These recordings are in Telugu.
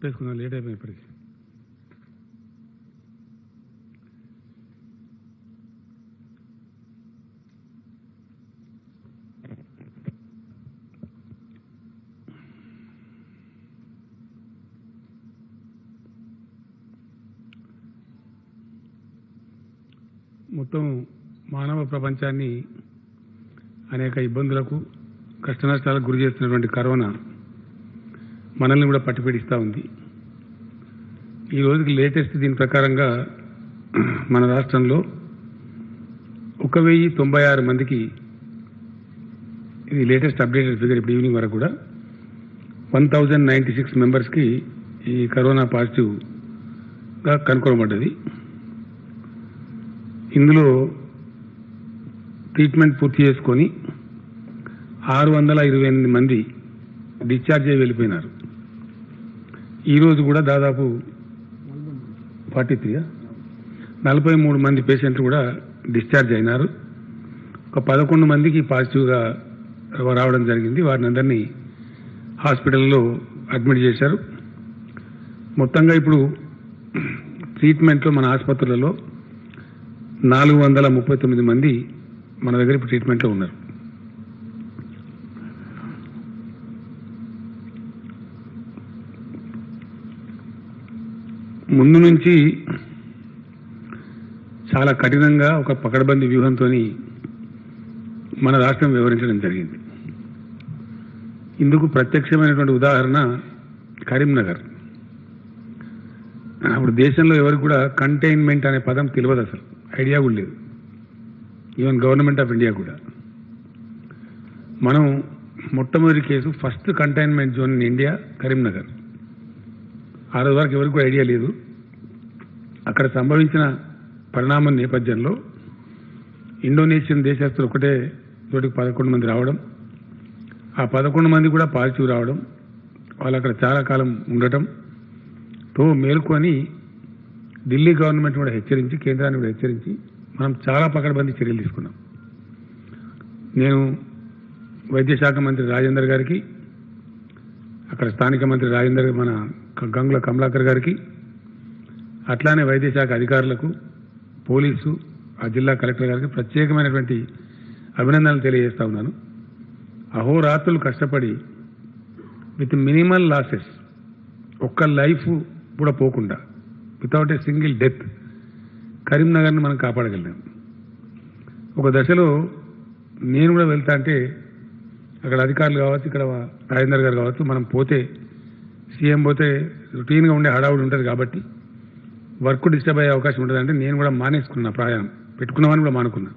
చెప్పేసుకున్నాం, లేట్ అయిపోయింది ఇప్పటికి. మొత్తం మానవ ప్రపంచాన్ని అనేక ఇబ్బందులకు కష్టనష్టాలకు గురి చేస్తున్నటువంటి కరోనా మనల్ని కూడా పట్టిపీడిస్తూ ఉంది. ఈ రోజుకి లేటెస్ట్ దీని ప్రకారంగా మన రాష్ట్రంలో 1096 మందికి, ఇది లేటెస్ట్ అప్డేటెడ్ ఫిగర్ ఇప్పుడు ఈవినింగ్ వరకు కూడా 1096 మెంబర్స్కి ఈ కరోనా పాజిటివ్గా కనుగొనబడ్డది. ఇందులో ట్రీట్మెంట్ పూర్తి చేసుకొని 628 మంది డిశ్చార్జ్ అయ్యి వెళ్ళిపోయినారు. ఈరోజు కూడా దాదాపు 43 మంది పేషెంట్లు కూడా డిశ్చార్జ్ అయినారు. ఒక 11 మందికి పాజిటివ్గా రావడం జరిగింది. వారిని అందరినీ హాస్పిటల్లో అడ్మిట్ చేశారు. మొత్తంగా ఇప్పుడు ట్రీట్మెంట్లో మన ఆసుపత్రులలో 439 మంది మన దగ్గర ఇప్పుడు ట్రీట్మెంట్లో ఉన్నారు. ముందు నుంచి చాలా కఠినంగా ఒక పకడ్బందీ వ్యూహంతో మన రాష్ట్రం వ్యవహరించడం జరిగింది. ఇందుకు ప్రత్యక్షమైనటువంటి ఉదాహరణ కరీంనగర్. అప్పుడు దేశంలో ఎవరికి కూడా కంటైన్మెంట్ అనే పదం తెలియదు, అసలు ఐడియా కూడా లేదు. ఈవెన్ గవర్నమెంట్ ఆఫ్ ఇండియా కూడా. మనం మొట్టమొదటి case first containment zone in India Karimnagar. ఆ రోజు వరకు ఎవరికి కూడా ఐడియా లేదు. అక్కడ సంభవించిన పరిణామం నేపథ్యంలో ఇండోనేషియన్ దేశస్తులు ఒకటే చోటికి 11 మంది రావడం, ఆ 11 మంది కూడా పాజిటివ్ రావడం, వాళ్ళు అక్కడ చాలా కాలం ఉండటంతో మేల్కొని ఢిల్లీ గవర్నమెంట్ కూడా హెచ్చరించి, కేంద్రాన్ని కూడా హెచ్చరించి మనం చాలా పకడ్బందీ చర్యలు తీసుకున్నాం. నేను వైద్య శాఖ మంత్రి రాజేందర్ గారికి, అక్కడ స్థానిక మంత్రి రాజేందర్, మన గంగుల కమలాకర్ గారికి, అట్లానే వైద్య శాఖ అధికారులకు, పోలీసు, ఆ జిల్లా కలెక్టర్ గారికి ప్రత్యేకమైనటువంటి అభినందనలు తెలియజేస్తా ఉన్నాను. అహోరాత్రులు కష్టపడి విత్ మినిమల్ లాసెస్, ఒక్క లైఫ్ కూడా పోకుండా, వితౌట్ ఏ సింగిల్ డెత్ కరీంనగర్ని మనం కాపాడగలిగాం. ఒక దశలో నేను కూడా వెళ్తా అంటే అక్కడ అధికారులు కావచ్చు, ఇక్కడ రాజేందర్ గారు కావచ్చు, మనం పోతే సీఎం పోతే రొటీన్గా ఉండే హడావుడి ఉంటుంది కాబట్టి వర్క్ డిస్టర్బ్ అయ్యే అవకాశం ఉంటుందంటే నేను కూడా మానేసుకున్నా, ప్రయాణం పెట్టుకున్నామని కూడా మానుకున్నా.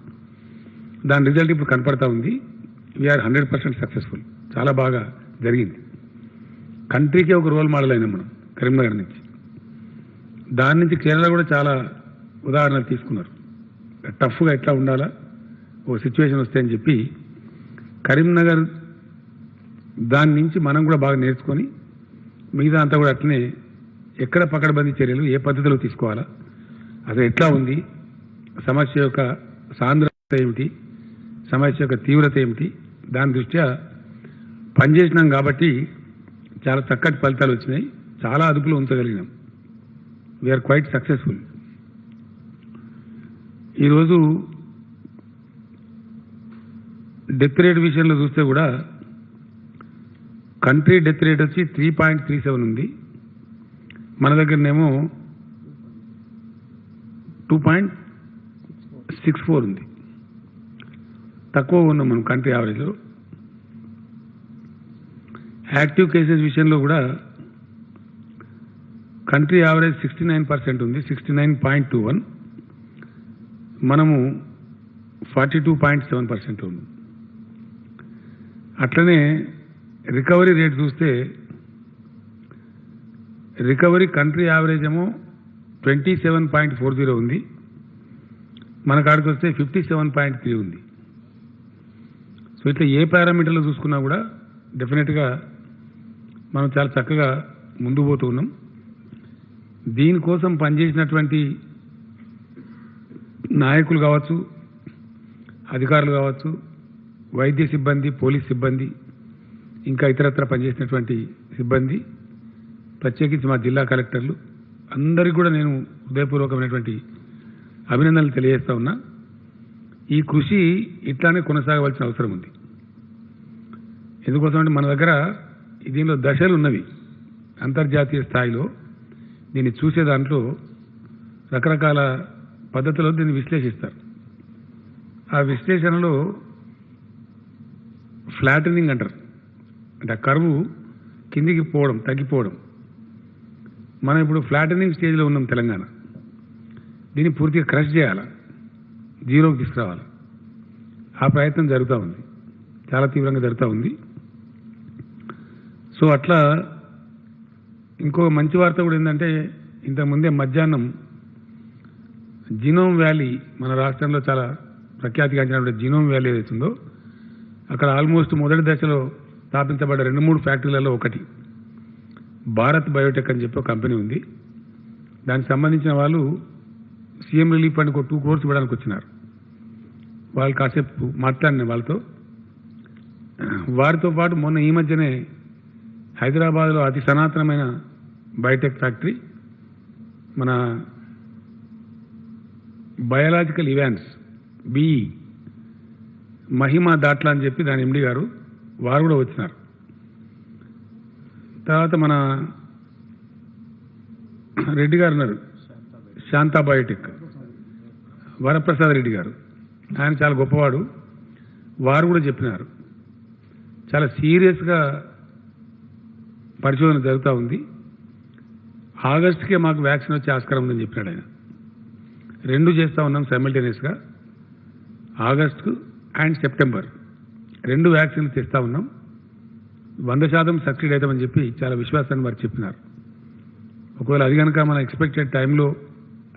దాని రిజల్ట్ ఇప్పుడు కనపడతా ఉంది. We're 100% successful. చాలా బాగా జరిగింది. కంట్రీకే ఒక రోల్ మోడల్ అయినాం మనం కరీంనగర్ నుంచి. దాని నుంచి కేరళ కూడా చాలా ఉదాహరణలు తీసుకున్నారు. టఫ్గా ఎట్లా ఉండాలా ఓ సిచ్యువేషన్ వస్తాయని చెప్పి కరీంనగర్ దాని నుంచి మనం కూడా బాగా నేర్చుకొని మిగతా అంతా కూడా అట్లనే ఎక్కడ పకడ్బందీ చర్యలు ఏ పద్ధతిలో తీసుకోవాలా, అసలు ఎట్లా ఉంది, సమస్య యొక్క సాంద్రత ఏమిటి, సమస్య యొక్క తీవ్రత ఏమిటి, దాని దృష్ట్యా పనిచేసినాం కాబట్టి చాలా చక్కటి ఫలితాలు వచ్చినాయి. చాలా అదుపులో ఉంచగలిగినాం. We're quite successful. ఈరోజు డెత్ రేట్ విషయంలో చూస్తే కూడా కంట్రీ డెత్ రేట్ వచ్చి 3.37 ఉంది. మన దగ్గరనేమో 2.64 ఉంది. తక్కువ ఉన్నాం మనం కంట్రీ యావరేజ్లో. యాక్టివ్ కేసెస్ విషయంలో కూడా కంట్రీ యావరేజ్ 69% ఉంది, 69.21. మనము 42.7% ఉంది. అట్లనే రికవరీ రేట్ చూస్తే రికవరీ కంట్రీ యావరేజ్ ఏమో 27.40 ఉంది, మన కాడికి వస్తే 57.3 ఉంది. సో ఇట్లా ఏ పారామీటర్లో చూసుకున్నా కూడా డెఫినెట్గా మనం చాలా చక్కగా ముందు పోతూ ఉన్నాం. దీనికోసం పనిచేసినటువంటి నాయకులు కావచ్చు, అధికారులు కావచ్చు, వైద్య సిబ్బంది, పోలీస్ సిబ్బంది, ఇంకా ఇతరత్ర పనిచేసినటువంటి సిబ్బంది ప్రత్యేకించి మా జిల్లా కలెక్టర్లు అందరికీ కూడా నేను హృదయపూర్వకమైనటువంటి అభినందనలు తెలియజేస్తా ఉన్నా. ఈ కృషి ఇట్లానే కొనసాగవలసిన అవసరం ఉంది. ఎందుకోసం అంటే మన దగ్గర దీనిలో దశలు ఉన్నవి. అంతర్జాతీయ స్థాయిలో దీన్ని చూసే దాంట్లో రకరకాల పద్ధతిలో దీన్ని విశ్లేషిస్తారు. ఆ విశ్లేషణలో ఫ్లాటనింగ్ అంటారు, అంటే ఆ కర్వ్ కిందికి పోవడం, తగ్గిపోవడం. మనం ఇప్పుడు ఫ్లాటనింగ్ స్టేజ్లో ఉన్నాం తెలంగాణ. దీన్ని పూర్తిగా క్రష్ చేయాలి, జీరోకి తీసుకురావాలి. ఆ ప్రయత్నం జరుగుతూ ఉంది, చాలా తీవ్రంగా జరుగుతూ ఉంది. సో అట్లా ఇంకో మంచి వార్త కూడా ఏంటంటే, ఇంతకుముందే మధ్యాహ్నం జీనోమ్ వ్యాలీ మన రాష్ట్రంలో చాలా ప్రఖ్యాతిగాంచినటువంటి జీనోమ్ వ్యాలీ ఏదైతుందో అక్కడ ఆల్మోస్ట్ మొదటి దశలో స్థాపించబడ్డ 2-3 ఫ్యాక్టరీలలో ఒకటి భారత్ బయోటెక్ అని చెప్పి ఒక కంపెనీ ఉంది. దానికి సంబంధించిన వాళ్ళు సీఎం రిలీఫ్ ఫండ్కి 2 crores ఇవ్వడానికి వచ్చినారు. వాళ్ళు కాసేపు మాట్లాడిన వారితో పాటు మొన్న ఈ మధ్యనే హైదరాబాద్లో అతి సనాతనమైన బయోటెక్ ఫ్యాక్టరీ మన బయాలజికల్ ఇవాన్స్ బిఈ మహిమా దాట్లా అని చెప్పి దాని ఎండి గారు వారు కూడా వచ్చినారు. తర్వాత మన రెడ్డి గారు ఉన్నారు, శాంతా బయోటెక్ వరప్రసాద్ రెడ్డి గారు, ఆయన చాలా గొప్పవాడు. వారు కూడా చెప్పినారు చాలా సీరియస్గా పరిశోధన జరుగుతూ ఉంది. ఆగస్టుకే మాకు వ్యాక్సిన్ వచ్చే ఆస్కారం ఉందని చెప్పినాడు ఆయన. 2 చేస్తూ ఉన్నాం సైమల్టేనియస్గా, ఆగస్టు అండ్ సెప్టెంబర్ 2 వ్యాక్సిన్లు తెస్తూ ఉన్నాం. 100% సక్సీడ్ అవుతామని చెప్పి చాలా విశ్వాసాన్ని వారు చెప్పినారు. ఒకవేళ అది కనుక మన ఎక్స్పెక్టెడ్ టైంలో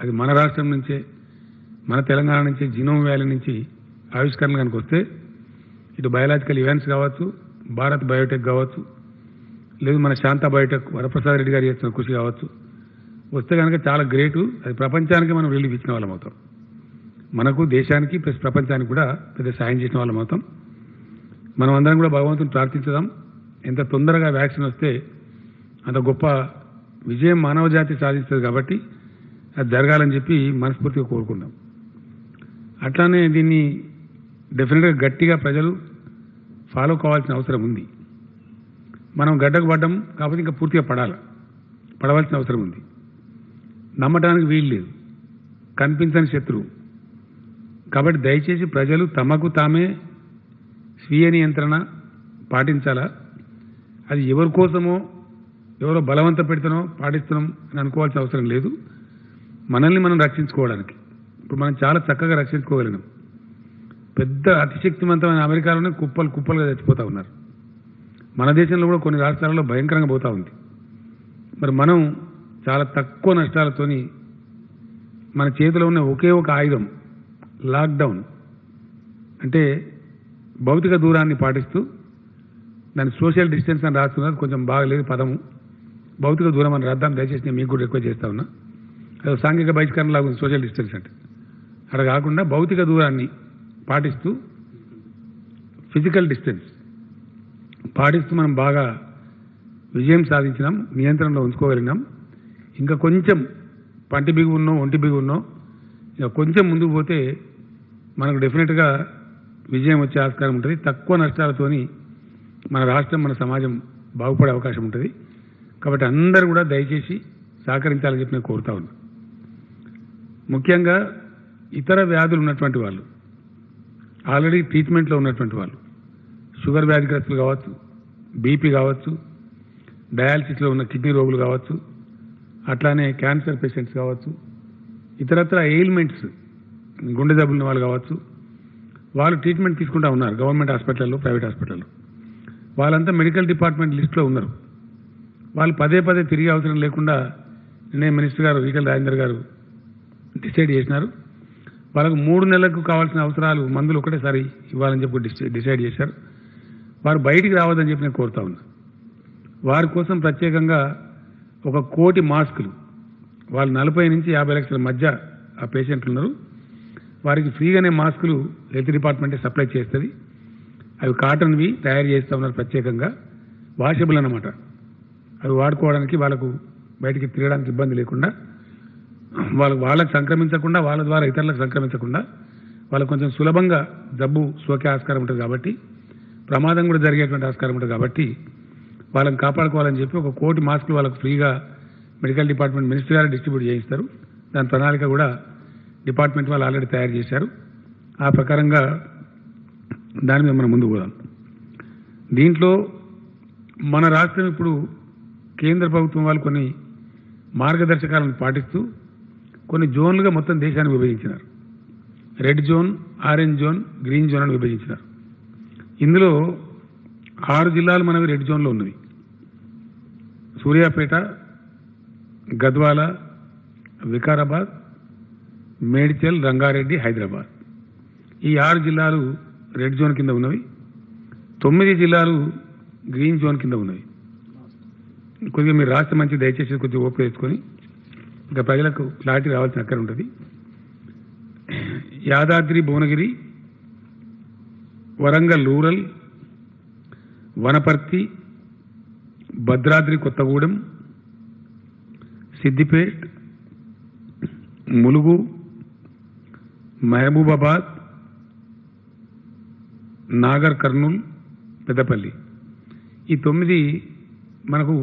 అది మన రాష్ట్రం నుంచే, మన తెలంగాణ నుంచి, జీనోమ్ వ్యాలీ నుంచి ఆవిష్కరణలు కనుక వస్తే, ఇటు బయాలజికల్ ఇవాన్స్ కావచ్చు, భారత్ బయోటెక్ కావచ్చు, లేదు మన శాంతా బయోటెక్ వరప్రసాద్ రెడ్డి గారు చేస్తున్న కృషి కావచ్చు, వస్తే కనుక చాలా గ్రేటు. అది ప్రపంచానికి మనం రిలీఫ్ ఇచ్చిన వాళ్ళం అవుతాం. మనకు, దేశానికి ప్లస్ ప్రపంచానికి కూడా పెద్ద సాయం చేసిన వాళ్ళం అవుతాం. మనం అందరం కూడా భగవంతుని ప్రార్థించుదాం. ఎంత తొందరగా వ్యాక్సిన్ వస్తే అంత గొప్ప విజయం మానవ జాతి సాధిస్తుంది. కాబట్టి అది జరగాలని చెప్పి మనస్ఫూర్తిగా కోరుకుందాం. అట్లానే దీన్ని డెఫినెట్గా గట్టిగా ప్రజలు ఫాలో కావాల్సిన అవసరం ఉంది. మనం గడ్డకు పడ్డం కాబట్టి ఇంకా పూర్తిగా పడవలసిన అవసరం ఉంది. నమ్మటానికి వీలు లేదు, కనిపించని శత్రువు. కాబట్టి దయచేసి ప్రజలు తమకు తామే స్వీయ నియంత్రణ పాటించాలా. అది ఎవరి కోసమో, ఎవరో బలవంత పెడుతున్నాం పాటిస్తున్నాం అని అనుకోవాల్సిన అవసరం లేదు. మనల్ని మనం రక్షించుకోవడానికి ఇప్పుడు మనం చాలా చక్కగా రక్షించుకోగలిగినాం. పెద్ద అతిశక్తివంతమైన అమెరికాలోనే కుప్పలుగా చచ్చిపోతూ ఉన్నారు. మన దేశంలో కూడా కొన్ని రాష్ట్రాలలో భయంకరంగా పోతూ ఉంది. మరి మనం చాలా తక్కువ నష్టాలతోని మన చేతిలో ఉన్న ఒకే ఒక ఆయుధం లాక్డౌన్, అంటే భౌతిక దూరాన్ని పాటిస్తూ, దాన్ని సోషల్ డిస్టెన్స్ అని రాస్తున్నారు, కొంచెం బాగలేదు పదము, భౌతిక దూరం అని రాద్దాం. దయచేసి నేను మీకు కూడా రిక్వెస్ట్ చేస్తా ఉన్నా. అది సాంఘిక బహిష్కరణ లాగా ఉంది సోషల్ డిస్టెన్స్ అంటే. అలా కాకుండా భౌతిక దూరాన్ని పాటిస్తూ, ఫిజికల్ డిస్టెన్స్ పాటిస్తూ మనం బాగా విజయం సాధించినాం, నియంత్రణలో ఉంచుకోగలిగినాం. ఇంకా కొంచెం పంటి బిగు ఉన్నో, ఒంటి బిగు ఉన్నో, ఇంకా కొంచెం ముందుకు పోతే మనకు డెఫినెట్గా విజయం వచ్చే ఆస్కారం ఉంటుంది. తక్కువ నష్టాలతోని మన రాష్ట్రం, మన సమాజం బాగుపడే అవకాశం ఉంటుంది. కాబట్టి అందరూ కూడా దయచేసి సహకరించాలని చెప్పి నేను కోరుతా ఉన్నా. ముఖ్యంగా ఇతర వ్యాధులు ఉన్నటువంటి వాళ్ళు, ఆల్రెడీ ట్రీట్మెంట్లో ఉన్నటువంటి వాళ్ళు, షుగర్ వ్యాధిగ్రస్తులు కావచ్చు, బీపీ కావచ్చు, డయాలసిస్లో ఉన్న కిడ్నీ రోగులు కావచ్చు, అట్లానే క్యాన్సర్ పేషెంట్స్ కావచ్చు, ఇతరత్ర ఎయిల్మెంట్స్, గుండె జబ్బులున్న వాళ్ళు కావచ్చు, వాళ్ళు ట్రీట్మెంట్ తీసుకుంటూ ఉన్నారు గవర్నమెంట్ హాస్పిటల్లో, ప్రైవేట్ హాస్పిటల్లో. వాళ్ళంతా మెడికల్ డిపార్ట్మెంట్ లిస్టులో ఉన్నారు. వాళ్ళు పదే తిరిగే అవసరం లేకుండా నిన్నే మినిస్టర్ గారు ఈటెల రాజేందర్ గారు డిసైడ్ చేసినారు. వాళ్ళకు 3 నెలలకు కావాల్సిన అవసరాలు మందులు ఒకటేసారి ఇవ్వాలని చెప్పి డిసైడ్ చేశారు. వారు బయటికి రావద్దని చెప్పి నేను కోరుతా ఉన్నా. వారి కోసం ప్రత్యేకంగా 1 కోటి మాస్కులు, వాళ్ళు 40 నుంచి 50 లక్షల మధ్య ఆ పేషెంట్లు ఉన్నారు, వారికి ఫ్రీగానే మాస్కులు హెల్త్ డిపార్ట్మెంటే సప్లై చేస్తుంది. అవి కాటన్వి తయారు చేస్తూ ఉన్నారు ప్రత్యేకంగా, వాషబుల్ అన్నమాట. అవి వాడుకోవడానికి వాళ్ళకు బయటికి తిరగడానికి ఇబ్బంది లేకుండా వాళ్ళకు సంక్రమించకుండా వాళ్ళ ద్వారా ఇతరులకు సంక్రమించకుండా వాళ్ళకు కొంచెం సులభంగా జబ్బు సోకే ఆస్కారం ఉంటుంది కాబట్టి ప్రమాదం కూడా జరిగేటువంటి ఆస్కారం ఉంటుంది కాబట్టి వాళ్ళని కాపాడుకోవాలని చెప్పి 1 కోటి మాస్కులు వాళ్ళకు ఫ్రీగా మెడికల్ డిపార్ట్మెంట్ మినిస్టర్ గారు డిస్ట్రిబ్యూట్ చేయిస్తారు. దాని ప్రణాళిక కూడా డిపార్ట్మెంట్ వాళ్ళు ఆల్రెడీ తయారు చేశారు. ఆ ప్రకారంగా దాని మీద మనం ముందుకు పోదాం. దీంట్లో మన రాష్ట్రం ఇప్పుడు కేంద్ర ప్రభుత్వం వాళ్ళు కొన్ని మార్గదర్శకాలను పాటిస్తూ కొన్ని జోన్లుగా మొత్తం దేశాన్ని విభజించినారు. Red zone, orange zone, green zone అని విభజించినారు. ఇందులో 6 జిల్లాలు మనవి రెడ్ జోన్లో ఉన్నవి. సూర్యాపేట, గద్వాల, వికారాబాద్, మేడ్చల్, రంగారెడ్డి, హైదరాబాద్. ఈ 6 జిల్లాలు రెడ్ జోన్ కింద ఉన్నవి. 9 జిల్లాలు గ్రీన్ జోన్ కింద ఉన్నవి. కొద్దిగా మీరు రాష్ట్ర మంచి దయచేసి కొద్దిగా ఓపిక తెచ్చుకొని ఇంకా ప్రజలకు క్లారిటీ రావాల్సిన అక్కడ ఉంటుంది. యాదాద్రి భువనగిరి, వరంగల్ రూరల్, వనపర్తి, భద్రాద్రి కొత్తగూడెం, సిద్దిపేట్, ములుగు, మహబూబాబాద్, నాగర్ కర్నూల్, పెద్దపల్లి. ఈ 9 మనకు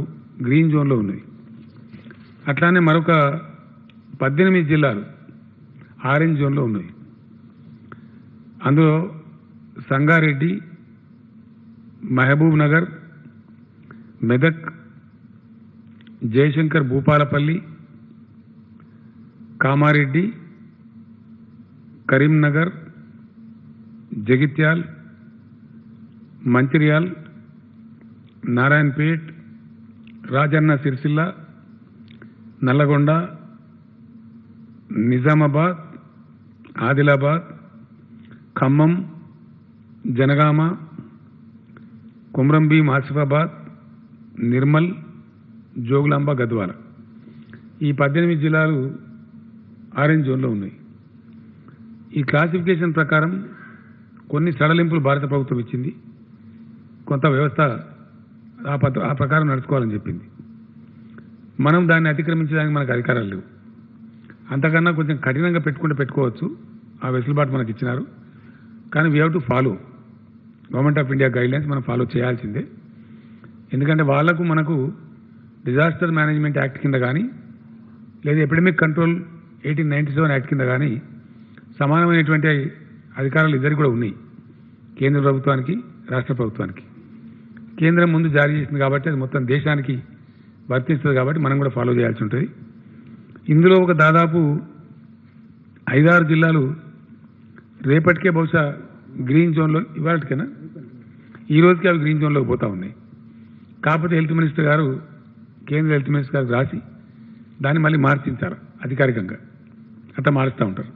గ్రీన్ జోన్లో ఉన్నాయి. అట్లానే మరొక 18 జిల్లాలు ఆరెంజ్ జోన్లో ఉన్నాయి. అందులో సంగారెడ్డి, మహబూబ్ నగర్, మెదక్, జయశంకర్ భూపాలపల్లి, కామారెడ్డి, కరీంనగర్, జగిత్యాల్, మంచిర్యాల్, నారాయణపేట్, రాజన్న సిరిసిల్ల, నల్లగొండ, నిజామాబాద్, ఆదిలాబాద్, ఖమ్మం, జనగామ, కుమ్రంభీం, ఆసిఫాబాద్, నిర్మల్, జోగులాంబ, గద్వాల. ఈ 18 జిల్లాలు ఆరెంజ్ జోన్లో ఉన్నాయి. ఈ క్లాసిఫికేషన్ ప్రకారం కొన్ని సడలింపులు భారత ప్రభుత్వం ఇచ్చింది. కొంత వ్యవస్థ ఆ ప్రకారం నడుచుకోవాలని చెప్పింది. మనం దాన్ని అతిక్రమించడానికి మనకు అధికారాలు లేవు. అంతకన్నా కొంచెం కఠినంగా పెట్టుకోవచ్చు. ఆ వెసులుబాటు మనకు ఇచ్చినారు. కానీ we have to follow government of India guidelines. మనం ఫాలో చేయాల్సిందే. ఎందుకంటే వాళ్లకు మనకు డిజాస్టర్ మేనేజ్మెంట్ యాక్ట్ కింద కానీ లేదా ఎపిడమిక్ కంట్రోల్ 1897 యాక్ట్ కింద కానీ సమానమైనటువంటి అధికారాలు ఇద్దరికి కూడా ఉన్నాయి. కేంద్ర ప్రభుత్వానికి, రాష్ట్ర ప్రభుత్వానికి. కేంద్రం ముందు జారీ చేసింది కాబట్టి అది మొత్తం దేశానికి వర్తిస్తుంది కాబట్టి మనం కూడా ఫాలో చేయాల్సి ఉంటుంది. ఇందులో ఒక దాదాపు 5-6 జిల్లాలు రేపటికే బహుశా గ్రీన్ జోన్లో, ఇవాళకైనా ఈ రోజుకి అవి గ్రీన్ జోన్లోకి పోతా ఉన్నాయి. కాకపోతే హెల్త్ మినిస్టర్ గారు, కేంద్ర హెల్త్ మినిస్టర్ గారు రాసి దాన్ని మళ్ళీ మార్చించారు అధికారికంగా. అట్లా మారుస్తూ ఉంటారు.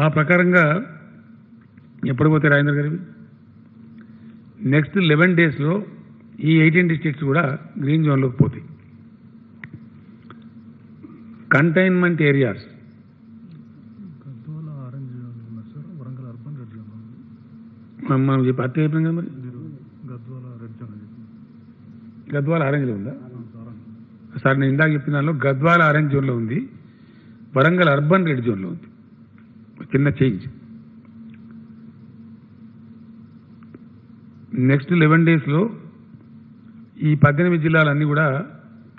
ఆ ప్రకారంగా ఎప్పుడు పోతే రాజేంద్ర గారివి నెక్స్ట్ 11 డేస్లో ఈ 18 డిస్ట్రిక్ట్స్ కూడా గ్రీన్ జోన్లోకి పోతాయి. కంటైన్మెంట్ ఏరియాస్ మనం చెప్పి అట్టే చెప్పినాం కదా. మరి గద్వాల ఆరెంజ్లో ఉందా సార్? నేను ఇందాక చెప్పిన దానిలో గద్వాల ఆరెంజ్ జోన్లో ఉంది, వరంగల్ అర్బన్ రెడ్ జోన్లో ఉంది. చిన్న చేంజ్. నెక్స్ట్ 11 డేస్లో ఈ 18 జిల్లాలన్నీ కూడా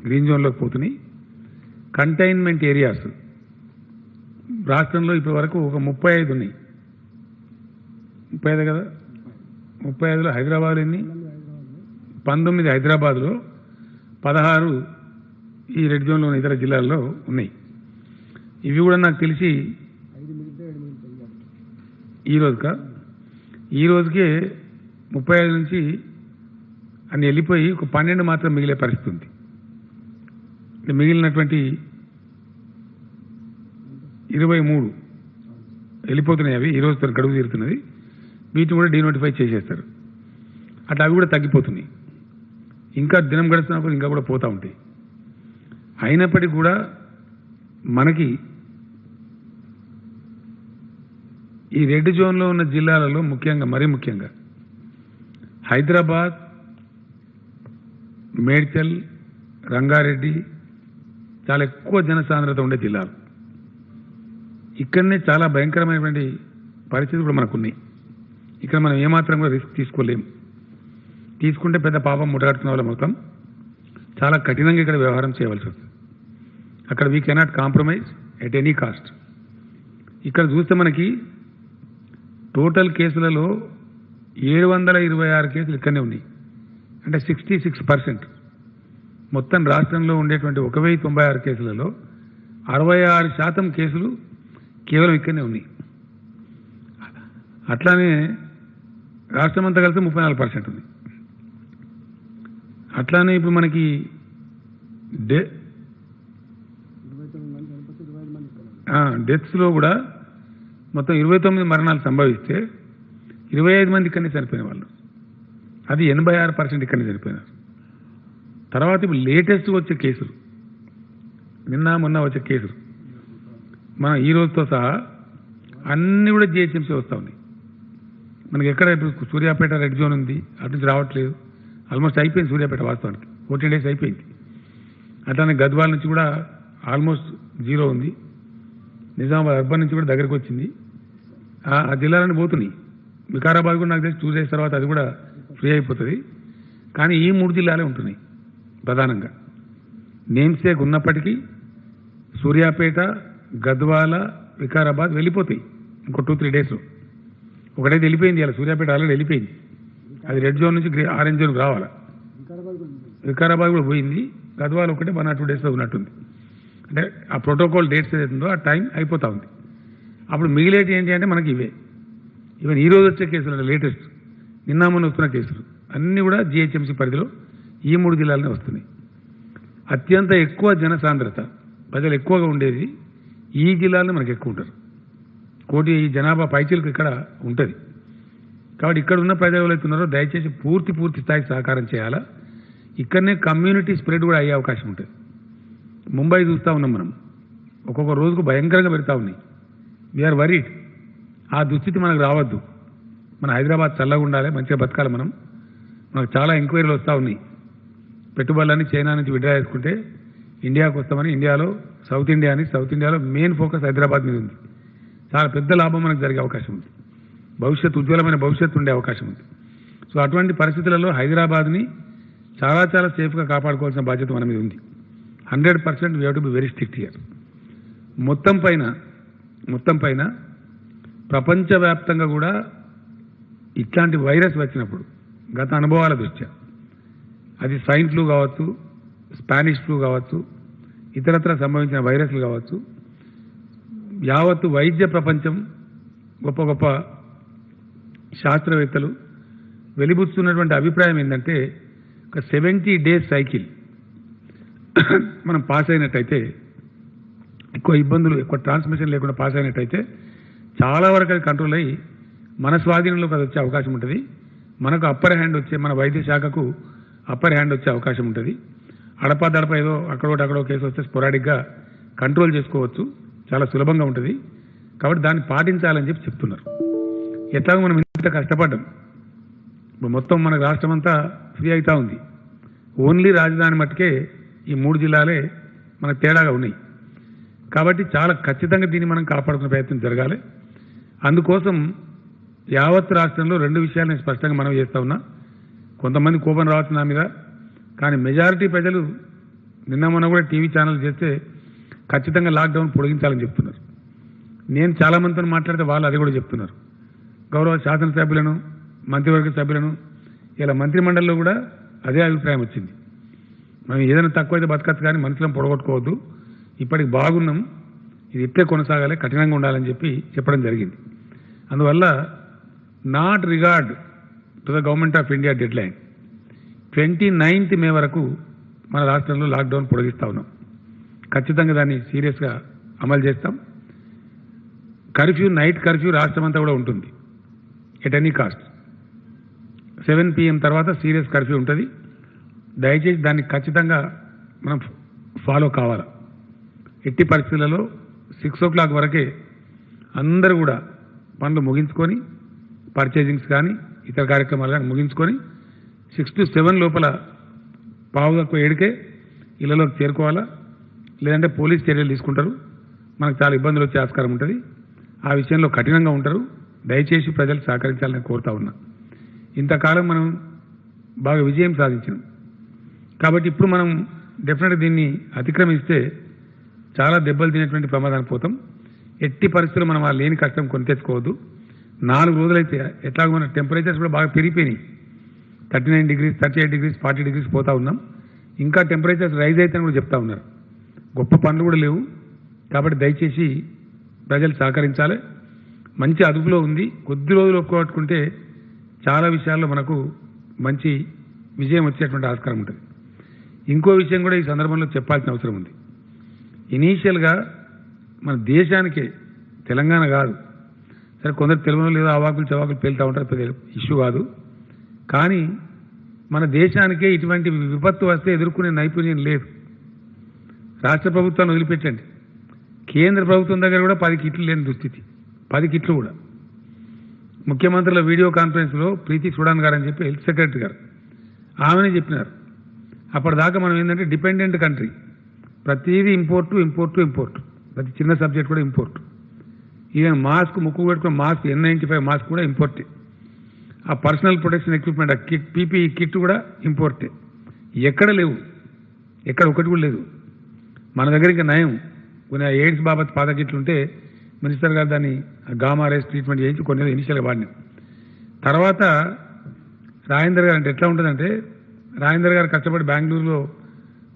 గ్రీన్ జోన్లోకి పోతున్నాయి. కంటైన్మెంట్ ఏరియాస్ రాష్ట్రంలో ఇప్పటి వరకు ఒక 35 ఉన్నాయి. 35 కదా. 35లో హైదరాబాద్ ఎన్ని? 19 హైదరాబాద్లో, 16 ఈ రెడ్ జోన్లో ఉన్న ఇతర జిల్లాల్లో ఉన్నాయి. ఇవి కూడా నాకు తెలిసి ఈ రోజుకే 35 నుంచి అన్ని వెళ్ళిపోయి ఒక 12 మాత్రం మిగిలే పరిస్థితి ఉంది. మిగిలినటువంటి 23 వెళ్ళిపోతున్నాయి. అవి ఈ రోజుతో గడువు తీరుతున్నది. వీటిని కూడా డీనోటిఫై చేసేస్తారు. అట్లా అవి కూడా తగ్గిపోతున్నాయి. ఇంకా దినం గడుస్తున్నప్పుడు ఇంకా కూడా పోతూ ఉంటాయి. అయినప్పటికీ కూడా మనకి ఈ రెడ్ జోన్లో ఉన్న జిల్లాలలో మరీ ముఖ్యంగా హైదరాబాద్, మేడ్చల్, రంగారెడ్డి చాలా ఎక్కువ జనసాంద్రత ఉండే జిల్లాలు. ఇక్కడనే చాలా భయంకరమైనటువంటి పరిస్థితులు కూడా మనకున్నాయి. ఇక్కడ మనం ఏమాత్రం కూడా రిస్క్ తీసుకోలేము. తీసుకుంటే పెద్ద పాపం ముట్టగట్టుకునే వాళ్ళం అవుతాం. చాలా కఠినంగా ఇక్కడ వ్యవహారం చేయవలసి వస్తుంది. అక్కడ we cannot compromise at any cost. ఇక్కడ చూస్తే మనకి టోటల్ కేసులలో 726 కేసులు ఇక్కడనే ఉన్నాయి. అంటే 66%. మొత్తం రాష్ట్రంలో ఉండేటువంటి 1096 కేసులలో 66% కేసులు కేవలం ఇక్కడనే ఉన్నాయి. అట్లానే రాష్ట్రం అంతా కలిసి 34% ఉంది. అట్లానే ఇప్పుడు మనకి డెత్స్లో కూడా మొత్తం 29 మరణాలు సంభవిస్తే 25 మంది ఇక్కడనే చనిపోయిన వాళ్ళు. అది 86% ఇక్కడనే చనిపోయినారు. తర్వాత ఇప్పుడు లేటెస్ట్గా వచ్చే కేసులు, నిన్న మొన్న వచ్చే కేసులు మన ఈ రోజుతో సహా అన్నీ కూడా జిహెచ్ఎంసీ వస్తూ ఉన్నాయి. మనకి ఎక్కడ ఇప్పుడు సూర్యాపేట రెడ్ జోన్ ఉంది, అటు నుంచి రావట్లేదు. ఆల్మోస్ట్ అయిపోయింది సూర్యాపేట, వాస్తవానికి 14 డేస్ అయిపోయింది. అట్లానే గద్వాల నుంచి కూడా ఆల్మోస్ట్ 0 ఉంది. నిజామాబాద్ అర్బన్ నుంచి కూడా దగ్గరకు వచ్చింది. ఆ జిల్లాలన్నీ పోతున్నాయి. వికారాబాద్ కూడా నాకు తెలిసి 2 డేస్ తర్వాత అది కూడా ఫ్రీ అయిపోతుంది. కానీ ఈ 3 జిల్లాలే ఉంటున్నాయి ప్రధానంగా. నేమ్సేక్ ఉన్నప్పటికీ సూర్యాపేట, గద్వాల, వికారాబాద్ వెళ్ళిపోతాయి ఇంకో 2-3 డేస్లో. ఒకటైతే వెళ్ళిపోయింది, ఇలా సూర్యాపేట ఆల్రెడీ వెళ్ళిపోయింది. అది రెడ్ జోన్ నుంచి ఆరెంజ్ జోన్కి రావాలా. వికారాబాద్ కూడా పోయింది. గద్వాల ఒకటే 1 or 2 డేస్లో ఉన్నట్టుంది. అంటే ఆ ప్రోటోకాల్ డేట్స్ ఏదైతుందో ఆ టైం అయిపోతూ ఉంది. అప్పుడు మిగిలేటి ఏంటి అంటే మనకి ఈవెన్ ఈరోజు వచ్చే కేసులు అంటే లేటెస్ట్ నిన్న మొన్న వస్తున్న కేసులు అన్నీ కూడా జిహెచ్ఎంసీ పరిధిలో ఈ 3 జిల్లాలనే వస్తున్నాయి. అత్యంత ఎక్కువ జనసాంద్రత, ప్రజలు ఎక్కువగా ఉండేది ఈ జిల్లాలో మనకు ఎక్కువ ఉంటారు. 1 కోటి జనాభా పైచీలకు ఇక్కడ ఉంటుంది. కాబట్టి ఇక్కడ ఉన్న ప్రజలు ఎవరైతే ఉన్నారో దయచేసి పూర్తి స్థాయి సహకారం చేయాలా. ఇక్కడనే కమ్యూనిటీ స్ప్రెడ్ కూడా అయ్యే అవకాశం ఉంటుంది. ముంబై చూస్తూ ఉన్నాం మనం, ఒక్కొక్క రోజుకు భయంకరంగా పెడతా ఉన్నాయి. We're worried. ఆ దుస్థితి మనకు రావద్దు. మన హైదరాబాద్ చల్లగా ఉండాలి, మంచిగా బతకాలి. మనకు చాలా ఎంక్వైరీలు వస్తూ ఉన్నాయి. పెట్టుబడులన్నీ చైనా నుంచి విడ్రా చేసుకుంటే ఇండియాకు వస్తామని, ఇండియాలో సౌత్ ఇండియాలో మెయిన్ ఫోకస్ హైదరాబాద్ మీద ఉంది. చాలా పెద్ద లాభం మనకు జరిగే అవకాశం ఉంది. ఉజ్వలమైన భవిష్యత్తు ఉండే అవకాశం ఉంది. సో అటువంటి పరిస్థితులలో హైదరాబాద్ని చాలా సేఫ్గా కాపాడుకోవాల్సిన బాధ్యత మన మీద ఉంది. 100% we have to be very strict here. మొత్తం పైన ప్రపంచవ్యాప్తంగా కూడా ఇట్లాంటి వైరస్ వచ్చినప్పుడు గత అనుభవాల దృష్ట్యా, అది స్వైన్ ఫ్లూ కావచ్చు, స్పానిష్ ఫ్లూ కావచ్చు, ఇతరత్ర సంభవించిన వైరస్లు కావచ్చు, యావత్తు వైద్య ప్రపంచం, గొప్ప శాస్త్రవేత్తలు వెలిబుచ్చుతున్నటువంటి అభిప్రాయం ఏంటంటే ఒక 70 days సైకిల్ మనం పాస్ అయినట్టయితే, ఎక్కువ ఇబ్బందులు, ఎక్కువ ట్రాన్స్మిషన్ లేకుండా పాస్ అయినట్టయితే చాలా వరకు అది కంట్రోల్ అయ్యి మన స్వాధీనంలోకి అది వచ్చే అవకాశం ఉంటుంది. మనకు అప్పర్ హ్యాండ్ వచ్చే, మన వైద్య శాఖకు అప్పర్ హ్యాండ్ వచ్చే అవకాశం ఉంటుంది. అడపా ఏదో అక్కడో కేసు వస్తే స్పొరాడిక్గా కంట్రోల్ చేసుకోవచ్చు, చాలా సులభంగా ఉంటుంది. కాబట్టి దాన్ని పాటించాలని చెప్తున్నారు. ఎట్లాగో మనం ఇంత కష్టపడ్డాం, ఇప్పుడు మొత్తం మన రాష్ట్రం అంతా ఫ్రీ అవుతా ఉంది. ఓన్లీ రాజధాని మట్టుకే ఈ 3 జిల్లాలే మనకు తేడాగా ఉన్నాయి. కాబట్టి చాలా ఖచ్చితంగా దీన్ని మనం కాపాడుకునే ప్రయత్నం జరగాలి. అందుకోసం యావత్ రాష్ట్రంలో 2 విషయాలు నేను స్పష్టంగా మనం చేస్తా ఉన్నా. కొంతమంది కోపం రావచ్చు నా మీద, కానీ మెజారిటీ ప్రజలు నిన్న మొన్న కూడా టీవీ ఛానల్ చేస్తే ఖచ్చితంగా లాక్డౌన్ పొడిగించాలని చెప్తున్నారు. నేను చాలామందితో మాట్లాడితే వాళ్ళు అది కూడా చెప్తున్నారు. గౌరవ శాసనసభ్యులను, మంత్రివర్గ సభ్యులను, ఇలా మంత్రిమండలిలో కూడా అదే అభిప్రాయం వచ్చింది. మనం ఏదైనా తక్కువైతే బతకచ్చు, కానీ మనుషులను పొడగొట్టుకోవద్దు, ఇప్పటికి బాగున్నాం, ఇది ఇట్లే కొనసాగాలి, కఠినంగా ఉండాలని చెప్పడం జరిగింది. అందువల్ల not regard to the government of India dead line 29th May వరకు మన రాష్ట్రంలో లాక్డౌన్ పొడిగిస్తూ ఉన్నాం. ఖచ్చితంగా దాన్ని సీరియస్గా అమలు చేస్తాం. నైట్ కర్ఫ్యూ రాష్ట్రం అంతా కూడా ఉంటుంది. ఎట్ ఎనీ కాస్ట్ 7 PM తర్వాత సీరియస్ కర్ఫ్యూ ఉంటుంది. దయచేసి దాన్ని ఖచ్చితంగా మనం ఫాలో కావాలి. ఎట్టి పరిస్థితులలో 6 o'clock వరకే అందరూ కూడా పనులు ముగించుకొని, పర్చేజింగ్స్ కానీ ఇతర కార్యక్రమాలు కానీ ముగించుకొని 6 to 7 లోపల 6:45 ఈ ఇళ్లలోకి చేరుకోవాలా, లేదంటే పోలీస్ చర్యలు తీసుకుంటారు. మనకు చాలా ఇబ్బందులు వచ్చే ఆస్కారం ఉంటుంది. ఆ విషయంలో కఠినంగా ఉంటారు. దయచేసి ప్రజలు సహకరించాలని కోరుతా ఉన్నా. ఇంతకాలం మనం బాగా విజయం సాధించినాం కాబట్టి ఇప్పుడు మనం డెఫినెట్గా దీన్ని అతిక్రమిస్తే చాలా దెబ్బలు తినేటువంటి ప్రమాదానికి పోతాం. ఎట్టి పరిస్థితుల్లో మనం ఆ లేని కష్టం కొని తెచ్చుకోవద్దు. 4 రోజులైతే ఎట్లాగో మన టెంపరేచర్స్ కూడా బాగా పెరిగిపోయినాయి. 39 డిగ్రీస్, 38 డిగ్రీస్, 40 డిగ్రీస్ పోతా ఉన్నాం. ఇంకా టెంపరేచర్స్ రైజ్ అవుతాయని కూడా చెప్తా ఉన్నారు. గొప్ప పనులు కూడా లేవు. కాబట్టి దయచేసి ప్రజలు సహకరించాలి. మంచి అదుపులో ఉంది. కొద్ది రోజులు ఒప్పుకోట్టుకుంటే చాలా విషయాల్లో మనకు మంచి విజయం వచ్చేటువంటి ఆస్కారం ఉంటుంది. ఇంకో విషయం కూడా ఈ సందర్భంలో చెప్పాల్సిన అవసరం ఉంది. ఇనీషియల్గా మన దేశానికే, తెలంగాణ కాదు, సరే కొందరు తెలుగులో లేదో అవాకులు చవాకులు పేలుతూ ఉంటారు, పెద్ద ఇష్యూ కాదు. కానీ మన దేశానికే ఇటువంటి విపత్తు వస్తే ఎదుర్కొనే నైపుణ్యం లేదు. రాష్ట్ర ప్రభుత్వాన్ని వదిలిపెట్టండి, కేంద్ర ప్రభుత్వం దగ్గర కూడా 10 కిట్లు లేని దుస్థితి. 10 కిట్లు కూడా. ముఖ్యమంత్రుల వీడియో కాన్ఫరెన్స్లో ప్రీతి సుడాన్ గారు అని చెప్పి హెల్త్ సెక్రటరీ గారు ఆమెనే చెప్పినారు. అప్పటిదాకా మనం ఏంటంటే డిపెండెంట్ కంట్రీ, ప్రతిదీ ఇంపోర్టు. ప్రతి చిన్న సబ్జెక్ట్ కూడా ఇంపోర్టు. ఈవెన్ మాస్క్, ముక్కు పెట్టుకున్న మాస్క్, N95 మాస్క్ కూడా ఇంపోర్టే. ఆ పర్సనల్ ప్రొటెక్షన్ ఎక్విప్మెంట్, ఆ కిట్, పీపీఈ కిట్ కూడా ఇంపోర్టే. ఎక్కడ లేవు, ఎక్కడ ఒకటి కూడా లేదు. మన దగ్గర ఇంకా నయం. కొన్ని ఎయిడ్స్ బాబత్ పాత కిట్లు ఉంటే మినిస్టర్ గారు దాన్ని గామా రేస్ ట్రీట్మెంట్ చేయించి కొన్ని ఇనిషియల్గా వాడినాం. తర్వాత రాజేందర్ గారు అంటే ఎట్లా ఉంటుందంటే, రాజేందర్ గారు కష్టపడి బెంగళూరులో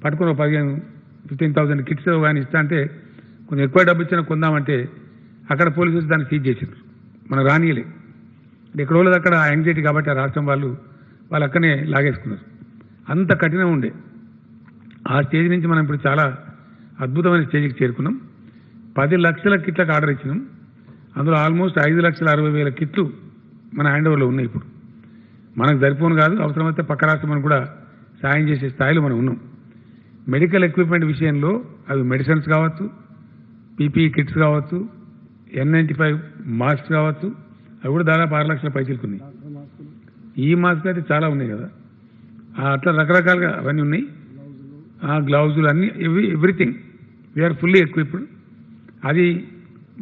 పట్టుకుని 15,000 కిట్స్ కానీ ఇస్తా అంటే కొంచెం ఎక్కువ డబ్బు ఇచ్చినా కొందామంటే అక్కడ పోలీసులు దాన్ని సీజ్ చేశారు. మనకు రానియలే. ఎక్కడ వాళ్ళది అక్కడ యాంగ్జైటీ కాబట్టి ఆ రాష్ట్రం వాళ్ళు అక్కడనే లాగేసుకున్నారు. అంత కఠినం ఉండే. ఆ స్టేజ్ నుంచి మనం ఇప్పుడు చాలా అద్భుతమైన స్టేజ్కి చేరుకున్నాం. 10 లక్షల కిట్లకు ఆర్డర్ ఇచ్చినాం. అందులో ఆల్మోస్ట్ 5,60,000 కిట్లు మన హ్యాండ్ ఓవర్లో ఉన్నాయి. ఇప్పుడు మనకు సరిపోను కాదు, అవసరమైతే పక్క రాష్ట్రం కూడా సాయం చేసే స్థాయిలో మనం ఉన్నాం. మెడికల్ ఎక్విప్మెంట్ విషయంలో అవి మెడిసిన్స్ కావచ్చు, పీపీఈ కిట్స్ కావచ్చు, N95 మాస్క్ కావచ్చు, అవి కూడా దాదాపు 6 లక్షల పైసలకు ఉన్నాయి. ఈ మాస్క్ అయితే చాలా ఉన్నాయి కదా, అట్లా రకరకాలుగా అవన్నీ ఉన్నాయి. ఆ గ్లౌజులు అన్నీ, ఎవ్రీథింగ్ వీఆర్ ఫుల్లీ ఎక్విప్డ్. అది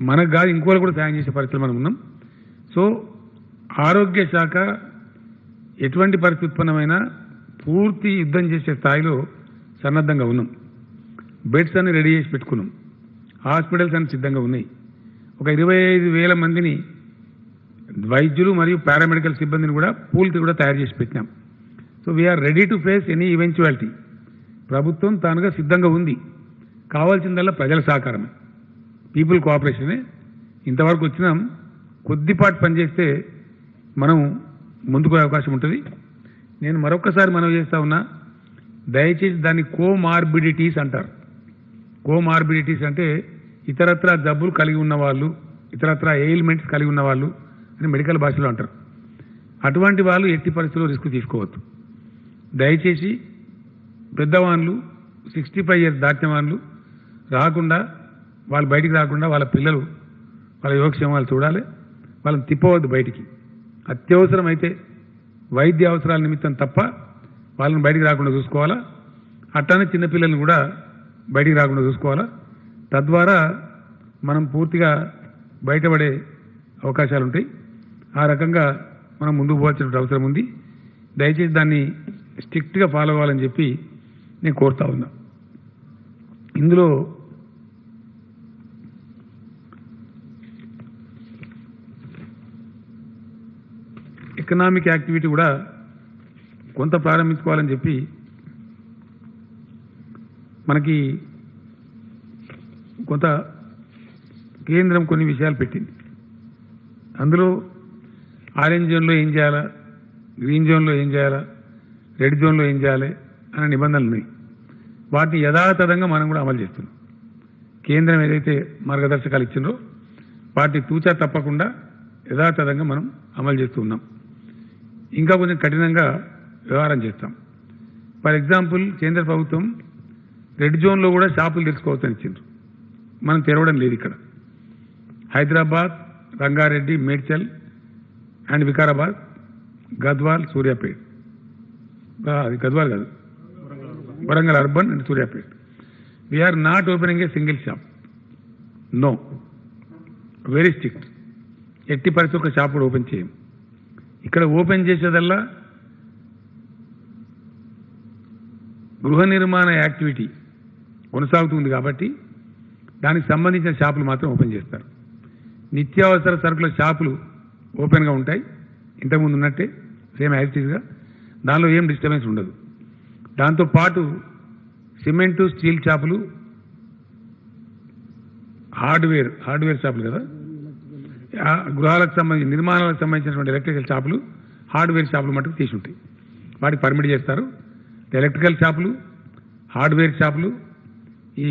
మనకు కాదు, ఇంకోళ్ళు కూడా సాయం చేసే పరిస్థితులు మనం ఉన్నాం. సో ఆరోగ్య శాఖ ఎటువంటి పరిస్థితి ఉత్పన్నమైనా పూర్తి యుద్ధం చేసే స్థాయిలో సన్నద్ధంగా ఉన్నాం. బెడ్స్ అన్ని రెడీ చేసి పెట్టుకున్నాం. హాస్పిటల్స్ అన్ని సిద్ధంగా ఉన్నాయి. ఒక 25,000 మందిని వైద్యులు మరియు పారామెడికల్ సిబ్బందిని కూడా పూల్కి కూడా తయారు చేసి పెట్టినాం. So we're ready to face any eventuality. ప్రభుత్వం తానుగా సిద్ధంగా ఉంది. కావాల్సిందల్లా ప్రజల సహకారమే, పీపుల్ కోఆపరేషనే. ఇంతవరకు వచ్చినాం. కొద్దిపాటు పనిచేస్తే మనం ముందుకు అవకాశం ఉంటుంది. నేను మరొకసారి మనవి చేస్తా ఉన్నా, దయచేసి దాన్ని కోమార్బిడిటీస్ అంటారు. కోమార్బిడిటీస్ అంటే ఇతరత్రా జబ్బులు కలిగి ఉన్నవాళ్ళు, ఇతరత్రా ఎయిల్మెంట్స్ కలిగి ఉన్నవాళ్ళు అని మెడికల్ భాషలో అంటారు. అటువంటి వాళ్ళు ఎట్టి పరిస్థితుల్లో రిస్క్ తీసుకోవద్దు. దయచేసి పెద్దవాళ్ళు, 65 ఇయర్స్ దాటిన వాళ్ళు రాకుండా, వాళ్ళు బయటికి రాకుండా, వాళ్ళ పిల్లలు, వాళ్ళ యోగక్షేమాలు చూడాలి. వాళ్ళని తిప్పవద్దు బయటికి. అత్యవసరం అయితే వైద్య అవసరాల నిమిత్తం తప్ప వాళ్ళని బయటికి రాకుండా చూసుకోవాలా. అట్లానే చిన్నపిల్లల్ని కూడా బయటికి రాకుండా చూసుకోవాలా. తద్వారా మనం పూర్తిగా బయటపడే అవకాశాలు ఉంటాయి. ఆ రకంగా మనం ముందుకు పోవాల్సిన అవసరం ఉంది. దయచేసి దాన్ని స్ట్రిక్ట్గా ఫాలో అవ్వాలని చెప్పి నేను కోరుతా ఉన్నా. ఇందులో ఎకనామిక్ యాక్టివిటీ కూడా కొంత ప్రారంభించుకోవాలని చెప్పి మనకి కొంత కేంద్రం కొన్ని విషయాలు పెట్టింది. అందులో ఆరెంజ్ జోన్లో ఏం చేయాలా, గ్రీన్ జోన్లో ఏం చేయాలా, రెడ్ జోన్లో ఏం చేయాలి అనే నిబంధనలు ఉన్నాయి. వాటిని యథాతథంగా మనం కూడా అమలు చేస్తున్నాం. కేంద్రం ఏదైతే మార్గదర్శకాలు ఇచ్చిందో వాటిని తూచా తప్పకుండా యథాతథంగా మనం అమలు చేస్తూ ఉన్నాం. ఇంకా కొంచెం కఠినంగా వ్యవహారం చేస్తాం. ఫర్ ఎగ్జాంపుల్, కేంద్ర ప్రభుత్వం రెడ్ జోన్లో కూడా షాపులు తెరుచుకోవచ్చని ఇచ్చిండ్రు. మనం తెరవడం లేదు. ఇక్కడ హైదరాబాద్, రంగారెడ్డి, మేడ్చల్ అండ్ వికారాబాద్, గద్వాల్, సూర్యాపేట్, అది గద్వాల్ కాదు, Warangal urban and Suryapet. We are not opening a single shop. No. Very strict. ఎట్టి పరిస్థితి ఒక షాప్ కూడా ఓపెన్ చేయం. ఇక్కడ ఓపెన్ చేసేదల్లా గృహ నిర్మాణ యాక్టివిటీ కొనసాగుతుంది కాబట్టి దానికి సంబంధించిన షాపులు మాత్రం ఓపెన్ చేస్తారు. నిత్యావసర సరుకుల షాపులు ఓపెన్గా ఉంటాయి, ఇంతకుముందు ఉన్నట్టే సేమ్ యాక్టివ్గా, దానిలో ఏం డిస్టర్బెన్స్ ఉండదు. దాంతోపాటు సిమెంటు స్టీల్ షాపులు, హార్డ్వేర్ షాపులు కదా, గృహాలకు సంబంధించి నిర్మాణాలకు సంబంధించినటువంటి ఎలక్ట్రికల్ షాపులు, హార్డ్వేర్ షాపులు మటుకు తీసి ఉంటాయి, వాటికి పర్మిట్ చేస్తారు. ఎలక్ట్రికల్ షాపులు, హార్డ్వేర్ షాపులు, ఈ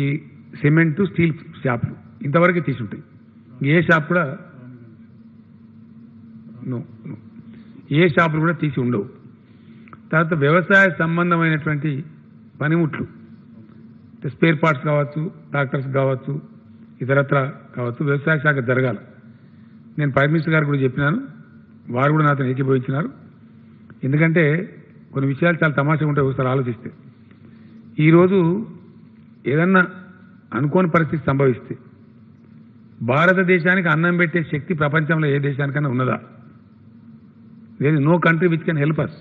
సిమెంటు స్టీల్ షాపులు ఇంతవరకు తీసి ఉంటాయి. ఏ షాప్ కూడా ఏ షాపులు కూడా తీసి ఉండవు. తర్వాత వ్యవసాయ సంబంధమైనటువంటి పనిముట్లు, స్పేర్ పార్ట్స్ కావచ్చు, ట్రాక్టర్స్ కావచ్చు, ఇతరత్ర కావచ్చు, వ్యవసాయ శాఖ జరగాలి. నేను ప్రైమ్ మినిస్టర్ గారు కూడా చెప్పినాను, వారు కూడా నాతో ఏకీభవించినారు. ఎందుకంటే కొన్ని విషయాలు చాలా తమాషగా ఉంటాయి ఒకసారి ఆలోచిస్తే. ఈరోజు ఏదన్నా అనుకోని పరిస్థితి సంభవిస్తే భారతదేశానికి అన్నం పెట్టే శక్తి ప్రపంచంలో ఏ దేశానికన్నా ఉన్నదా? లేదు. No country which can help us.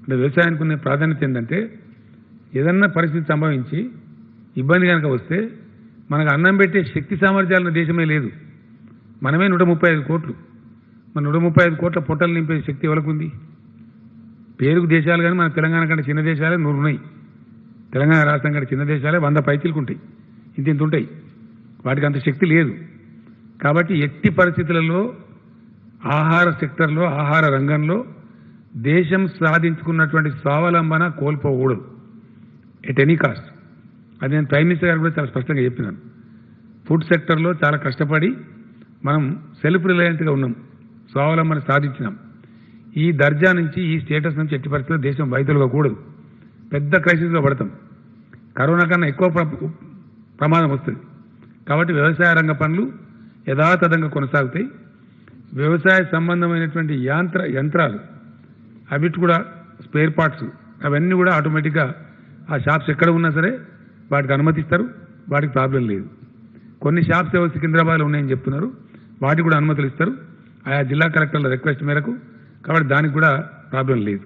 అంటే వ్యవసాయానికి ఉన్న ప్రాధాన్యత ఏంటంటే ఏదన్నా పరిస్థితి సంభవించి ఇబ్బంది కనుక వస్తే మనకు అన్నం పెట్టే శక్తి సామర్థ్యాలున్న దేశమే లేదు. మనమే 135 కోట్లు. మన 135 కోట్ల పొట్టలు నింపే శక్తి ఎవరికి ఉంది? పేరుకు దేశాలు కానీ మన తెలంగాణ కంటే చిన్న దేశాలే 100 ఉన్నాయి. తెలంగాణ రాష్ట్రం కంటే చిన్న దేశాలే 100 పైచీలకు ఉంటాయి, ఇంత ఉంటాయి. వాటికి అంత శక్తి లేదు. కాబట్టి ఎట్టి పరిస్థితులలో ఆహార సెక్టర్లో, ఆహార రంగంలో దేశం సాధించుకున్నటువంటి స్వావలంబన కోల్పోకూడదు ఎట్ ఎనీ కాస్ట్. అది నేను ప్రైమ్ మినిస్టర్ గారు కూడా చాలా స్పష్టంగా చెప్పినాను. ఫుడ్ సెక్టర్లో చాలా కష్టపడి మనం సెల్ఫ్ రిలయంట్గా ఉన్నాం, స్వావలంబన సాధించినాం. ఈ దర్జా నుంచి, ఈ స్టేటస్ నుంచి ఎట్టి పరిస్థితుల్లో దేశం వైద్యులుగా కూడదు. పెద్ద క్రైసిస్లో పడతాం. కరోనా కన్నా ఎక్కువ ప్రమాదం వస్తుంది. కాబట్టి వ్యవసాయ రంగ పనులు యథాతథంగా కొనసాగుతాయి. వ్యవసాయ సంబంధమైనటువంటి యంత్రాలు అవిటి కూడా స్పేర్ పార్ట్స్ అవన్నీ కూడా ఆటోమేటిక్గా ఆ షాప్స్ ఎక్కడ ఉన్నా సరే వాటికి అనుమతిస్తారు, వాటికి ప్రాబ్లం లేదు. కొన్ని షాప్స్ ఏవో సికింద్రాబాద్లో ఉన్నాయని చెప్తున్నారు, వాటికి కూడా అనుమతులు ఇస్తారు ఆయా జిల్లా కలెక్టర్ల రిక్వెస్ట్ మేరకు. కాబట్టి దానికి కూడా ప్రాబ్లం లేదు.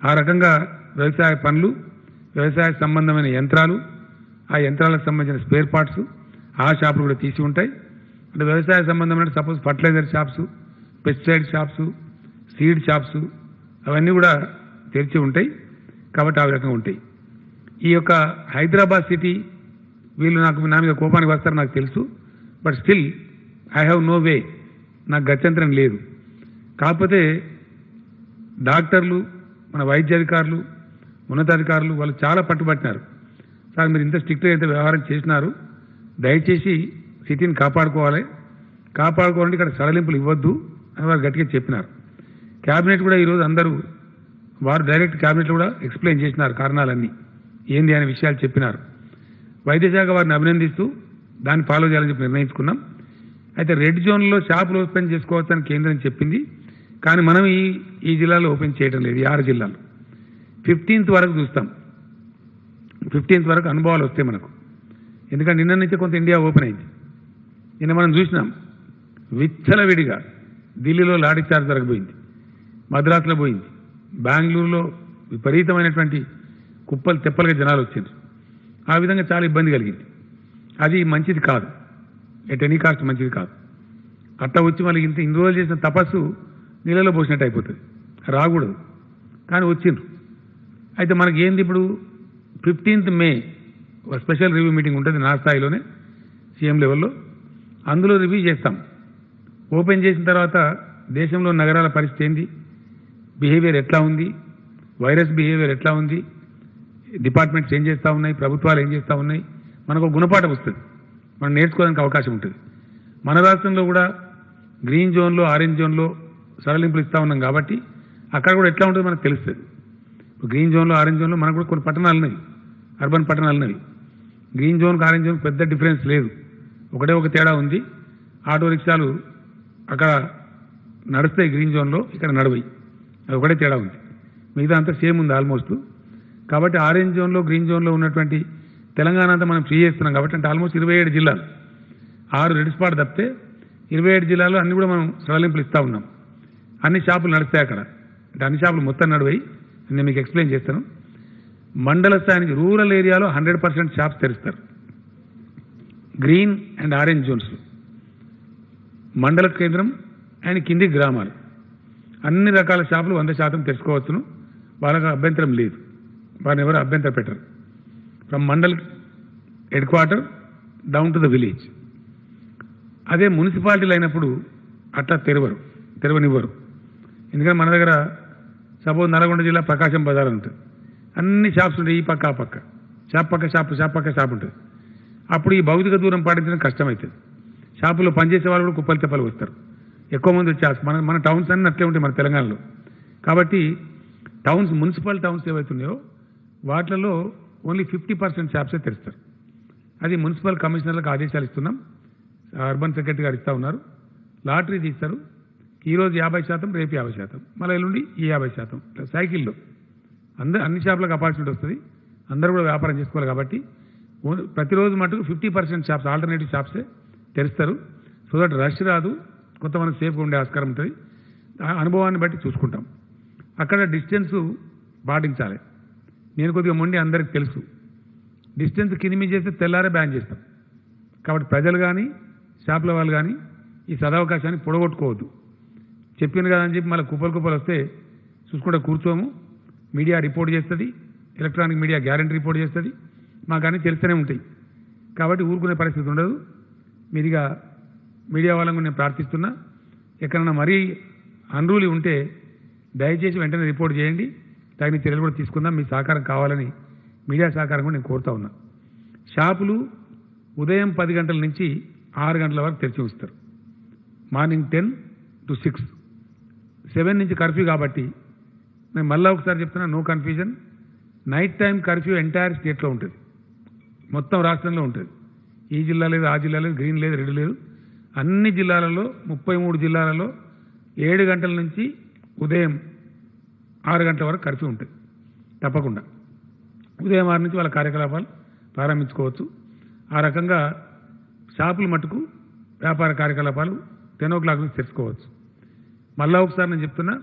ఆ రకంగా వ్యవసాయ పనులు, వ్యవసాయ సంబంధమైన యంత్రాలు, ఆ యంత్రాలకు సంబంధించిన స్పేర్ పార్ట్స్ ఆ షాపులు కూడా తీసి ఉంటాయి. అంటే వ్యవసాయ సంబంధమైన suppose fertiliser shops, pesticide shops, seed shops అవన్నీ కూడా తెరిచి ఉంటాయి. కాబట్టి ఆ రకంగా ఉంటాయి. ఈ యొక్క హైదరాబాద్ సిటీ వీళ్ళు నా మీద కోపానికి వస్తారు నాకు తెలుసు. But still I have no way, నాకు గత్యంతరం లేదు. కాకపోతే డాక్టర్లు, మన వైద్య అధికారులు, ఉన్నతాధికారులు వాళ్ళు చాలా పట్టుబట్టినారు. సార్ మీరు ఇంత స్ట్రిక్ట్గా అయితే వ్యవహారం చేసినారు, దయచేసి సిటీని కాపాడుకోవాలంటే ఇక్కడ సడలింపులు ఇవ్వద్దు అని వారు గట్టిగా చెప్పినారు. క్యాబినెట్ కూడా ఈరోజు అందరూ వారు డైరెక్ట్ క్యాబినెట్లో కూడా ఎక్స్ప్లెయిన్ చేసినారు, కారణాలన్నీ ఏంది అనే విషయాలు చెప్పినారు. వైద్య శాఖ వారిని అభినందిస్తూ దాన్ని ఫాలో చేయాలని చెప్పి నిర్ణయించుకున్నాం. అయితే రెడ్ జోన్లో షాపులు ఓపెన్ చేసుకోవచ్చని కేంద్రం చెప్పింది, కానీ మనం ఈ జిల్లాలో ఓపెన్ చేయడం లేదు. ఈ 6 జిల్లాలు 15th వరకు చూస్తాం. 15th వరకు అనుభవాలు వస్తాయి మనకు. ఎందుకంటే నిన్న నుంచి కొంత ఇండియా ఓపెన్ అయింది. నిన్న మనం చూసినాం విచ్చలవిడిగా ఢిల్లీలో లాఠీ చార్జ్ జరగబోయింది, మద్రాసులో పోయింది, బెంగళూరులో విపరీతమైనటువంటి కుప్పలు తెప్పలుగా జనాలు వచ్చారు. ఆ విధంగా చాలా ఇబ్బంది కలిగింది. అది మంచిది కాదు, ఎట్ ఎనీ కాస్ట్ మంచిది కాదు. అట్లా వచ్చి మళ్ళీ ఇన్ని రోజులు చేసిన తపస్సు నీళ్ళలో పోసినట్టు అయిపోతుంది, రాకూడదు. కానీ వచ్చిండ్రు. అయితే మనకి ఏంది ఇప్పుడు 15th మే ఒక స్పెషల్ రివ్యూ మీటింగ్ ఉంటుంది నా స్థాయిలోనే, సీఎం లెవెల్లో. అందులో రివ్యూ చేస్తాం. ఓపెన్ చేసిన తర్వాత దేశంలో నగరాల పరిస్థితి ఏంది, బిహేవియర్ ఎట్లా ఉంది, వైరస్ బిహేవియర్ ఎట్లా ఉంది, డిపార్ట్మెంట్స్ ఏం చేస్తూ ఉన్నాయి, ప్రభుత్వాలు ఏం చేస్తూ ఉన్నాయి, మనకు ఒక గుణపాఠం వస్తుంది, మనం నేర్చుకోవడానికి అవకాశం ఉంటుంది. మన రాష్ట్రంలో కూడా గ్రీన్ జోన్లో, ఆరెంజ్ జోన్లో సడలింపులు ఇస్తూ ఉన్నాం కాబట్టి అక్కడ కూడా ఎట్లా ఉంటుందో మనకు తెలుస్తుంది. గ్రీన్ జోన్లో, ఆరెంజ్ జోన్లో మనకు కూడా కొన్ని పట్టణాలు ఉన్నాయి, అర్బన్ పట్టణాలు ఉన్నవి. గ్రీన్ జోన్కి ఆరెంజ్ జోన్కి పెద్ద డిఫరెన్స్ లేదు, ఒకటే ఒక తేడా ఉంది. ఆటో రిక్షాలు అక్కడ నడుస్తాయి గ్రీన్ జోన్లో, ఇక్కడ నడవయి, అది ఒకటే తేడా ఉంది. మిగతా అంతా సేమ్ ఉంది ఆల్మోస్ట్. కాబట్టి ఆరెంజ్ జోన్లో గ్రీన్ జోన్లో ఉన్నటువంటి తెలంగాణ అంతా మనం ఫ్రీ చేస్తున్నాం కాబట్టి అంటే ఆల్మోస్ట్ 27 జిల్లాలు 6 రెడ్ స్పాట్ తప్పితే 27 జిల్లాల్లో అన్ని కూడా మనం సడలింపులు ఇస్తూ ఉన్నాం. అన్ని షాపులు నడుస్తాయి అక్కడ. అంటే అన్ని షాపులు మొత్తం నడివాయి. నేను మీకు ఎక్స్ప్లెయిన్ చేస్తాను. మండల స్థాయికి రూరల్ ఏరియాలో 100% షాప్స్ తెరుస్తారు. గ్రీన్ అండ్ ఆరెంజ్ జోన్స్ మండల కేంద్రం అండ్ కింది గ్రామాలు అన్ని రకాల షాపులు 100% తెరుచుకోవచ్చును. వాళ్ళకి అభ్యంతరం లేదు. వారిని ఎవరు అభ్యంతరం పెట్టరు. From mandal head quarter down to the village. అదే మున్సిపాలిటీలు అయినప్పుడు అట్లా తెరవనివ్వరు. ఎందుకంటే మన దగ్గర సపోజ్ నల్గొండ జిల్లా ప్రకాశం బజార్ ఉంటుంది. అన్ని షాప్స్ ఉంటాయి. ఈ పక్క ఆ పక్క షాప్ పక్క షాప్ ఉంటుంది. అప్పుడు ఈ భౌతిక దూరం పాటించడం కష్టమవుతుంది. షాపులో పనిచేసే వాళ్ళు కూడా కుప్పలు తెప్పలు వస్తారు. ఎక్కువ మంది వచ్చేసి మన టౌన్స్ అన్నీ అట్లే ఉంటాయి మన తెలంగాణలో. కాబట్టి టౌన్స్ మున్సిపల్ టౌన్స్ ఏవైతున్నాయో వాటిలలో ఓన్లీ 50% షాప్సే తెరుస్తారు. అది మున్సిపల్ కమిషనర్లకు ఆదేశాలు ఇస్తున్నాం. అర్బన్ సెక్రటరీ గారు ఇస్తూ ఉన్నారు. లాటరీ తీస్తారు. ఈరోజు 50%, రేపు 50%, మళ్ళీ ఎల్లుండి ఈ 50%. సైకిల్లో అన్ని షాపులకు అపార్చునిటీ వస్తుంది. అందరూ కూడా వ్యాపారం చేసుకోవాలి. కాబట్టి ప్రతిరోజు మటుకు 50% షాప్స్ ఆల్టర్నేటివ్ షాప్సే తెరుస్తారు. సో దట్ రష్ రాదు. కొంతమంది సేఫ్గా ఉండే ఆస్కారం ఉంటుంది. అనుభవాన్ని బట్టి చూసుకుంటాం. అక్కడ డిస్టెన్స్ పాటించాలి. నేను కొద్దిగా మొండి అందరికి తెలుసు. డిస్టెన్స్ కింది చేస్తే తెల్లారే బ్యాన్ చేస్తాం. కాబట్టి ప్రజలు కానీ షాపుల వాళ్ళు కానీ ఈ సదవకాశాన్ని పొడగొట్టుకోవద్దు. చెప్పింది కదా అని చెప్పి మళ్ళీ కుప్పలు వస్తే చూసుకుంటే కూర్చోము. మీడియా రిపోర్ట్ చేస్తుంది. ఎలక్ట్రానిక్ మీడియా గ్యారంటీ రిపోర్ట్ చేస్తుంది. మాకు అన్నీ తెలుస్తూనే ఉంటాయి. కాబట్టి ఊరుకునే పరిస్థితి ఉండదు. మీదిగా మీడియా వాళ్ళని నేను ప్రార్థిస్తున్నా. ఎక్కడన్నా మరీ అన్రూలీ ఉంటే దయచేసి వెంటనే రిపోర్ట్ చేయండి. తగిన చర్యలు కూడా తీసుకుందాం. మీ సహకారం కావాలని మీడియా సహకారం కూడా నేను కోరుతా ఉన్నా. షాపులు ఉదయం 10 గంటల నుంచి 6 గంటల వరకు తెరిచి ఉంచుతారు. మార్నింగ్ 10 to 6, 7 నుంచి కర్ఫ్యూ. కాబట్టి నేను మళ్ళీ ఒకసారి చెప్తున్నా, no confusion. Night time curfew entire స్టేట్లో ఉంటుంది. మొత్తం రాష్ట్రంలో ఉంటుంది. ఈ జిల్లా లేదు, ఆ జిల్లా లేదు, గ్రీన్ లేదు, రెడ్ లేదు. అన్ని జిల్లాలలో 33 జిల్లాలలో 7 గంటల నుంచి ఉదయం 6 గంటల వరకు కర్ఫ్యూ ఉంటుంది. తప్పకుండా ఉదయం 6 నుంచి వాళ్ళ కార్యకలాపాలు ప్రారంభించుకోవచ్చు. ఆ రకంగా షాపులు మట్టుకు వ్యాపార కార్యకలాపాలు 10 o'clock నుంచి తెరుచుకోవచ్చు. మళ్ళా ఒకసారి నేను చెప్తున్నా,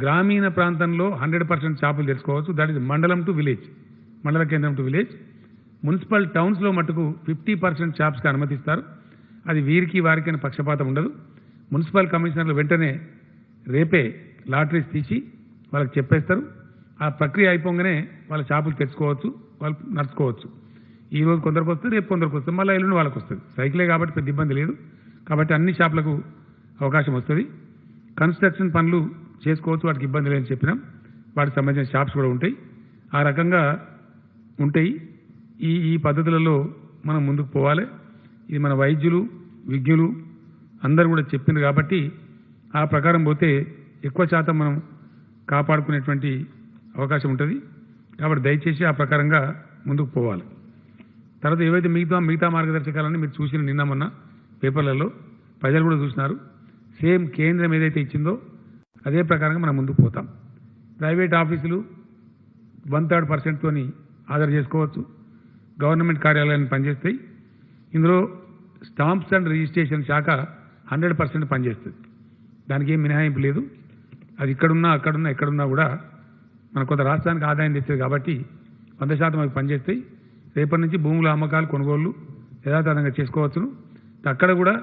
గ్రామీణ ప్రాంతంలో 100% షాపులు తెరుచుకోవచ్చు. దట్ ఈజ్ మండలం టు విలేజ్, మండల కేంద్రం టు విలేజ్. మున్సిపల్ టౌన్స్లో మట్టుకు 50% షాప్స్కి అనుమతిస్తారు. అది వీరికి వారికి అని పక్షపాతం ఉండదు. మున్సిపల్ కమిషనర్లు వెంటనే రేపే లాటరీస్ తీసి వాళ్ళకి చెప్పేస్తారు. ఆ ప్రక్రియ అయిపోగానే వాళ్ళ షాపులు తెచ్చుకోవచ్చు, వాళ్ళు నడుచుకోవచ్చు. ఈ రోజు కొందరికి వస్తుంది, రేపు కొందరికి వస్తుంది, మళ్ళీ ఎల్లుండి వాళ్ళకి వస్తుంది. సైకిలే కాబట్టి పెద్ద ఇబ్బంది లేదు. కాబట్టి అన్ని షాపులకు అవకాశం వస్తుంది. కన్స్ట్రక్షన్ పనులు చేసుకోవచ్చు, వాటికి ఇబ్బంది లేదని చెప్పినాం. వాటికి సంబంధించిన షాప్స్ కూడా ఉంటాయి. ఆ రకంగా ఉంటాయి. ఈ పద్ధతులలో మనం ముందుకు పోవాలి. ఇది మన వైద్యులు విజ్ఞులు అందరూ కూడా చెప్పింది కాబట్టి ఆ ప్రకారం పోతే ఎక్కువ శాతం మనం కాపాడుకునేటువంటి అవకాశం ఉంటుంది. కాబట్టి దయచేసి ఆ ప్రకారంగా ముందుకు పోవాలి. తర్వాత ఏవైతే మిగతా మార్గదర్శకాలన్నీ మీరు చూసిన నిన్న మొన్న పేపర్లలో ప్రజలు కూడా చూసినారు. సేమ్ కేంద్రం ఏదైతే ఇచ్చిందో అదే ప్రకారంగా మనం ముందుకు పోతాం. ప్రైవేట్ ఆఫీసులు 1/3% తోని ఆర్డర్ చేసుకోవచ్చు. గవర్నమెంట్ కార్యాలయాన్ని పనిచేస్తాయి. ఇందులో స్టాంప్స్ అండ్ రిజిస్ట్రేషన్ శాఖ 100% పనిచేస్తుంది. దానికి ఏం మినహాయింపు లేదు. అది ఇక్కడున్నా అక్కడున్నా ఎక్కడున్నా కూడా మన కొంత రాష్ట్రానికి ఆదాయం తెచ్చేది కాబట్టి 100% అవి పనిచేస్తాయి. రేపటి నుంచి భూముల అమ్మకాలు కొనుగోళ్లు యథాతథంగా చేసుకోవచ్చును. అక్కడ కూడా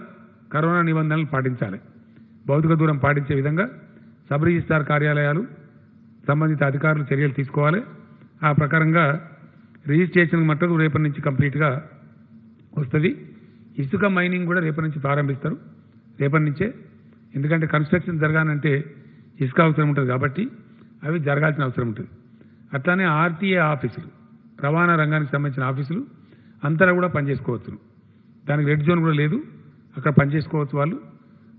కరోనా నిబంధనలు పాటించాలి. భౌతిక దూరం పాటించే విధంగా సబ్ రిజిస్ట్రార్ కార్యాలయాలు సంబంధిత అధికారులు చర్యలు తీసుకోవాలి. ఆ ప్రకారంగా రిజిస్ట్రేషన్ మట్టుకు రేపటి నుంచి కంప్లీట్గా వస్తుంది. ఇసుక మైనింగ్ కూడా రేపటి నుంచి ప్రారంభిస్తారు. రేపటి నుంచే, ఎందుకంటే కన్స్ట్రక్షన్ జరగాలంటే ఇసుక అవసరం ఉంటుంది కాబట్టి అవి జరగాల్సిన అవసరం ఉంటుంది. అట్లానే ఆర్టీఏ ఆఫీసులు, రవాణా రంగానికి సంబంధించిన ఆఫీసులు అంతా కూడా పనిచేసుకోవచ్చు. దానికి రెడ్ జోన్ కూడా లేదు, అక్కడ పనిచేసుకోవచ్చు వాళ్ళు.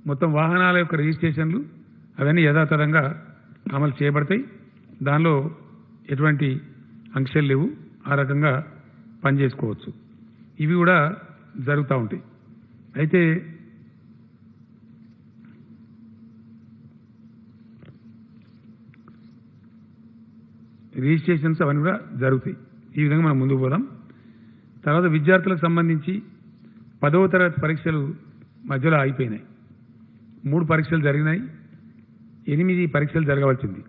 మొత్తం వాహనాల యొక్క రిజిస్ట్రేషన్లు అవన్నీ యథాతథంగా అమలు చేయబడతాయి. దానిలో ఎటువంటి ఆంక్షలు లేవు. ఆ రకంగా పనిచేసుకోవచ్చు. ఇవి కూడా జరుగుతూ ఉంటాయి. అయితే రిజిస్ట్రేషన్స్ అవన్నీ కూడా జరుగుతాయి. ఈ విధంగా మనం ముందుకు పోదాం. తర్వాత విద్యార్థులకు సంబంధించి 10వ తరగతి పరీక్షలు మధ్యలో అయిపోయినాయి. 3 పరీక్షలు జరిగినాయి, 8 పరీక్షలు జరగవలసింది.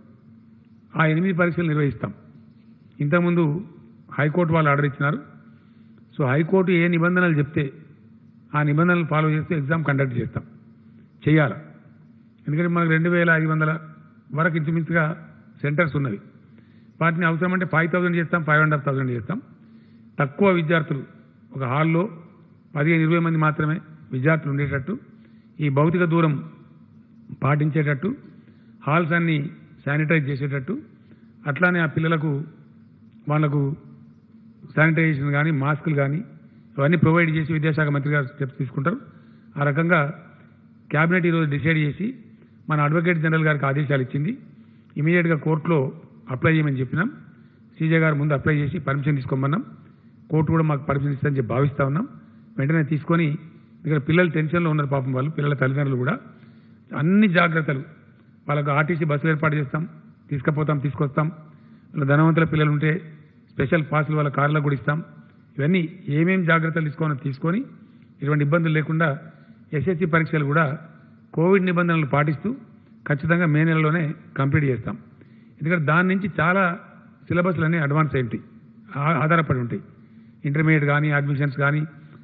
ఆ 8 పరీక్షలు నిర్వహిస్తాం. ఇంతకుముందు హైకోర్టు వాళ్ళు ఆర్డర్ ఇచ్చినారు. సో హైకోర్టు ఏ నిబంధనలు చెప్తే ఆ నిబంధనలు ఫాలో చేస్తే ఎగ్జామ్ కండక్ట్ చేస్తాం, చేయాలి. ఎందుకంటే మనకు 2500 వరకు ఇంచుమించుగా సెంటర్స్ ఉన్నవి. వాటిని అవసరమంటే 5000 చేస్తాం, 5500 చేస్తాం. తక్కువ విద్యార్థులు ఒక హాల్లో 15-20 మంది మాత్రమే విద్యార్థులు ఉండేటట్టు, ఈ భౌతిక దూరం పాటించేటట్టు, హాల్స్ అన్ని శానిటైజ్ చేసేటట్టు, అట్లానే ఆ పిల్లలకు వాళ్లకు శానిటైజేషన్ కానీ మాస్కులు కానీ ఇవన్నీ ప్రొవైడ్ చేసి విద్యాశాఖ మంత్రి గారు స్టెప్స్ తీసుకుంటారు. ఆ రకంగా క్యాబినెట్ ఈరోజు డిసైడ్ చేసి మన అడ్వకేట్ జనరల్ గారికి ఆదేశాలు ఇచ్చింది. ఇమీడియట్గా కోర్టులో అప్లై చేయమని చెప్పినాం. సీజే గారు ముందు అప్లై చేసి పర్మిషన్ తీసుకోమన్నాం. కోర్టు కూడా మాకు పర్మిషన్ ఇస్తుందని చెప్పి భావిస్తూ ఉన్నాం. వెంటనే తీసుకొని, ఇక్కడ పిల్లలు టెన్షన్లో ఉన్నారు పాపం, వాళ్ళు పిల్లల తల్లిదండ్రులు కూడా అన్ని జాగ్రత్తలు, వాళ్ళకు ఆర్టీసీ బస్సులు ఏర్పాటు చేస్తాం, తీసుకుపోతాం, తీసుకొస్తాం. వాళ్ళ ధనవంతుల పిల్లలు ఉంటే స్పెషల్ పాసులు వాళ్ళ కార్లకు కూడా ఇస్తాం. ఇవన్నీ ఏమేమి జాగ్రత్తలు తీసుకొని ఇటువంటి ఇబ్బందులు లేకుండా ఎస్ఎస్సి పరీక్షలు కూడా కోవిడ్ నిబంధనలు పాటిస్తూ ఖచ్చితంగా మే నెలలోనే కంప్లీట్ చేస్తాం. ఎందుకంటే దాని నుంచి చాలా సిలబస్లు అన్నీ అడ్వాన్స్ అయి ఆధారపడి ఉంటాయి. ఇంటర్మీడియట్ కానీ అడ్మిషన్స్ కానీ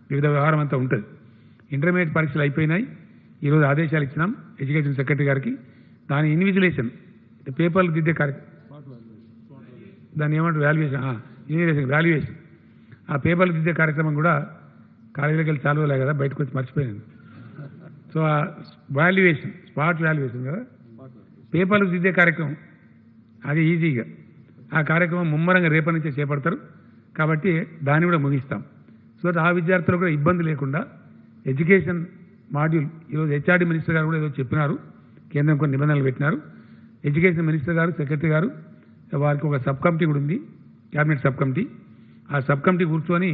వివిధ వ్యవహారం అంతా ఉంటుంది. ఇంటర్మీడియట్ పరీక్షలు అయిపోయినాయి. ఈరోజు ఆదేశాలు ఇచ్చినాం ఎడ్యుకేషన్ సెక్రటరీ గారికి. దాని ఇన్విజిలేషన్ పేపర్లు దిద్దే కార్యక్రమం, దాన్ని ఏమంటారు వాల్యుయేషన్, ఆ పేపర్లు దిద్దే కార్యక్రమం కూడా కాలేజీలోకి వెళ్ళి చాలు లే కదా, బయటకు వచ్చి మర్చిపోయాను. సో ఆ వాల్యుయేషన్, స్పాట్ వాల్యుయేషన్ కదా, పేపర్లు దిద్దే కార్యక్రమం అది ఈజీగా ఆ కార్యక్రమం ముమ్మరంగా రేపటి నుంచే చేపడతారు. కాబట్టి దాన్ని కూడా ముగిస్తాం. సో ఆ విద్యార్థులకు కూడా ఇబ్బంది లేకుండా ఎడ్యుకేషన్ మాడ్యూల్ ఈరోజు హెచ్ఆర్డీ మినిస్టర్ గారు కూడా ఏదో చెప్పినారు, కేంద్రం కొన్ని నిబంధనలు పెట్టినారు. ఎడ్యుకేషన్ మినిస్టర్ గారు, సెక్రటరీ గారు, వారికి ఒక సబ్ కమిటీ కూడా ఉంది, క్యాబినెట్ సబ్ కమిటీ. ఆ సబ్ కమిటీ కూర్చొని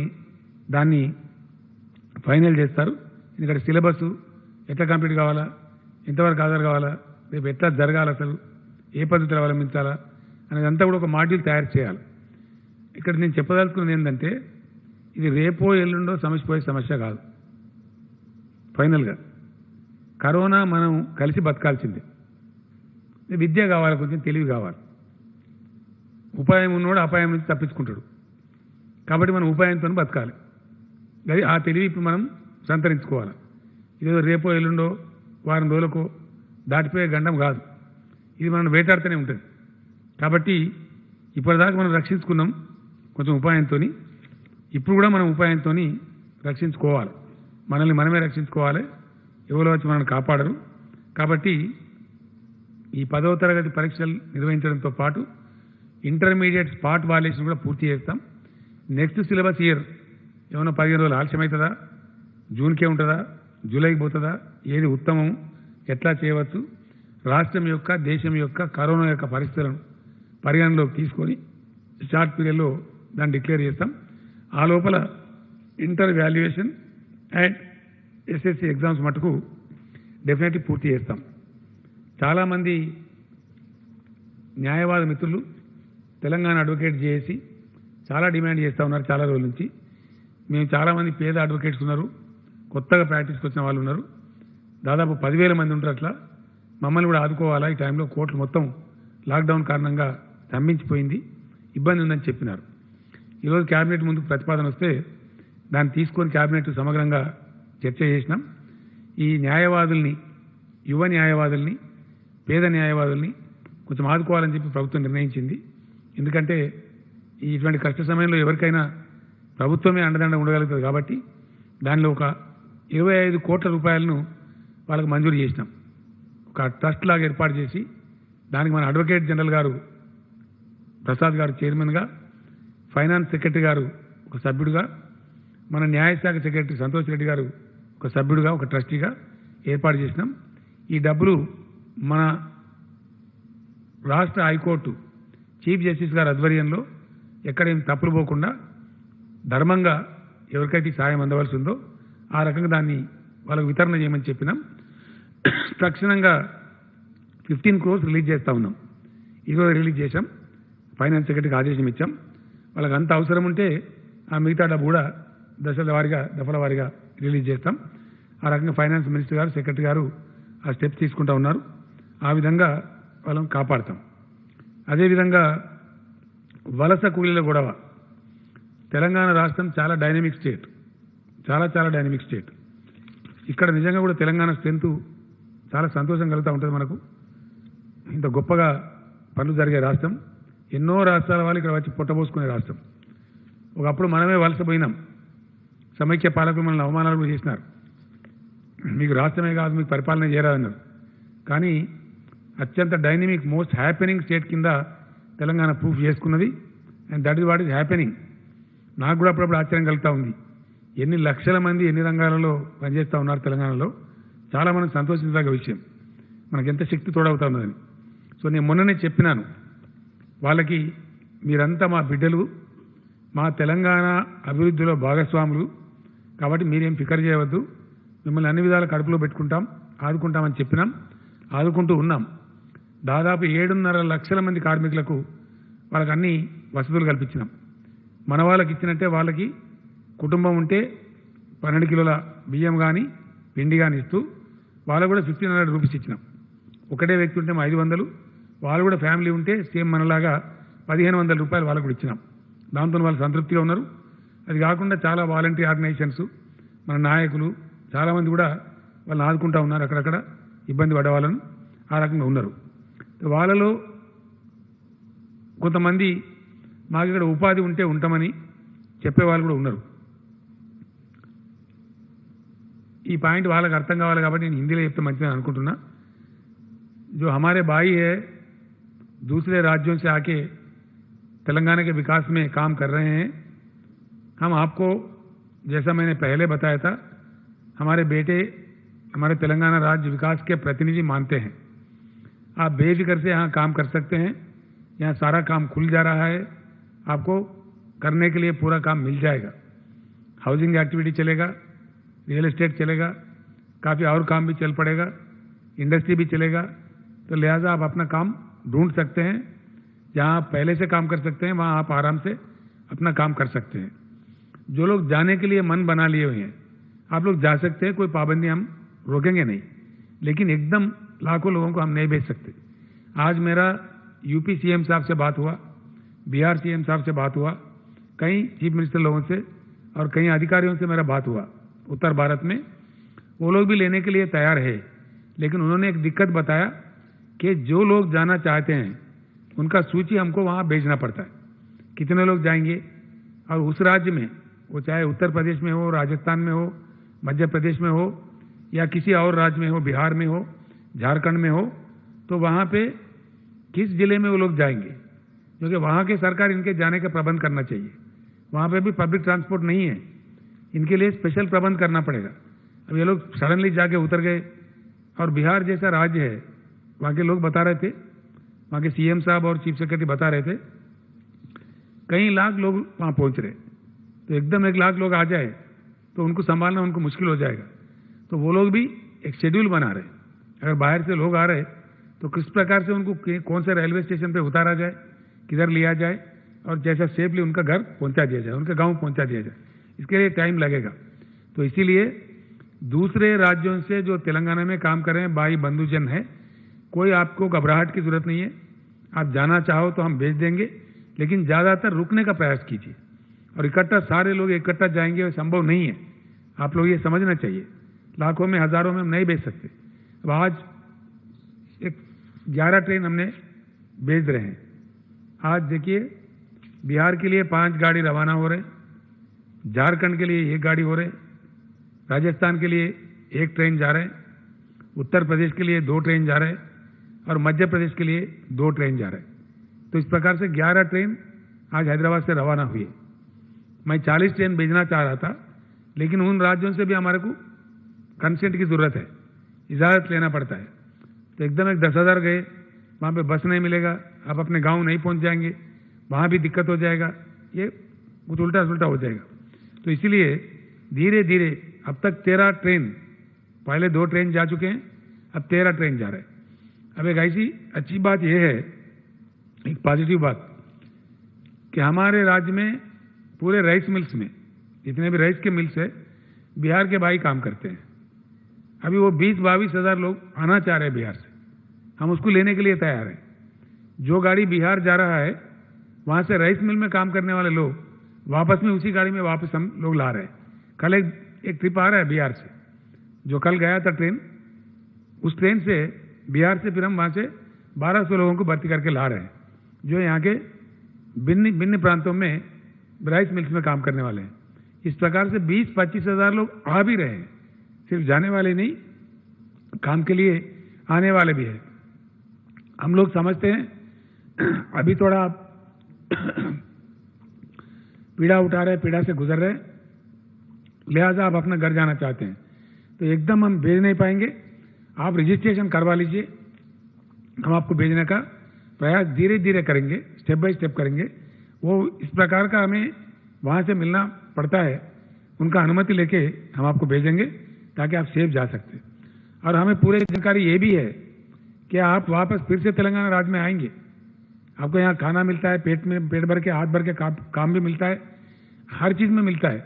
దాన్ని ఫైనల్ చేస్తారు. ఎందుకంటే సిలబస్ ఎట్లా కంప్లీట్ కావాలా, ఎంతవరకు హాజరు కావాలా, రేపు ఎట్లా జరగాలి, అసలు ఏ పద్ధతిలో అవలంబించాలా అనేదంతా కూడా ఒక మాడ్యూల్ తయారు చేయాలి. ఇక్కడ నేను చెప్పదలుచుకున్నది ఏంటంటే, ఇది రేపో ఎల్లుండో సమస్య సమస్య కాదు. ఫైనల్గా కరోనా మనం కలిసి బతకాల్సిందే. విద్య కావాలి, కొంచెం తెలివి కావాలి. ఉపాయం ఉన్నోడు అపాయం నుంచి తప్పించుకుంటాడు. కాబట్టి మనం ఉపాయంతో బతకాలి. అది ఆ తెలివి ఇప్పుడు మనం సంతరించుకోవాలి. ఇదేదో రేపో ఎల్లుండో వారం రోజులకో దాటిపోయే గండం కాదు. ఇది మనం వేటాడుతూనే ఉంటుంది. కాబట్టి ఇప్పటిదాకా మనం రక్షించుకున్నాం కొంచెం ఉపాయంతో. ఇప్పుడు కూడా మనం ఉపాయంతో రక్షించుకోవాలి. మనల్ని మనమే రక్షించుకోవాలి. ఎవరో వచ్చి మనల్ని కాపాడరు. కాబట్టి ఈ 10వ తరగతి పరీక్షలు నిర్వహించడంతో పాటు ఇంటర్మీడియట్ స్పాట్ వాల్యుయేషన్ కూడా పూర్తి చేస్తాం. నెక్స్ట్ సిలబస్ ఇయర్ ఏమైనా 15 రోజులు ఆలస్యం అవుతుందా, జూన్కే ఉంటుందా, జూలైకి పోతుందా, ఏది ఉత్తమం, ఎట్లా చేయవచ్చు, రాష్ట్రం యొక్క దేశం యొక్క కరోనా యొక్క పరిస్థితులను పరిగణలోకి తీసుకొని షార్ట్ పీరియడ్లో దాన్ని డిక్లేర్ చేస్తాం. ఆ లోపల inter valuation and SSC exams మటుకు డెఫినెట్లీ పూర్తి చేస్తాం. చాలామంది న్యాయవాద మిత్రులు తెలంగాణ అడ్వకేట్ చేసి చాలా డిమాండ్ చేస్తూ ఉన్నారు చాలా రోజుల నుంచి. మేము చాలామంది పేద అడ్వకేట్స్ ఉన్నారు, కొత్తగా ప్రాక్టీస్కి వచ్చిన వాళ్ళు ఉన్నారు, దాదాపు 10,000 మంది ఉంటారు. అట్లా మమ్మల్ని కూడా ఆదుకోవాలా, ఈ టైంలో కోర్టులు మొత్తం లాక్డౌన్ కారణంగా స్తంభించిపోయింది, ఇబ్బంది ఉందని చెప్పినారు. ఈరోజు క్యాబినెట్ ముందుకు ప్రతిపాదన వస్తే దాన్ని తీసుకొని క్యాబినెట్ సమగ్రంగా చర్చ చేసినాం. ఈ న్యాయవాదుల్ని, యువ న్యాయవాదుల్ని, పేద న్యాయవాదుల్ని కొంచెం ఆదుకోవాలని చెప్పి ప్రభుత్వం నిర్ణయించింది. ఎందుకంటే ఇటువంటి కష్ట సమయంలో ఎవరికైనా ప్రభుత్వమే అండదండ ఉండగలుగుతుంది. కాబట్టి దానిలో ఒక 25 కోట్ల రూపాయలను వాళ్ళకు మంజూరు చేసినాం. ఒక ట్రస్ట్ లాగా ఏర్పాటు చేసి దానికి మన అడ్వకేట్ జనరల్ గారు ప్రసాద్ గారు చైర్మన్గా, ఫైనాన్స్ సెక్రటరీ గారు ఒక సభ్యుడిగా, మన న్యాయశాఖ సెక్రటరీ సంతోష్ రెడ్డి గారు ఒక సభ్యుడిగా, ఒక ట్రస్టీగా ఏర్పాటు చేసినాం. ఈ డబ్బులు మన రాష్ట్ర హైకోర్టు చీఫ్ జస్టిస్ గారి ఆధ్వర్యంలో ఎక్కడేం తప్పులు పోకుండా ధర్మంగా ఎవరికైతే సాయం అందవలసి ఉందో ఆ రకంగా దాన్ని వాళ్ళకు వితరణ చేయమని చెప్పినాం. తక్షణంగా 15 crores రిలీజ్ చేస్తూ ఉన్నాం. ఈరోజు రిలీజ్ చేశాం. ఫైనాన్స్ సెక్రటరీకి ఆదేశం ఇచ్చాం. వాళ్ళకి అంత అవసరం ఉంటే ఆ మిగతా డబ్బు కూడా దఫల వారీగా రిలీజ్ చేస్తాం. ఆ రకంగా ఫైనాన్స్ మినిస్టర్ గారు, సెక్రటరీ గారు ఆ స్టెప్స్ తీసుకుంటూ ఉన్నారు. ఆ విధంగా వాళ్ళని కాపాడతాం. అదేవిధంగా వలస కూలీల గొడవ. తెలంగాణ రాష్ట్రం చాలా డైనమిక్ స్టేట్, చాలా డైనమిక్ స్టేట్. ఇక్కడ నిజంగా కూడా తెలంగాణ స్ట్రెంత్ చాలా సంతోషం కలుగుతూ ఉంటుంది. మనకు ఇంత గొప్పగా పనులు జరిగే రాష్ట్రం. ఎన్నో రాష్ట్రాల వాళ్ళు ఇక్కడ వచ్చి పొట్టబోసుకునే రాష్ట్రం. ఒకప్పుడు మనమే వలసపోయినాం. సమైక్య పాలకులు మనల్ని అవమానాలు కూడా చేసినారు. మీకు రాష్ట్రమే కాదు, మీకు పరిపాలన చేయరాదన్నారు. కానీ అత్యంత డైనమిక్, మోస్ట్ హ్యాపెనింగ్ స్టేట్ కింద తెలంగాణ ప్రూఫ్ చేసుకున్నది. And that is what is happening. నాకు కూడా అప్పుడప్పుడు ఆశ్చర్యం కలుగుతూ ఉంది. ఎన్ని లక్షల మంది ఎన్ని రంగాలలో పనిచేస్తూ ఉన్నారు తెలంగాణలో. చాలా మనం సంతోషించదగ్గ విషయం. మనకు ఎంత శక్తి తోడవుతా ఉన్నదని. సో నేను మొన్ననే చెప్పినాను వాళ్ళకి, మీరంతా మా బిడ్డలు, మా తెలంగాణ అభివృద్ధిలో భాగస్వాములు కాబట్టి మీరేం ఫికర్ చేయవద్దు, మిమ్మల్ని అన్ని విధాల కడుపులో పెట్టుకుంటాం, ఆదుకుంటామని చెప్పినాం. ఆదుకుంటూ ఉన్నాం. దాదాపు 7.5 లక్షల మంది కార్మికులకు వాళ్ళకి అన్ని వసతులు కల్పించినాం. మన వాళ్ళకి ఇచ్చినట్టే వాళ్ళకి కుటుంబం ఉంటే 12 కిలోల బియ్యం కానీ పిండి కానీ ఇస్తూ వాళ్ళకు కూడా 1,500 రూపీస్ ఇచ్చినాం. ఒకటే వ్యక్తి ఉంటే 500, వాళ్ళు కూడా ఫ్యామిలీ ఉంటే సేమ్ మనలాగా 1,500 రూపాయలు వాళ్ళకు కూడా ఇచ్చినాం. దాంతో వాళ్ళు సంతృప్తిగా ఉన్నారు. అది కాకుండా చాలా వాలంటరీ ఆర్గనైజేషన్స్, మన నాయకులు చాలామంది కూడా వాళ్ళని ఆదుకుంటూ ఉన్నారు. అక్కడక్కడ ఇబ్బంది పడే వాళ్ళను ఆ రకంగా ఉన్నారు. వాళ్ళలో కొంతమంది మాకు ఇక్కడ ఉపాధి ఉంటే ఉంటామని చెప్పేవాళ్ళు కూడా ఉన్నారు. ఈ పాయింట్ వాళ్ళకి అర్థం కావాలి కాబట్టి నేను హిందీలో చెప్తే మంచిదని అనుకుంటున్నా. जो हमारे भाई है दूसरे राज्यों से आके तेलंगाना के विकास में काम कर रहे हैं, हम आपको जैसा मैंने पहले बताया था हमारे बेटे हमारे तेलंगाना राज्य विकास के प्रतिनिधि मानते हैं. आप बेफिक्र से यहाँ काम कर सकते हैं. यहाँ सारा काम खुल जा रहा है. आपको करने के लिए पूरा काम मिल जाएगा. हाउसिंग एक्टिविटी चलेगा, रियल एस्टेट चलेगा, काफ़ी और काम भी चल पड़ेगा, इंडस्ट्री भी चलेगा. तो लिहाजा आप अपना काम ढूंढ सकते हैं. जहाँ आप पहले से काम कर सकते हैं वहाँ आप आराम से अपना काम कर सकते हैं. जो लोग जाने के लिए मन बना लिए हुए हैं आप लोग जा सकते हैं, कोई पाबंदी हम रोकेंगे नहीं. लेकिन एकदम लाखों लोगों को हम नहीं भेज सकते. आज मेरा यूपी सीएम साहब से बात हुआ, बिहार सीएम साहब से बात हुआ, कई चीफ मिनिस्टर लोगों से और कई अधिकारियों से मेरा बात हुआ उत्तर भारत में. वो लोग भी लेने के लिए तैयार है. लेकिन उन्होंने एक दिक्कत बताया कि जो लोग जाना चाहते हैं उनका सूची हमको वहाँ भेजना पड़ता है. कितने लोग जाएंगे और उस राज्य में, वो चाहे उत्तर प्रदेश में हो, राजस्थान में हो, मध्य प्रदेश में हो या किसी और राज्य में हो, बिहार में हो, झारखंड में हो, तो वहाँ पे किस जिले में वो लोग जाएंगे, क्योंकि वहाँ के सरकार इनके जाने का प्रबंध करना चाहिए. वहाँ पे भी पब्लिक ट्रांसपोर्ट नहीं है, इनके लिए स्पेशल प्रबंध करना पड़ेगा. अब ये लोग सडनली जाके उतर गए. और बिहार जैसा राज्य है, वहाँ के लोग बता रहे थे, वहाँ के सीएम साहब और चीफ सेक्रेटरी बता रहे थे कई लाख लोग वहाँ पहुँच रहे. तो एकदम 1 लाख लोग आ जाए तो उनको संभालना उनको मुश्किल हो जाएगा. तो वो लोग भी एक शेड्यूल बना रहे. अगर बाहर से लोग आ रहे तो किस प्रकार से उनको कौन से रेलवे स्टेशन पे उतारा जाए, किधर लिया जाए और जैसा सेफली उनका घर पहुंचा दिया जाए, उनके गांव पहुंचा दिया जाए. इसके लिए टाइम लगेगा. तो इसीलिए दूसरे राज्यों से जो तेलंगाना में काम कर रहे हैं भाई बंधुजन है, कोई आपको घबराहट की जरूरत नहीं है. आप जाना चाहो तो हम भेज देंगे, लेकिन ज़्यादातर रुकने का प्रयास कीजिए. और इकट्ठा सारे लोग इकट्ठा जाएंगे वो संभव नहीं है. आप लोग ये समझना चाहिए. लाखों में हज़ारों में हम नहीं भेज सकते. अब आज एक 11 ट्रेन हमने भेज रहे हैं. आज देखिए बिहार के लिए 5 गाड़ी रवाना हो रहे, झारखंड के लिए 1 गाड़ी हो रहे, राजस्थान के लिए 1 ट्रेन जा रहे हैं, उत्तर प्रदेश के लिए 2 ट्रेन जा रहे हैं और मध्य प्रदेश के लिए 2 ट्रेन जा रहे हैं. तो इस प्रकार से 11 ट्रेन आज हैदराबाद से रवाना हुई है. मैं 40 ट्रेन भेजना चाह रहा था, लेकिन उन राज्यों से भी हमारे को कंसेंट की ज़रूरत है, इजाज़त लेना पड़ता है. तो एकदम 10,000 गए, वहाँ पे बस नहीं मिलेगा, आप अपने गांव नहीं पहुँच जाएंगे, वहाँ भी दिक्कत हो जाएगा, ये कुछ उल्टा सुल्टा हो जाएगा. तो इसीलिए धीरे धीरे अब तक 13 ट्रेन, पहले 2 ट्रेन जा चुके हैं, अब 13 ट्रेन जा रहे हैं. अब एक ऐसी अच्छी बात यह है, एक पॉजिटिव बात कि हमारे राज्य में पूरे राइस मिल्स में जितने भी राइस के मिल्स है बिहार के भाई काम करते हैं। अभी वो 20-22 हज़ार लोग आना चाह रहे हैं बिहार से, हम उसको लेने के लिए तैयार हैं। जो गाड़ी बिहार जा रहा है वहां से राइस मिल में काम करने वाले लोग वापस में उसी गाड़ी में वापस हम लोग ला रहे हैं। कल एक ट्रिप आ रहा है बिहार से, जो कल गया था ट्रेन, उस ट्रेन से बिहार से फिर हम वहां से 1200 लोगों को भर्ती करके ला रहे हैं, जो यहाँ के भिन्न प्रांतों में राइस मिल्स में काम करने वाले हैं। इस प्रकार से 20-25 हज़ार लोग आ भी रहे हैं, सिर्फ जाने वाले नहीं, काम के लिए आने वाले भी हैं। हम लोग समझते हैं अभी थोड़ा पीड़ा उठा रहे, पीड़ा से गुजर रहे, लिहाजा आप अपना घर जाना चाहते हैं तो एकदम हम भेज नहीं पाएंगे। आप रजिस्ट्रेशन करवा लीजिए, हम आपको भेजने का प्रयास धीरे धीरे करेंगे, स्टेप बाय स्टेप करेंगे। वो इस प्रकार का हमें वहां से मिलना पड़ता है, उनका अनुमति लेके हम आपको भेजेंगे ताकि आप सेफ जा सकते। और हमें पूरी जानकारी ये भी है कि आप वापस फिर से तेलंगाना राज्य में आएंगे, आपको यहाँ खाना मिलता है, पेट भर के हाथ भर के काम भी मिलता है, हर चीज में मिलता है,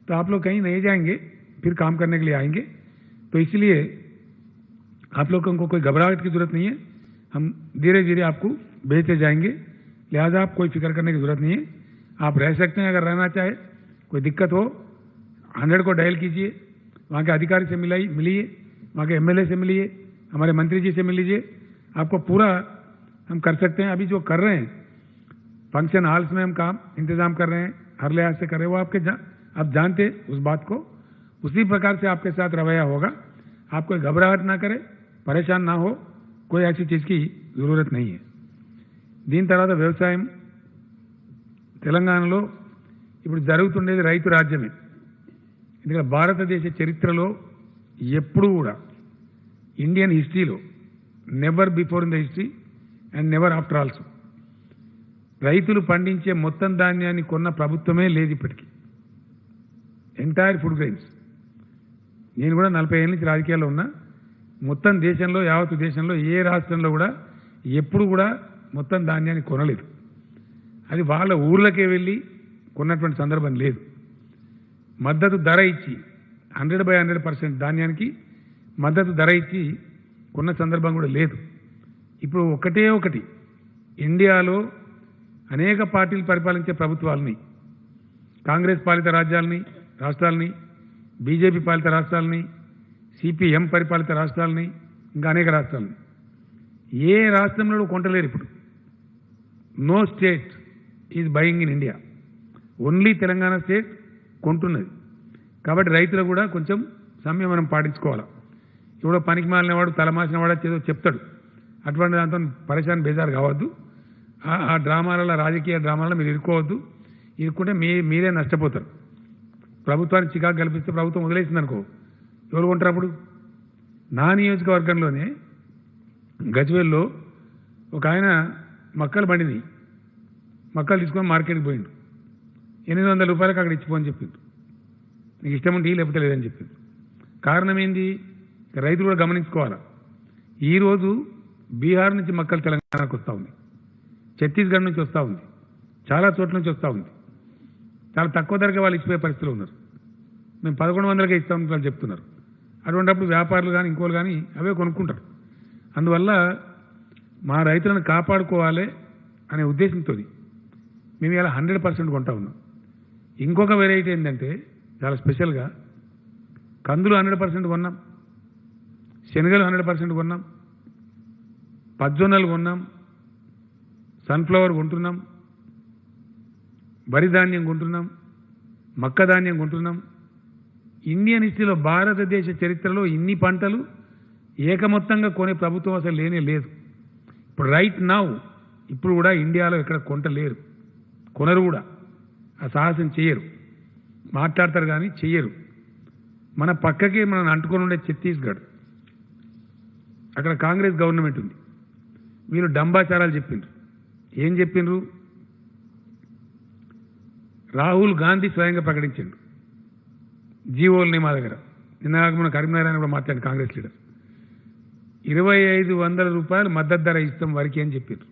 तो आप लोग कहीं नहीं जाएंगे, फिर काम करने के लिए आएंगे। तो इसलिए आप लोगों को कोई घबराहट की जरूरत नहीं है, हम धीरे धीरे आपको भेजते जाएंगे, लिहाजा आप कोई फिक्र करने की जरूरत नहीं है। आप रह सकते हैं, अगर रहना चाहे, कोई दिक्कत हो 100 को डायल कीजिए, वहाँ के अधिकारी से मिलिए, वहाँ के एमएलए से मिलिए, हमारे मंत्री जी से मिल लीजिए, आपको पूरा हम कर सकते हैं। अभी जो कर रहे हैं फंक्शन हॉल्स में हम काम इंतजाम कर रहे हैं, हर लिहाज से कर रहे हैं, वो आप जानते उस बात को, उसी प्रकार से आपके साथ रवैया होगा। आप कोई घबराहट ना करें, परेशान ना हो, कोई ऐसी चीज की जरूरत नहीं है। దీని తర్వాత వ్యవసాయం తెలంగాణలో ఇప్పుడు జరుగుతుండేది రైతు రాజ్యమే। ఎందుకంటే భారతదేశ చరిత్రలో ఎప్పుడు కూడా ఇండియన్ హిస్టరీలో never before in the history and never after also రైతులు పండించే మొత్తం ధాన్యాన్ని కొన్న ప్రభుత్వమే లేదు ఇప్పటికీ, ఎంటైర్ ఫుడ్ గ్రెయిన్స్। నేను కూడా 40 ఏళ్ళ నుంచి రాజకీయాల్లో ఉన్నా, మొత్తం దేశంలో యావత్తు దేశంలో ఏ రాష్ట్రంలో కూడా ఎప్పుడు కూడా మొత్తం ధాన్యాన్ని కొనలేదు। అది వాళ్ళ ఊర్లకే వెళ్ళి కొన్నటువంటి సందర్భం లేదు। మద్దతు ధర ఇచ్చి 100% ధాన్యానికి మద్దతు ధర ఇచ్చి కొన్న సందర్భం కూడా లేదు। ఇప్పుడు ఒకటి ఇండియాలో అనేక పార్టీలు పరిపాలించే ప్రభుత్వాలని, కాంగ్రెస్ పాలిత రాష్ట్రాలని, బీజేపీ పాలిత రాష్ట్రాలని, సిపిఎం పరిపాలిత రాష్ట్రాలని, ఇంకా అనేక రాష్ట్రాలని, ఏ రాష్ట్రంలో కొంటలేరు ఇప్పుడు। No state is buying in India, only Telangana state కొంటున్నది। కాబట్టి రైతులు కూడా కొంచెం సంయమనం పాటించుకోవాలి। ఇప్పుడు పనికి మాలినవాడు, తలమాసిన వాడు ఏదో చెప్తాడు, అటువంటి దాంతో పరేషాన్ బేజారు కావద్దు। ఆ డ్రామాలలో, రాజకీయ డ్రామాలలో మీరు ఇరుక్కోవద్దు, ఇరుక్కుంటే మీరే నష్టపోతారు। ప్రభుత్వానికి చికాకు కల్పిస్తే ప్రభుత్వం వదిలేసింది అనుకో, ఎవరు కొంటారు అప్పుడు? నా నియోజకవర్గంలోనే గజ్వేల్లో ఒక ఆయన మక్కలు బండిని మక్కలు తీసుకొని మార్కెట్కి పోయిండు, 800 రూపాయలకు అక్కడ ఇచ్చిపోని చెప్పిండు, నీకు ఇష్టం ఉంటే లేకపోతే లేదని చెప్పిండు। కారణం ఏంది? రైతులు కూడా గమనించుకోవాలా। ఈరోజు బీహార్ నుంచి మక్కలు తెలంగాణకు వస్తూ ఉంది, ఛత్తీస్గఢ్ నుంచి వస్తూ ఉంది, చాలా చోట్ల నుంచి వస్తూ ఉంది, చాలా తక్కువ ధరకే వాళ్ళు ఇచ్చిపోయే పరిస్థితులు ఉన్నారు। మేము 1100కే ఇస్తామని వాళ్ళు చెప్తున్నారు। అటువంటిప్పుడు వ్యాపారులు కానీ ఇంకోళ్ళు కానీ అవే కొనుక్కుంటారు। అందువల్ల మా రైతులను కాపాడుకోవాలి అనే ఉద్దేశంతో మేము ఇలా 100% కొంటా ఉన్నాం। ఇంకొక వెరైటీ ఏంటంటే చాలా స్పెషల్గా కందులు 100% కొన్నాం, శనగలు 100% కొన్నాం, పజ్జొన్నలు కొన్నాం, సన్ఫ్లవర్ కొంటున్నాం, వరి ధాన్యం కొంటున్నాం, మక్క ధాన్యం కొంటున్నాం। ఇండియన్ హిస్టరీలో భారతదేశ చరిత్రలో ఇన్ని పంటలు ఏకమొత్తంగా కొనే ప్రభుత్వం అసలు లేనే లేదు। ఇప్పుడు రైట్ నౌ ఇప్పుడు కూడా ఇండియాలో ఎక్కడ కొంటలేరు, కొనరు కూడా, ఆ సాహసం చేయరు, మాట్లాడతారు కానీ చెయ్యరు। మన పక్కకే మనం అంటుకొని ఉండే ఛత్తీస్గఢ్, అక్కడ కాంగ్రెస్ గవర్నమెంట్ ఉంది, వీళ్ళు డంబాచారాలు చెప్పిండ్రు। ఏం చెప్పిండ్రు? రాహుల్ గాంధీ స్వయంగా ప్రకటించిండు జీవోల్ని మా దగ్గర, నిన్న మన కరీంనగర్ అని కూడా మాట్లాడి కాంగ్రెస్ లీడర్ 2500 రూపాయలు మద్దతు ధర ఇస్తాం వరకు అని చెప్పిండ్రు,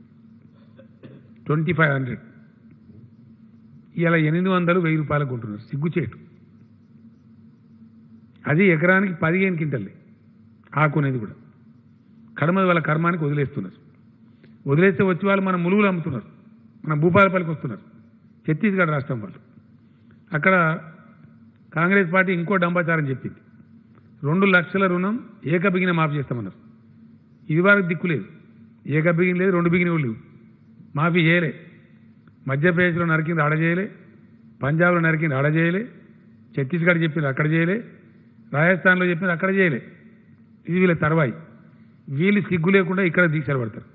2500 ఇలా 800 1000 రూపాయలకు కొంటున్నారు. సిగ్గుచేటు. అది ఎకరానికి 15 క్వింటల్లే ఆకునేది కూడా. కడమది వాళ్ళ కర్మానికి వదిలేస్తున్నారు. వదిలేస్తే వచ్చి వాళ్ళు మన ములుగులు అమ్ముతున్నారు, మన భూపాలపల్లికి వస్తున్నారు, ఛత్తీస్గఢ్ రాష్ట్రం వాళ్ళు. అక్కడ కాంగ్రెస్ పార్టీ ఇంకో డంబాచారం చెప్పింది. 2 లక్షల రుణం ఏకబిగిన మాఫీ చేస్తామన్నారు. ఇది వరకు దిక్కు లేదు, ఏకబిగిన లేదు, 2 బిగినలు లేవు, మాఫీ చేయలే. మధ్యప్రదేశ్లో నరికింది ఆడ చేయలే, పంజాబ్లో నరికింది ఆడ చేయలే, ఛత్తీస్గఢ్ చెప్పింది అక్కడ చేయలే, రాజస్థాన్లో చెప్పింది అక్కడ చేయలే. ఇది వీళ్ళ తర్వాయి. వీళ్ళు సిగ్గు లేకుండా ఇక్కడ దీక్షలు పడతారు.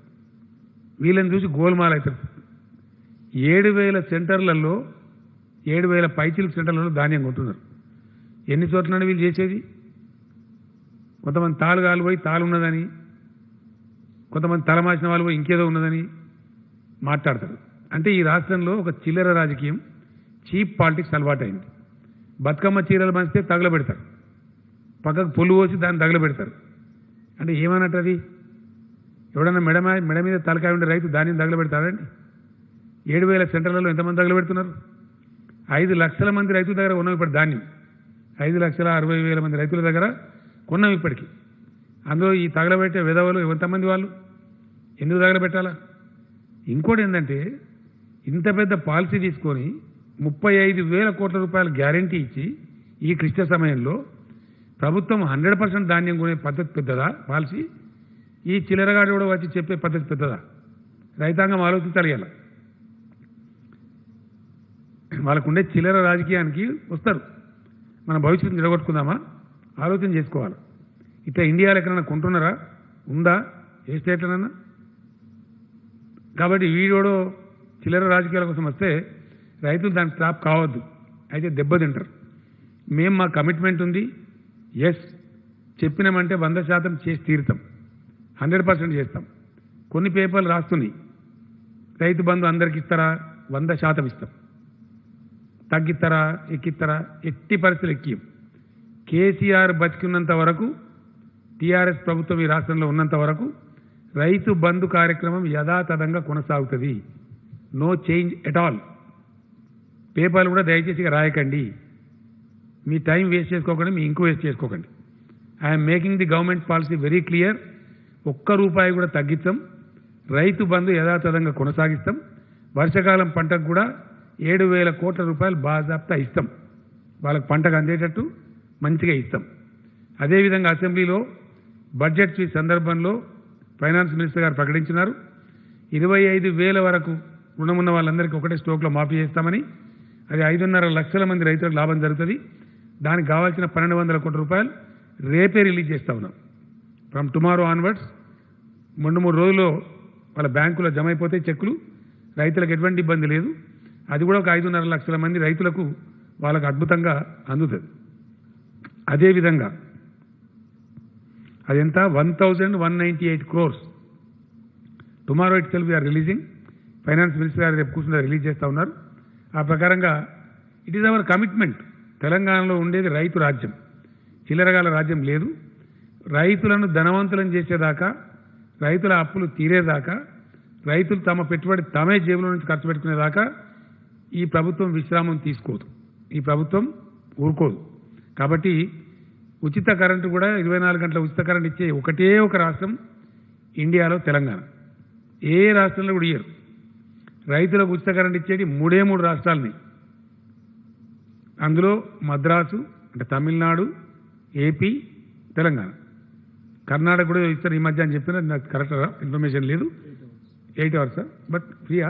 వీళ్ళని చూసి గోల్మాల్ అవుతారు. 7000 సెంటర్లలో 7000 పైచిలుకు సెంటర్లలో ధాన్యం కొంటున్నారు. ఎన్ని చోట్ల వీళ్ళు చేసేది? కొంతమంది తాళుగాలు పోయి తాళు ఉన్నదని, కొంతమంది తలమాసిన వాళ్ళు పోయి ఇంకేదో ఉన్నదని మాట్లాడతారు. అంటే ఈ రాష్ట్రంలో ఒక చిల్లర రాజకీయం, చీప్ పాలిటిక్స్ అలవాటైంది. బతుకమ్మ చీరలు పంచితే తగలబెడతారు, పక్కకు పొల్లు పోసి దాన్ని తగలబెడతారు. అంటే ఏమన్నట్టు అది? ఎవడన్నా మెడ మీద తలకాయ ఉండే రైతు ధాన్యం తగలబెడతాడండి? 7000 సెంటర్లలో ఎంతమంది తగలబెడుతున్నారు? 5 లక్షల మంది రైతుల దగ్గర ఉన్నాం ఇప్పుడు ధాన్యం. 5,60,000 మంది రైతుల దగ్గర కొన్నాం ఇప్పటికీ. అందులో ఈ తగలబెట్టే విధవలు ఎంతమంది? వాళ్ళు ఎందుకు తగలబెట్టాలా? ఇంకోటి ఏంటంటే, ఇంత పెద్ద పాలసీ తీసుకొని 35,000 కోట్ల రూపాయల గ్యారంటీ ఇచ్చి ఈ క్లిష్ట సమయంలో ప్రభుత్వం 100% ధాన్యం కొనే పద్ధతి పెద్దదా పాలసీ? ఈ చిల్లరగాడు కూడా వచ్చి చెప్పే పద్ధతి పెద్దదా? రైతాంగం ఆలోచించాలి. ఇలా వాళ్ళకుండే చిల్లర రాజకీయానికి వస్తారు. మన భవిష్యత్తు నిలగొట్టుకుందామా? ఆలోచన చేసుకోవాలి. ఇట్లా ఇండియాలో ఎక్కడైనా కొంటున్నారా? ఉందా? ఏ స్టేట్లోనన్నా? కాబట్టి వీడోడో చిల్లర రాజకీయాల కోసం వస్తే రైతులు దానికి ట్రాప్ కావద్దు, అయితే దెబ్బతింటారు. మేము మా కమిట్మెంట్ ఉంది, ఎస్ చెప్పినామంటే 100% చేసి తీరుతాం, 100% చేస్తాం. కొన్ని పేపర్లు రాస్తున్నాయి, రైతు బంధు అందరికి ఇస్తారా? 100% ఇస్తాం. తగ్గిస్తారా? ఎక్కిస్తారా? ఎట్టి పరిస్థితులు ఎక్కియం. కేసీఆర్ బతికున్నంత వరకు, టీఆర్ఎస్ ప్రభుత్వం ఈ రాష్ట్రంలో ఉన్నంత వరకు రైతు బంధు కార్యక్రమం యథాతథంగా కొనసాగుతుంది. No change at all. పేపర్లు కూడా దయచేసి రాయకండి, మీ టైం వేస్ట్ చేసుకోకండి, మీ ఇంకో వేస్ట్ చేసుకోకండి. I'm making the government policy very clear. ₹1 కూడా తగ్గించాం. రైతు బంధు యథాతథంగా కొనసాగిస్తాం. వర్షాకాలం పంటకు కూడా 7,000 కోట్ల రూపాయలు బాజాప్తా ఇస్తాం. వాళ్ళకి పంటకు అందేటట్టు మంచిగా ఇస్తాం. అదేవిధంగా అసెంబ్లీలో బడ్జెట్ స్పీచ్ సందర్భంలో ఫైనాన్స్ మినిస్టర్ గారు ప్రకటించినారు, 25,000 వరకు రుణమున్న వాళ్ళందరికీ ఒకటే స్ట్రోక్లో మాఫీ చేస్తామని. అది 5.5 లక్షల మంది రైతులకు లాభం జరుగుతుంది. దానికి కావాల్సిన 1,200 కోట్ల రూపాయలు రేపే రిలీజ్ చేస్తా ఉన్నాం. ఫ్రమ్ టుమారో ఆన్వర్డ్స్ 2-3 రోజుల్లో వాళ్ళ బ్యాంకులో జమ అయిపోతే చెక్కులు, రైతులకు ఎటువంటి ఇబ్బంది లేదు. అది కూడా ఒక 5.5 లక్షల మంది రైతులకు వాళ్ళకు అద్భుతంగా అందుతుంది. అదేవిధంగా అదెంత? 1,198 crores. Tomorrow itself we're releasing. Finance minister గారు రేపు కూర్చుని రిలీజ్ చేస్తూ ఉన్నారు. ఆ ప్రకారంగా ఇట్ ఈజ్ అవర్ కమిట్మెంట్. తెలంగాణలో ఉండేది రైతు రాజ్యం, చిల్లరగాల రాజ్యం లేదు. రైతులను ధనవంతులను చేసేదాకా, రైతుల అప్పులు తీరేదాకా, రైతులు తమ పెట్టుబడి తమే జేబులో నుంచి ఖర్చు పెట్టుకునేదాకా ఈ ప్రభుత్వం విశ్రామం తీసుకోదు, ఈ ప్రభుత్వం ఊరుకోదు. కాబట్టి ఉచిత కరెంటు కూడా 24 గంటల ఉచిత కరెంట్ ఇచ్చే ఒకటే ఒక రాష్ట్రం ఇండియాలో తెలంగాణ. ఏ రాష్ట్రంలో కూడా ఇయ్యరు. రైతులకు ఉచిత కరెంట్ ఇచ్చేది 3 రాష్ట్రాలని. అందులో మద్రాసు అంటే తమిళనాడు, ఏపీ, తెలంగాణ. కర్ణాటక కూడా ఇస్తారు ఈ మధ్య అని చెప్పిన, నాకు కరెక్ట్ ఇన్ఫర్మేషన్ లేదు. 8 hours బట్ ఫ్రీయా?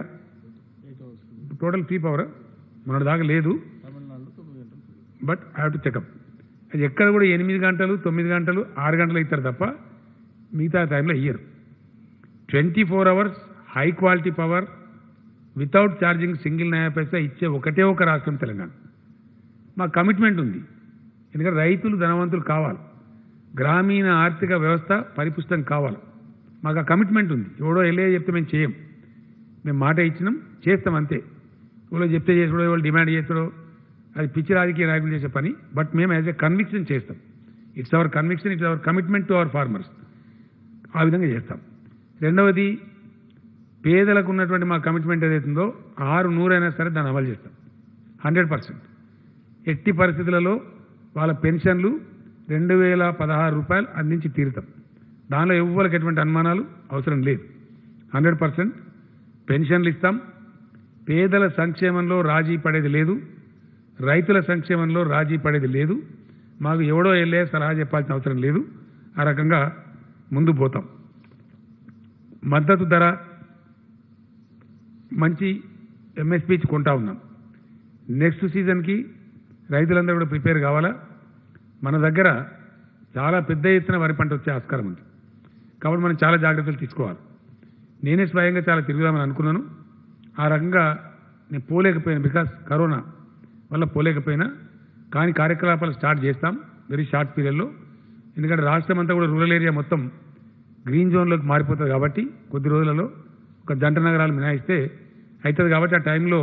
టోటల్ ఫ్రీ పవర్ మన దాకా లేదు, but I have to check up. అది ఎక్కడ కూడా 8 గంటలు 9 గంటలు 6 గంటలు ఇస్తారు తప్ప మిగతా టైంలో ఇయ్యరు. 24 hours high quality power without charging single నయా పైసా ఇచ్చే ఒకటే ఒక రాష్ట్రం తెలంగాణ. మా కమిట్మెంట్ ఉంది. ఎందుకంటే రైతులు ధనవంతులు కావాలి, గ్రామీణ ఆర్థిక వ్యవస్థ పరిపుష్టం కావాలి. మాకు ఆ కమిట్మెంట్ ఉంది. ఎవడో వెళ్ళే చెప్తే మేము చేయం, మేము మాట ఇచ్చినాం, చేస్తాం అంతే. ఎవరో చెప్తే చేసాడో, ఎవరు డిమాండ్ చేస్తాడో, అది పిచ్చి రాజకీయ నాయకులు చేసే పని. బట్ మేము యాజ్ ఎ కన్విక్షన్ చేస్తాం. It's our conviction, it's our commitment to our farmers. ఆ విధంగా చేస్తాం. రెండవది, పేదలకు ఉన్నటువంటి మా కమిట్మెంట్ ఏదైతుందో 600 అయినా సరే దాన్ని అమలు చేస్తాం. 100%. ఎట్టి పరిస్థితులలో వాళ్ళ పెన్షన్లు 2016 రూపాయలు అందించి తీరుతాం. దానిలో ఎవ్వరికి ఎటువంటి అనుమానాలు అవసరం లేదు. 100% పెన్షన్లు ఇస్తాం. పేదల సంక్షేమంలో రాజీ పడేది లేదు, రైతుల సంక్షేమంలో రాజీ పడేది లేదు. మాకు ఎవడో వెళ్ళే సలహా చెప్పాల్సిన అవసరం లేదు. ఆ రకంగా ముందు పోతాం. మద్దతు ధర మంచి ఎంఎస్పీ కొంటా ఉన్నాం. నెక్స్ట్ సీజన్కి రైతులందరూ కూడా ప్రిపేర్ కావాలా. మన దగ్గర చాలా పెద్ద ఎత్తున వరి పంట వచ్చే ఆస్కారం ఉంది. కాబట్టి మనం చాలా జాగ్రత్తలు తీసుకోవాలి. నేనే స్వయంగా చాలా తిరుగుదామని అనుకున్నాను. ఆ రకంగా నేను పోలేకపోయాను, బికాస్ కరోనా వల్ల పోలేకపోయినా. కానీ కార్యకలాపాలు స్టార్ట్ చేస్తాం వెరీ షార్ట్ పీరియడ్లో. ఎందుకంటే రాష్ట్రం అంతా కూడా రూరల్ ఏరియా మొత్తం గ్రీన్ జోన్లోకి మారిపోతుంది. కాబట్టి కొద్ది రోజులలో ఒక జంట నగరాలు మినహాయిస్తే అవుతుంది. కాబట్టి ఆ టైంలో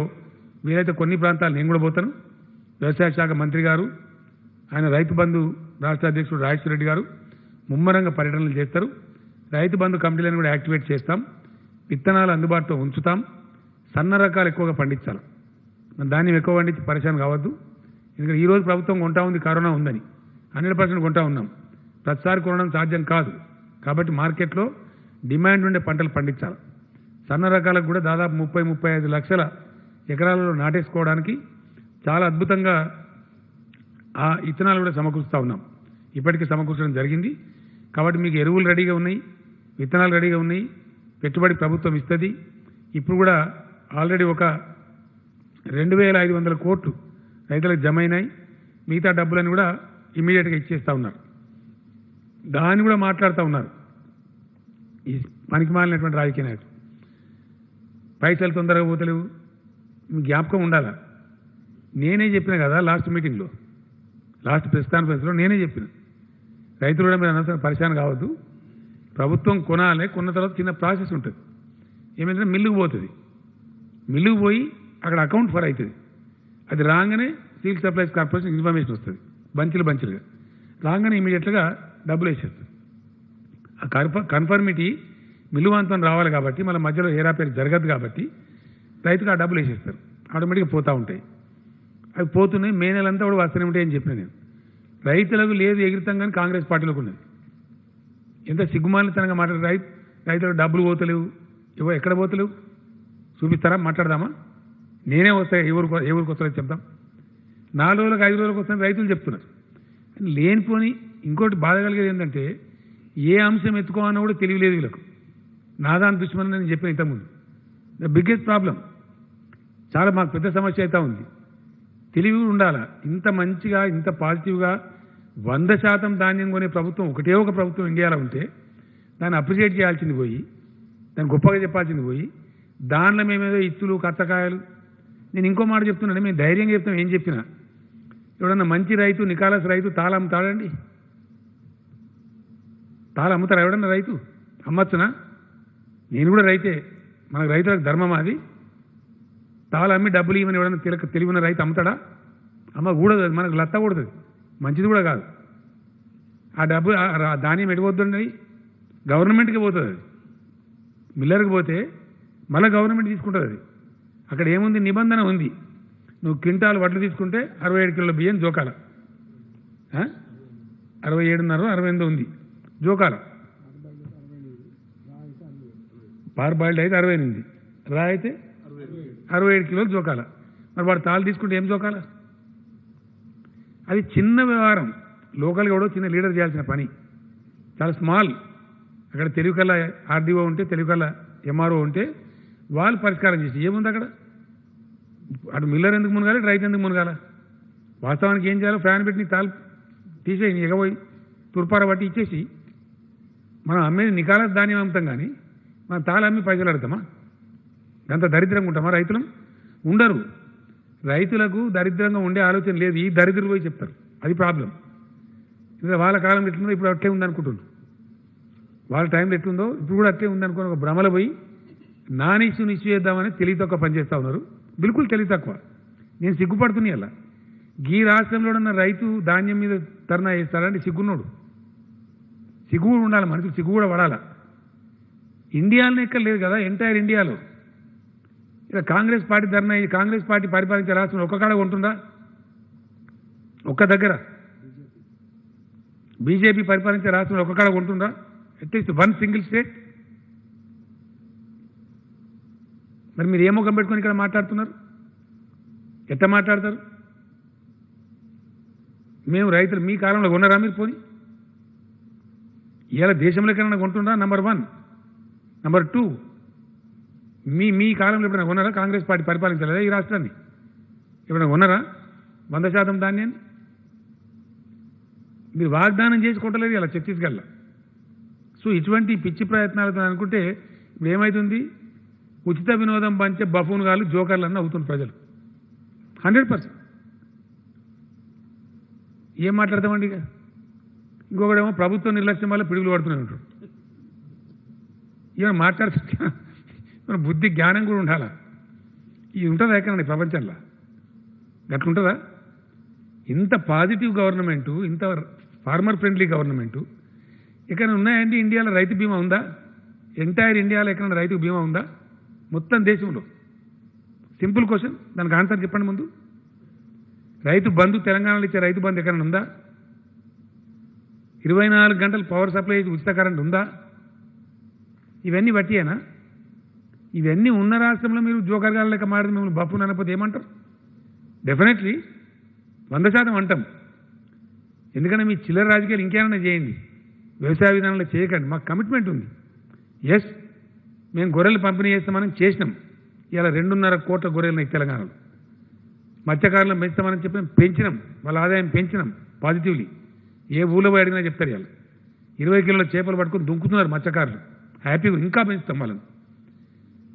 వీలైతే కొన్ని ప్రాంతాలు నేను కూడా పోతాను. వ్యవసాయ శాఖ మంత్రి గారు, ఆయన రైతు బంధు రాష్ట్ర అధ్యక్షుడు రాజేశ్వర రెడ్డి గారు ముమ్మరంగా పర్యటనలు చేస్తారు. రైతు బంధు కమిటీలను కూడా యాక్టివేట్ చేస్తాం. విత్తనాలు అందుబాటులో ఉంచుతాం. సన్న రకాలు ఎక్కువగా పండించాలి. ధాన్యం ఎక్కువ పండించి పరిశాన్ కావద్దు. ఎందుకంటే ఈరోజు ప్రభుత్వం కొంటా ఉంది, కరోనా ఉందని 100% కొంటా ఉన్నాం. ప్రతిసారి కొనడం సాధ్యం కాదు. కాబట్టి మార్కెట్లో డిమాండ్ ఉండే పంటలు పండించాలి. సన్న రకాలకు కూడా దాదాపు 30-35 లక్షల ఎకరాలలో నాటేసుకోవడానికి చాలా అద్భుతంగా ఆ విత్తనాలు కూడా సమకూరుస్తూ ఉన్నాం. ఇప్పటికీ సమకూర్చడం జరిగింది. కాబట్టి మీకు ఎరువులు రెడీగా ఉన్నాయి, విత్తనాలు రెడీగా ఉన్నాయి, పెట్టుబడి ప్రభుత్వం ఇస్తుంది. ఇప్పుడు కూడా ఆల్రెడీ ఒక 2,500 కోట్లు రైతులకు జమ అయినాయి. మిగతా డబ్బులను కూడా ఇమీడియట్గా ఇచ్చేస్తూ ఉన్నారు. దాన్ని కూడా మాట్లాడుతూ ఉన్నారు ఈ పనికి మాలినటువంటి రాజకీయ నాయకులు. పైసలు తొందరగా పోతలేవు, జ్ఞాపకం ఉండాలా. నేనే చెప్పిన కదా లాస్ట్ మీటింగ్లో, లాస్ట్ ప్రెస్ కాన్ఫరెన్స్లో నేనే చెప్పిన, రైతులు కూడా మీరు అనవసరం పరిశాన్ కావద్దు. ప్రభుత్వం కొనాలి, కొన్న తర్వాత చిన్న ప్రాసెస్ ఉంటుంది. ఏమైందంటే మిల్లుకు పోతుంది, మిల్లుకు పోయి అక్కడ అకౌంట్ ఫర్ అవుతుంది. అది రాగానే సివిల్ సప్లైస్ కార్పొరేషన్ ఇన్ఫర్మేషన్ వస్తుంది, బంచులుగా రాగానే ఇమీడియట్గా డబ్బులు వేసేస్తుంది. ఆ కన్ఫర్మిటీ మిల్లువాంతం రావాలి. కాబట్టి మళ్ళీ మధ్యలో హేరాపేరు జరగదు. కాబట్టి రైతుకు ఆ డబ్బులు వేసేస్తారు, ఆటోమేటిక్గా పోతూ ఉంటాయి. అవి పోతున్నాయి. మే నెలంతా కూడా వస్తూనే ఉంటాయి అని చెప్పిన నేను. రైతులకు లేదు ఎగిరితం కానీ కాంగ్రెస్ పార్టీలోకి ఉన్నది. ఎంత సిగ్గుమాలితనంగా మాట్లాడు. రైతులకు డబ్బులు పోతలేవు, ఎక్కడ పోతలేవు చూపిస్తారా, మాట్లాడదామా? నేనే వస్తాయి, ఏ ఊరికి వస్తారో చెప్దాం. 4 రోజులకు 5 రోజులకు వస్తాయని రైతులు చెప్తున్నారు. లేనిపోని ఇంకోటి బాధ కలిగేది ఏంటంటే ఏ అంశం ఎత్తుకోవాలన్నా కూడా తెలియలేదు వీళ్ళకు. నాదాని దుష్మని నేను చెప్పిన ఇంతకుముందు. ద బిగ్గెస్ట్ ప్రాబ్లం, చాలా మాకు పెద్ద సమస్య అయితే ఉంది. తెలివి ఉండాలా. ఇంత మంచిగా, ఇంత పాజిటివ్గా 100% ధాన్యం కొనే ప్రభుత్వం ఒకటే ఒక ప్రభుత్వం ఇండియాలో ఉంటే దాన్ని అప్రిషియేట్ చేయాల్సింది పోయి, దాన్ని గొప్పగా చెప్పాల్సింది పోయి, దానిలో మేమేదో ఇత్తులు కత్తకాయలు. నేను ఇంకో మాట చెప్తున్నాను, మేము ధైర్యంగా చెప్తాం. ఏం చెప్పినా ఎవడన్నా మంచి రైతు, నికాలస్ రైతు తాళ అమ్ముతాడండి? తాళ అమ్ముతారా ఎవడన్నా రైతు? అమ్మచ్చునా? నేను కూడా రైతే, మనకు రైతులకు ధర్మం అది. తాళ అమ్మి డబ్బులు ఇవ్వని ఎవడన్నా తెలివిన రైతు అమ్ముతాడా? అమ్మకూడదు. అది మనకు లత్తకూడదు, మంచిది కూడా కాదు. ఆ డబ్బు ధాన్యం ఎడిపోద్దండి, గవర్నమెంట్కి పోతుంది. అది మిల్లర్కి పోతే మళ్ళీ గవర్నమెంట్ తీసుకుంటుంది. అది అక్కడ ఏముంది, నిబంధన ఉంది. నువ్వు క్వింటాల్ వడ్లు తీసుకుంటే 67 కిలోల బియ్యం జోకాల, 67.5 68 ఉంది జోకాల. పార్బాయిల్డ్ అయితే 68, రా అయితే 67 కిలోలు జోకాల. మరి వాడు తాళ్ళు తీసుకుంటే ఏం జోకాల? అది చిన్న వ్యవహారం. లోకల్గా కూడా చిన్న లీడర్ చేయాల్సిన పని, చాలా స్మాల్. అక్కడ తెలుగు కల్లా ఆర్డీఓ ఉంటే, తెలుగు కల్లా ఎంఆర్ఓ ఉంటే వాళ్ళు పరిష్కారం చేసి ఏముంది అక్కడ. అటు మిల్లర్ ఎందుకు మునగాలి, రైతు ఎందుకు మునగాల? వాస్తవానికి ఏం చేయాలో ఫ్యాన్ పెట్టి తాళ్ళు తీసేయి, ఎగబోయి తుర్పార బట్టి ఇచ్చేసి మనం అమ్మేది నికాలస్ ధాన్యం అమ్ముతాం. కానీ మనం తాళ అమ్మి పైసలు అడతామా? అంత దరిద్రంగా ఉంటామా? రైతులం ఉండరు. రైతులకు దరిద్రంగా ఉండే ఆలోచన లేదు. ఈ దరిద్రులు పోయి చెప్తారు, అది ప్రాబ్లం. ఇంకా వాళ్ళ కాలం ఎట్లుందో ఇప్పుడు అట్లే ఉందనుకుంటున్నారు. వాళ్ళ టైంలో ఎట్లుందో ఇప్పుడు కూడా అట్లే ఉందనుకుని ఒక భ్రమలో పోయి నాన్ ఇష్యూ చేద్దామని తెలివి తక్కువ పనిచేస్తూ ఉన్నారు. బిల్కుల్ తెలివి తక్కువ. నేను సిగ్గుపడుతున్నా. అలా ఈ రాష్ట్రంలో ఉన్న రైతు ధాన్యం మీద ధర్నా చేస్తారంటే సిగ్గున్నాడు. సిగ్గు కూడా ఉండాలి, మనుషులు సిగ్గు కూడా పడాలా. ఇండియాలోనే ఎక్కడ లేదు కదా, ఎంటైర్ ఇండియాలో ఇలా కాంగ్రెస్ పార్టీ ధర్నా ఈ కాంగ్రెస్ పార్టీ పరిపాలించే రాష్ట్రంలో ఒక్క కాడ ఉంటుందా? ఒక్క దగ్గర బీజేపీ పరిపాలించే రాష్ట్రంలో ఒక్క కాడ ఉంటుందా? At least one single state. మరి మీరు ఏ ముఖం పెట్టుకొని ఇక్కడ మాట్లాడుతున్నారు? ఎట్లా మాట్లాడతారు? మేము రైతులు మీ కాలంలో కొన్నారా మీరు? పోని ఇవాళ దేశంలో ఎక్కడైనా కొంటుందా? నంబర్ 1. నంబర్ 2, మీ కాలంలో ఎప్పుడైనా కొన్నారా? కాంగ్రెస్ పార్టీ పరిపాలించలేదా ఈ రాష్ట్రాన్ని? ఎప్పుడైనా కొన్నారా 100% ధాన్యాన్ని? మీరు వాగ్దానం చేసి కొట్టలేదు ఇలా ఛత్తీస్గఢ్లో. సో ఇటువంటి పిచ్చి ప్రయత్నాలతో అనుకుంటే ఇప్పుడు ఏమవుతుంది? ఉచిత వినోదం పంచే బఫూన్ గాళ్ళు జోకర్లన్నీ అవుతున్నారు ప్రజలు 100%. ఏం మాట్లాడతామండి? ఇక ఇంకొకడేమో ప్రభుత్వం నిర్లక్ష్యం వల్ల పిడుగులు పడుతూనే ఉంటాడు. ఏమైనా మాట్లాడుతుంటే మన బుద్ధి జ్ఞానం కూడా ఉండాలా? ఇది ఉంటుందా ఎక్కడండి ప్రపంచంలో? గట్లుంటుందా? ఇంత పాజిటివ్ గవర్నమెంటు, ఇంత ఫార్మర్ ఫ్రెండ్లీ గవర్నమెంటు ఎక్కడైనా ఉన్నాయండి? ఇండియాలో రైతు బీమా ఉందా? ఎంటైర్ ఇండియాలో ఎక్కడైనా రైతు బీమా ఉందా? మొత్తం దేశంలో. సింపుల్ క్వశ్చన్, దానికి ఆన్సర్ చెప్పండి ముందు. రైతు బంధు, తెలంగాణలో ఇచ్చే రైతు బంధు ఎక్కడైనా ఉందా? 24 గంటలు పవర్ సప్లై ఉచిత కరెంట్ ఉందా? ఇవన్నీ బట్టియేనా? ఇవన్నీ ఉన్న రాష్ట్రంలో మీరు జోకర్గా లెక్క మాడితే మిమ్మల్ని బఫూన్ అనకపోతే ఏమంటారు? డెఫినెట్లీ 100% అంటాం. ఎందుకంటే మీ చిల్లర రాజకీయాలు ఇంకేమైనా చేయండి, వ్యవసాయ విధానంలో చేయకండి. మాకు కమిట్మెంట్ ఉంది. ఎస్, మేము గొర్రెలు పంపిణీ చేస్తామని చేసినాం. ఇలా 2.5 కోట్ల గొర్రెలు ఉన్నాయి తెలంగాణలో. మత్స్యకారులను పెంచుతామని చెప్పి పెంచినాం, వాళ్ళ ఆదాయం పెంచినాం పాజిటివ్లీ. ఏ ఊళ్ళో పోయి అడిగినా చెప్తారు. ఇలా 20 కిలోల చేపలు పట్టుకొని దుంకుతున్నారు మత్స్యకారులు. హ్యాపీగా ఇంకా పెంచుతాం వాళ్ళని.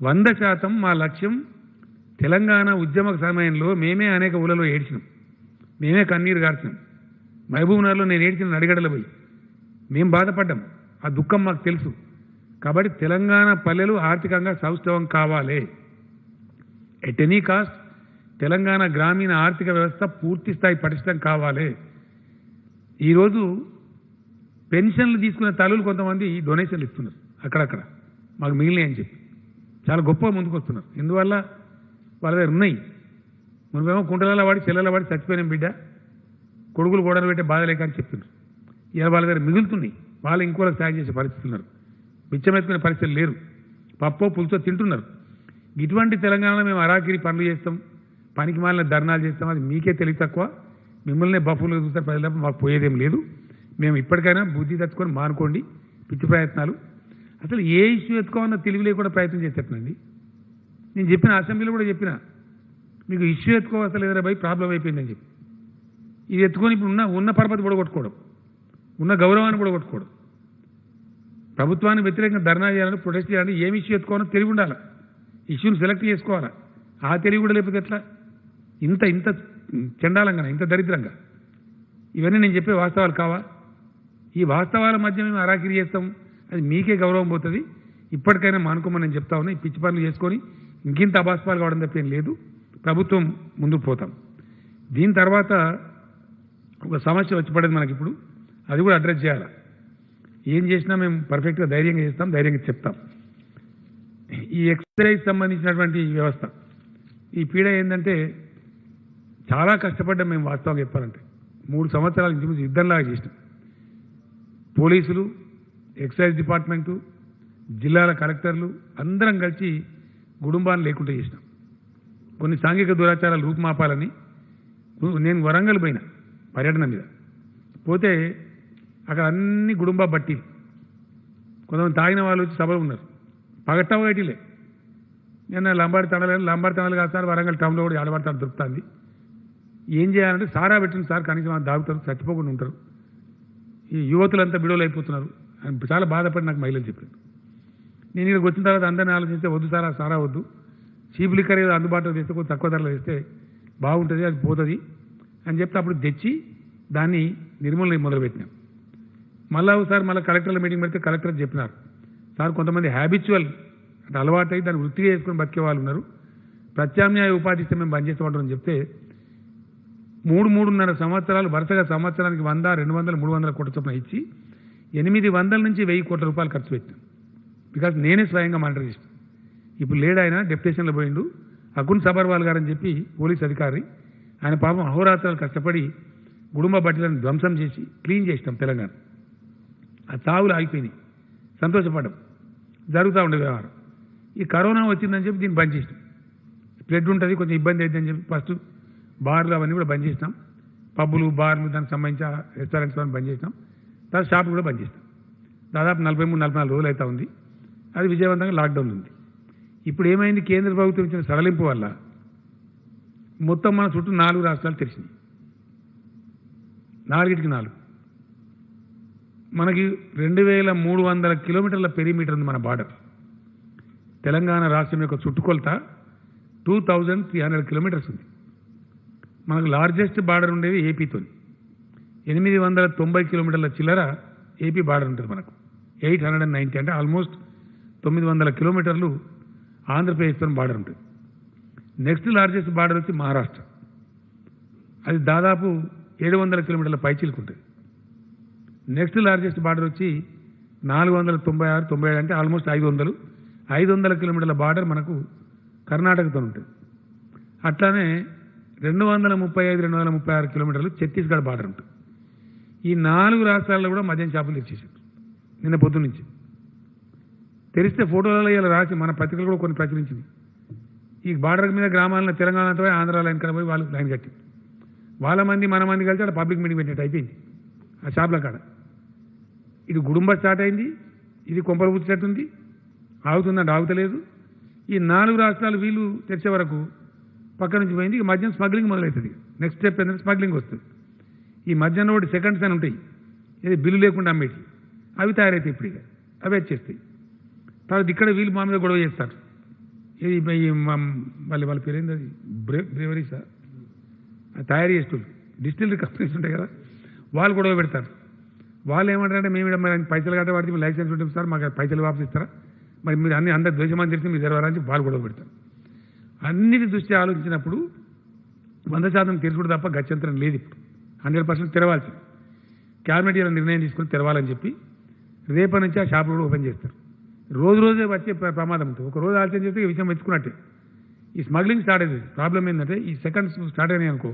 100% మా లక్ష్యం. తెలంగాణ ఉద్యమ సమయంలో మేమే అనేక ఊళ్ళలో ఏడ్చినాం, మేమే కన్నీరు గార్చినాం. మహబూబ్నగర్లో నేను ఏడ్చిన అడిగడలు పోయి మేము బాధపడ్డాం. ఆ దుఃఖం మాకు తెలుసు. కాబట్టి తెలంగాణ పల్లెలు ఆర్థికంగా సౌష్ఠవం కావాలి. ఎట్ ఎనీ కాస్ట్ తెలంగాణ గ్రామీణ ఆర్థిక వ్యవస్థ పూర్తి స్థాయి పటిష్టం కావాలి. ఈరోజు పెన్షన్లు తీసుకునే తల్లులు కొంతమంది డొనేషన్లు ఇస్తున్నారు అక్కడక్కడ, మాకు మిగిలినాయి అని చెప్పి చాలా గొప్పగా ముందుకు వస్తున్నారు. ఎందువల్ల? వాళ్ళ దగ్గర ఉన్నాయి. మనమేమో కుంటలలో వాడి చెల్లెల వాడి చచ్చిపోయిన బిడ్డ కొడుకులు గోడలు పెట్టే బాధ లేక అని చెప్తున్నారు. ఇలా వాళ్ళ దగ్గర మిగులుతున్నాయి. వాళ్ళు ఇంకోళ్ళకి సాయం చేసే పరిస్థితులు ఉన్నారు. బిచ్చమెత్తుకునే పరిస్థితులు లేరు. పప్పో పులుసో తింటున్నారు. ఇటువంటి తెలంగాణలో మేము అరాకిరి పనులు చేస్తాం, పనికి మాలిన ధర్నాలు చేస్తాం. అది మీకే తెలివి తక్కువ. మిమ్మల్నే బఫులుగా చూస్తారు ప్రజల. మాకు పోయేదేం లేదు. మేము ఇప్పటికైనా బుద్ధి తెచ్చుకొని మానుకోండి పిచ్చి ప్రయత్నాలు. అసలు ఏ ఇష్యూ ఎత్తుకోవాలన్న తెలివి లేకుండా ప్రయత్నం చేసేటండి. నేను చెప్పిన అసెంబ్లీలో కూడా చెప్పిన, మీకు ఇష్యూ ఎత్తుకోవాల్సిన లేదరా భయ్, ప్రాబ్లం అయిపోయిందని చెప్పి. ఇది ఎత్తుకొని ఇప్పుడు ఉన్న పరపతి కూడా కొట్టుకోవడం, ఉన్న గౌరవాన్ని కూడా కొట్టుకోవడం. ప్రభుత్వానికి వ్యతిరేకంగా ధర్నా చేయాలని, ప్రొటెస్ట్ చేయాలని ఏమి ఇష్యూ ఎత్తుకోవాలో తెలివి ఉండాలి. ఇష్యూని సెలెక్ట్ చేసుకోవాలా. ఆ తెలివి కూడా లేకపోతే ఎట్లా? ఇంత చండాలంగా, ఇంత దరిద్రంగా. ఇవన్నీ నేను చెప్పే వాస్తవాలు కావా? ఈ వాస్తవాల మధ్య మేము అరాకిరి చేస్తాం, అది మీకే గౌరవం పోతుంది. ఇప్పటికైనా మానుకోమని నేను చెప్తా ఉన్నా. ఈ పిచ్చి పనులు చేసుకొని ఇంకింత అభాస్పాలు కావడం తప్పేం లేదు. ప్రభుత్వం ముందుకు పోతాం. దీని తర్వాత ఒక సమస్య వచ్చి పడేది మనకి ఇప్పుడు, అది కూడా అడ్రస్ చేయాలి. ఏం చేసినా మేము పర్ఫెక్ట్గా ధైర్యంగా చేస్తాం, ధైర్యంగా చెప్తాం. ఈ ఎక్సైజ్ సంబంధించినటువంటి వ్యవస్థ, ఈ పీడ ఏంటంటే చాలా కష్టపడ్డాం మేము. వాస్తవంగా చెప్పాలంటే 3 సంవత్సరాల నుంచి యుద్ధంలాగా చేసినాం. పోలీసులు, ఎక్సైజ్ డిపార్ట్మెంటు, జిల్లాల కలెక్టర్లు అందరం కలిసి కుటుంబాన్ని లేకుండా చేసినాం. కొన్ని సాంఘిక దురాచారాలు రూపుమాపాలని నేను వరంగల్ పోయిన పర్యటన మీద పోతే అక్కడ అన్ని గుడుంబా బట్టి, కొంతమంది తాగిన వాళ్ళు వచ్చి సభలు ఉన్నారు. పగట్టవ బయటిలే. నేను లంబాడి తండలు కాదు సార్, వరంగల్ టౌన్లో కూడా ఆడబడి తండ దొరుకుతుంది. ఏం చేయాలంటే సారా పెట్టింది సార్, కనీసం దాగుతారు, చచ్చిపోకుండా ఉంటారు. ఈ యువతులంతా బిడోలు అయిపోతున్నారు అని చాలా బాధపడి నాకు మహిళలు చెప్పారు. నేను ఇక్కడికి వచ్చిన తర్వాత అందరినీ ఆలోచిస్తే వద్దు సారా వద్దు, చీప్ లిక్కర్ ఏదో అందుబాటులో తెస్తే కొంచెం తక్కువ ధరలో తెస్తే బాగుంటుంది, అది పోతుంది అని చెప్తే అప్పుడు తెచ్చి దాన్ని నిర్మూలన మొదలుపెట్టినాం. మళ్ళీ కలెక్టర్ల మీటింగ్ పెడితే కలెక్టర్ చెప్పినారు, సార్ కొంతమంది హ్యాబిచువల్ అంటే అలవాటు అయ్యి దాన్ని వృత్తిగా చేసుకొని బతికే వాళ్ళు ఉన్నారు, ప్రత్యామ్నాయ ఉపాధి ఇస్తే మేము బంద్ చేస్తామంటారు అని చెప్తే 3.5 సంవత్సరాలు వరుసగా సంవత్సరానికి 100, 200, 300 కోట్ల చొప్పున ఇచ్చి 800 నుంచి 1000 కోట్ల రూపాయలు ఖర్చు పెట్టాం. బికాజ్ నేనే స్వయంగా మానిటర్ చేస్తాను. ఇప్పుడు లేడు, ఆయన డెప్యుటేషన్లో పోయిండు. అకున్ సబర్వాల్ గారు అని చెప్పి పోలీస్ అధికారి, ఆయన పాపం అహోరాత్రాలు కష్టపడి కుటుంబ బట్టలను ధ్వంసం చేసి క్లీన్ చేసినాం తెలంగాణ. ఆ చావులు ఆగిపోయినాయి, సంతోషపడ్డాం. జరుగుతూ ఉండే వ్యవహారం. ఈ కరోనా వచ్చిందని చెప్పి దీన్ని బంద్ చేసినాం. స్ప్రెడ్ ఉంటుంది, కొంచెం ఇబ్బంది అవుతుందని చెప్పి ఫస్ట్ బార్లు అవన్నీ కూడా బంద్ చేసినాం. పబ్బులు, బార్లు, దానికి సంబంధించిన రెస్టారెంట్స్ అవన్నీ బంద్ చేసినాం. తర్వాత షాపులు కూడా బంద్ చేసినాం. దాదాపు 43-44 రోజులు అవుతా ఉంది. అది విజయవంతంగా లాక్డౌన్ ఉంది. ఇప్పుడు ఏమైంది, కేంద్ర ప్రభుత్వం ఇచ్చిన సడలింపు వల్ల మొత్తం మన చుట్టూ 4 రాష్ట్రాలు తెరిచినాయి. 4కి 4. మనకి 2300 కిలోమీటర్ల పెరిమీటర్ ఉంది మన బార్డర్. తెలంగాణ రాష్ట్రం యొక్క చుట్టుకొలత 2300 కిలోమీటర్స్ ఉంది. మనకు లార్జెస్ట్ బార్డర్ ఉండేది ఏపీతో. 890 కిలోమీటర్ల చిల్లర ఏపీ బార్డర్ ఉంటుంది మనకు. 890 అంటే ఆల్మోస్ట్ 900 కిలోమీటర్లు ఆంధ్రప్రదేశ్తో బార్డర్ ఉంటుంది. నెక్స్ట్ లార్జెస్ట్ బార్డర్ వచ్చి మహారాష్ట్ర. అది దాదాపు 700 కిలోమీటర్ల పైచిలకు ఉంటుంది. నెక్స్ట్ లార్జెస్ట్ బార్డర్ వచ్చి 496-97 అంటే ఆల్మోస్ట్ 500 కిలోమీటర్ల బార్డర్ మనకు కర్ణాటకతో ఉంటుంది. అట్లానే 235-236 కిలోమీటర్లు ఛత్తీస్గఢ్ బార్డర్ ఉంటుంది. ఈ 4 రాష్ట్రాల్లో కూడా మద్యం షాపులు తెచ్చేసారు నిన్న పొద్దు నుంచి. తెరిస్తే ఫోటోలలో ఇలా రాసి మన పత్రికలు కూడా కొన్ని ప్రచురించింది. ఈ బార్డర్ మీద గ్రామాలను తెలంగాణతో ఆంధ్ర లైన్ కడ పోయి వాళ్ళు లైన్ కట్టి వాళ్ళ మంది మన మంది కలిసి అక్కడ పబ్లిక్ మీటింగ్ పెట్టినట్టు అయిపోయింది ఆ షాపుల కాడ. ఇది గుడుంబ స్టార్ట్ అయింది, ఇది కొంపలు పుచ్చినట్టుంది, ఆగుతుందంటే ఆగుతలేదు. ఈ 4 రాష్ట్రాలు వీళ్ళు తెచ్చే వరకు పక్క నుంచి పోయింది. ఇక మద్యం స్మగ్లింగ్ మొదలవుతుంది. నెక్స్ట్ స్టెప్ ఏంటంటే స్మగ్లింగ్ వస్తుంది. ఈ మద్యం ఒకటి సెకండ్స్ అని ఉంటాయి, ఇది బిల్లు లేకుండా అమ్మేటి, అవి తయారవుతాయి. ఇప్పుడు ఇక అవి వచ్చేస్తాయి. తర్వాత ఇక్కడ వీళ్ళు మా మీద గొడవ చేస్తారు. ఇది వాళ్ళ పేరేంది, అది బ్రేవరీసా, తయారీ చేస్తారు, డిస్టిలరీ కంపెనీస్ ఉంటాయి కదా, వాళ్ళు గొడవ పెడతారు. వాళ్ళు ఏమంటారంటే మేము మరి పైసలు కట్ట వాడితే లైసెన్స్ ఉంటుంది సార్, మాకు పైసలు వాపసు ఇస్తారా, మరి మీరు అన్ని అందరు ద్వేషమని తెలిసి మీరు తెరవాలని వాళ్ళు గొడవ పెడతారు. అన్నిటి దృష్టి ఆలోచించినప్పుడు 100% తెరుచుడు తప్ప గత్యంతరం లేదు. ఇప్పుడు 100% తెరవాల్సింది. క్యాబినెట్ ఇలా నిర్ణయం తీసుకుని తెరవాలని చెప్పి రేపటి నుంచి ఆ షాపులు కూడా ఓపెన్ చేస్తారు. రోజే వచ్చే ప్రమాదం ఉంటుంది. ఒక రోజు ఆలోచన చేస్తే ఈ విషయం మెచ్చుకున్నట్టే. ఈ స్మగ్లింగ్ స్టార్ట్ అయింది. ప్రాబ్లం ఏంటంటే ఈ సెకండ్స్ స్టార్ట్ అయినాయి అనుకో,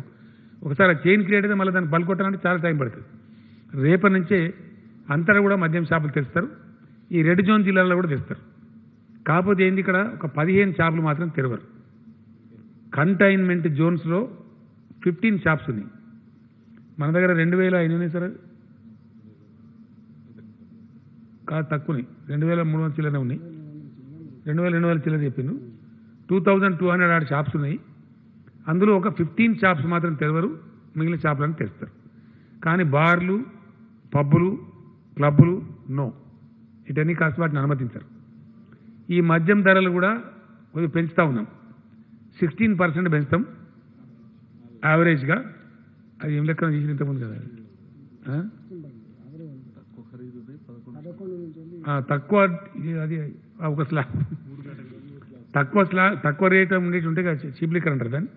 ఒకసారి చైన్ క్రియేట్ అయితే మళ్ళీ దాన్ని బల్కొట్టాలంటే చాలా టైం పడుతుంది. రేపటి నుంచే అంతటా కూడా మద్యం షాపులు తెస్తారు. ఈ రెడ్ జోన్ జిల్లాలో కూడా తెస్తారు. కాకపోతే ఏంది, ఇక్కడ ఒక 15 షాపులు మాత్రం తెరవరు. కంటైన్మెంట్ జోన్స్లో 15 షాప్స్ ఉన్నాయి. మన దగ్గర 2000 ఉన్నాయి సార్, కాదు తక్కువనే, 2300 చిల్లరనే ఉన్నాయి. 2200 చిల్లర చెప్పిండు. 2200 ఆడ షాప్స్ ఉన్నాయి. అందులో ఒక 15 షాప్స్ మాత్రం తెరవరు, మిగిలిన షాపులను తెస్తారు. కానీ బార్లు, పబ్బులు, క్లబ్బులు నో, ఇటన్నీ కాస్త వాటిని అనుమతించరు. ఈ మద్యం ధరలు కూడా కొద్దిగా పెంచుతూ ఉన్నాం. 16% పెంచుతాం యావరేజ్గా. అది ఏం లెక్కన చేసిన ఇంతకుముందు కదా, తక్కువ అది ఒక స్లాబ్ తక్కువ రేట్ ఉండేటి ఉంటే చీప్ లిక్కర్ అంటారు దాన్ని.